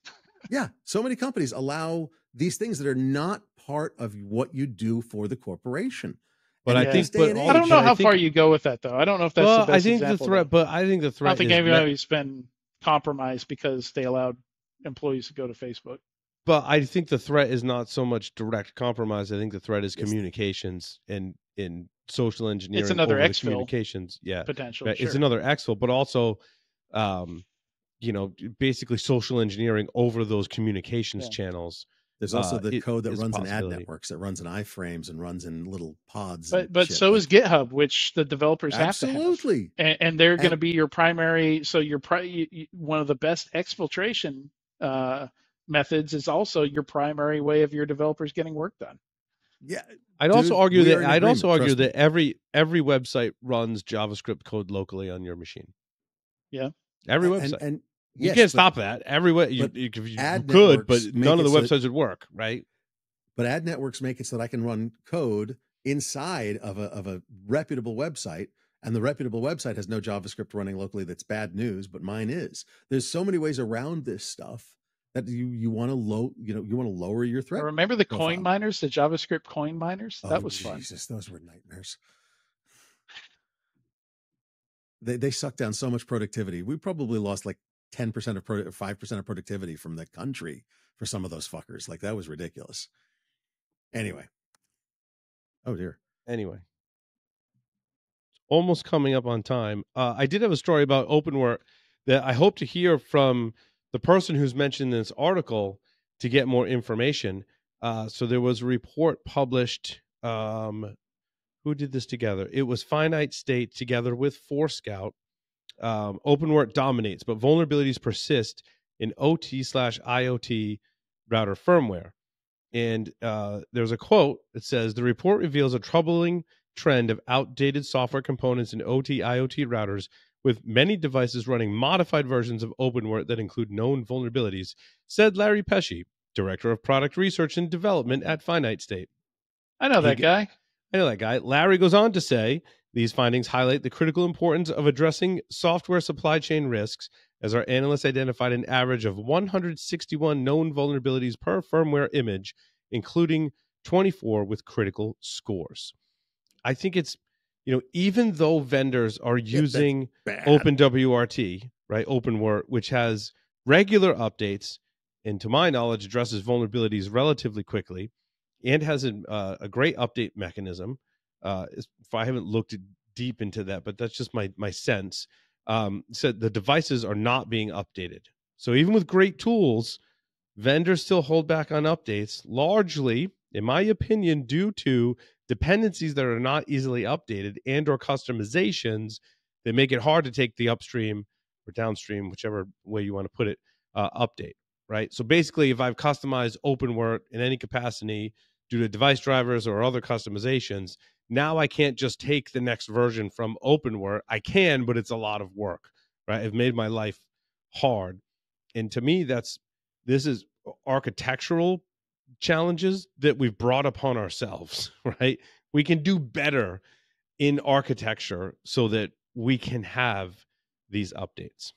Yeah. So many companies allow these things that are not part of what you do for the corporation. But I think, I don't know how far you go with that, though. I don't know if that's the best I think example, the threat, but I think the threat. I don't think anybody's been compromised because they allowed employees to go to Facebook. But I think the threat is not so much direct compromise. I think the threat is communications and in social engineering. It's another exfil communications, potential. Right? Sure. It's another exfil, but also, basically social engineering over those communications channels. There's also the code that runs in ad networks, that runs in iframes and runs in little pods. But so is GitHub, which the developers have to have. Absolutely. And they're going to be your primary. So one of the best exfiltration methods is also your primary way of your developers getting work done. Yeah. I'd also argue that every website runs JavaScript code locally on your machine. Yeah. Every website. And you can't stop that. You could, but none of the websites would work, right? But ad networks make it so that I can run code inside of a reputable website, and the reputable website has no JavaScript running locally. That's bad news, but mine is. There's so many ways around this stuff that you want to lower your threat. Remember the coin miners, the JavaScript coin miners? That was fun. Jesus, those were nightmares. They sucked down so much productivity. We probably lost like 10% of 5% of productivity from the country for some of those fuckers. Like that was ridiculous. Anyway. Oh dear. Anyway. Almost coming up on time. I did have a story about Openwrt that I hope to hear from the person who's mentioned in this article to get more information. So there was a report published. Who did this together? It was Finite State together with Forescout. Openwrt dominates, but vulnerabilities persist in OT/IoT router firmware. And there's a quote that says, the report reveals a troubling trend of outdated software components in OT/IoT routers, with many devices running modified versions of Openwrt that include known vulnerabilities, said Larry Pesci, Director of Product Research and Development at Finite State. I know that guy. Larry goes on to say, these findings highlight the critical importance of addressing software supply chain risks, as our analysts identified an average of 161 known vulnerabilities per firmware image, including 24 with critical scores. I think it's, even though vendors are using OpenWRT, right, Openwrt, which has regular updates, and to my knowledge addresses vulnerabilities relatively quickly, and has a great update mechanism. If I haven't looked deep into that, but that's just my sense. Said the devices are not being updated. So even with great tools, vendors still hold back on updates, largely in my opinion, due to dependencies that are not easily updated and or customizations that make it hard to take the upstream or downstream, whichever way you want to put it, update, right? So basically, if I've customized Openwrt in any capacity due to device drivers or other customizations, now I can't just take the next version from Openwrt. I can, but it's a lot of work, right? I've made my life hard. And to me, this is architectural challenges that we've brought upon ourselves, right? We can do better in architecture so that we can have these updates.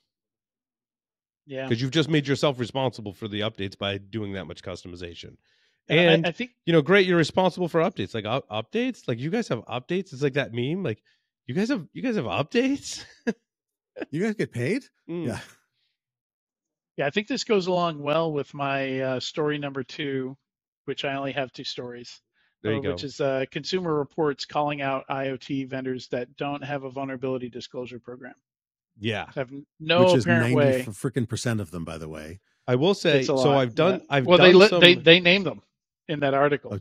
Yeah. Because you've just made yourself responsible for the updates by doing that much customization. And I think, great, you're responsible for updates. Like updates, like you guys have updates. It's like that meme. Like you guys have updates. You guys get paid? Yeah. Yeah, I think this goes along well with my story number 2, which I only have 2 stories. There you go. Which is Consumer Reports calling out IoT vendors that don't have a vulnerability disclosure program. Yeah, have no which is apparent 90 way. freaking % of them, by the way. I will say. So I've done. They name them in that article.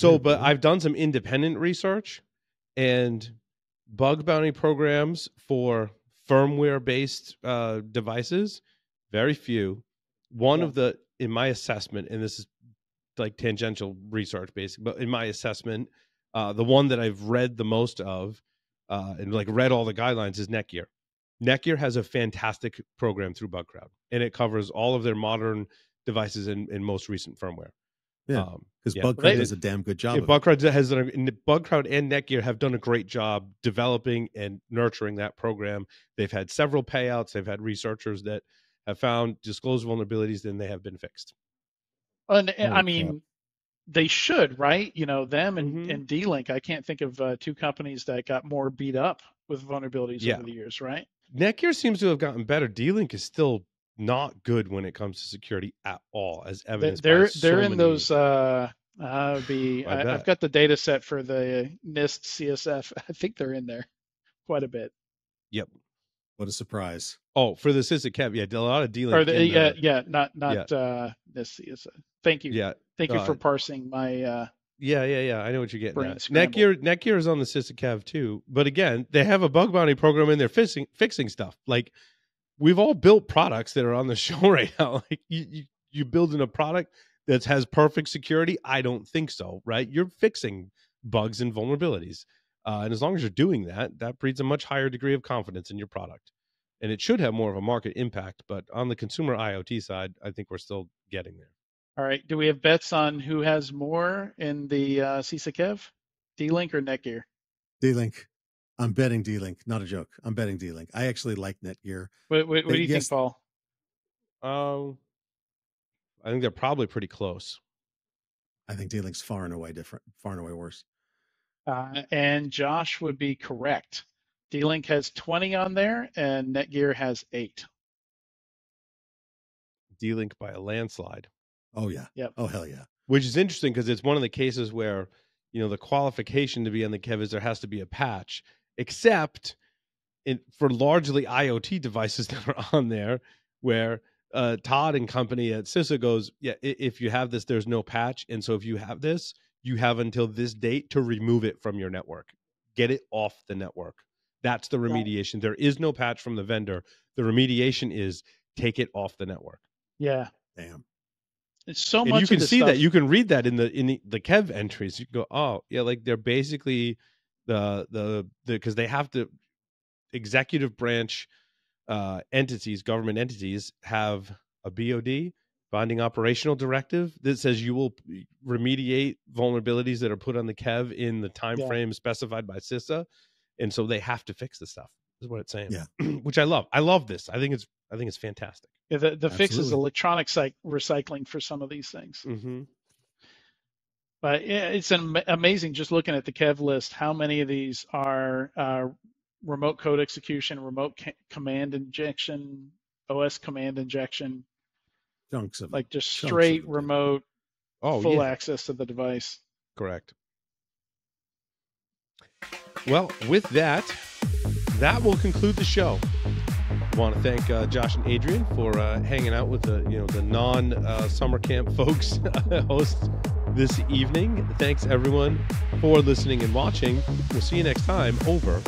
But I've done some independent research, and bug bounty programs for firmware-based devices, very few. One of the, in my assessment, and this is like tangential research, basically, but in my assessment, the one that I've read the most of, and like read all the guidelines, is Netgear. Netgear has a fantastic program through BugCrowd, and it covers all of their modern devices in most recent firmware. Yeah, because BugCrowd does a damn good job. BugCrowd and Netgear have done a great job developing and nurturing that program. They've had several payouts. They've had researchers that have found disclosed vulnerabilities, and they have been fixed. And I mean, they should, right? You know, them and D-Link. I can't think of 2 companies that got more beat up with vulnerabilities over the years, right? Netgear seems to have gotten better. D-Link is still not good when it comes to security at all, as evidenced by they're in those. I've got the data set for the NIST CSF. I think they're in there quite a bit. Yep. What a surprise! Oh, for the SysACAV, a lot of D-Link. Not NIST CSF. Thank you. Yeah. Thank you for parsing my. Yeah. I know what you're getting at. Netgear is on the SysACAV too, but again, they have a bug bounty program and they're fixing stuff. Like, we've all built products that are on the show right now. Like, you building a product that has perfect security? I don't think so, right? You're fixing bugs and vulnerabilities, and as long as you're doing that, that breeds a much higher degree of confidence in your product, and it should have more of a market impact. But on the consumer IoT side, I think we're still getting there. All right. Do we have bets on who has more in the CSACAV? D-Link or Netgear? D-Link. I'm betting D-Link. Not a joke. I'm betting D-Link. I actually like Netgear. What do you think, Paul? I think they're probably pretty close. I think D-Link's far and away worse. And Josh would be correct. D-Link has 20 on there, and Netgear has 8. D-Link by a landslide. Oh, yeah. Yep. Oh, hell yeah. Which is interesting because it's one of the cases where, the qualification to be on the KEV is there has to be a patch, except for largely IoT devices that are on there, where Todd and company at CISA goes, if you have this, there's no patch. And so if you have this, you have until this date to remove it from your network. Get it off the network. That's the remediation. There is no patch from the vendor. The remediation is take it off the network. Yeah. Damn. It's so and much. You can of the see stuff... that. You can read that in the KEV entries. You can go, oh yeah, like they're basically the because they have to executive branch entities, government entities have a BOD, binding operational directive, that says you will remediate vulnerabilities that are put on the KEV in the time frame specified by CISA, and so they have to fix the stuff. Is what it's saying. Yeah, which I love. I love this. I think it's fantastic. Yeah, the fix is electronic recycling for some of these things. Mm-hmm. But it's amazing just looking at the KEV list, how many of these are remote code execution, remote command injection, OS command injection. Chunks of like just straight remote, full access to the device. Correct. Well, with that will conclude the show. I want to thank Josh and Adrian for hanging out with the non summer camp folks hosts this evening. Thanks, everyone, for listening and watching. We'll see you next time over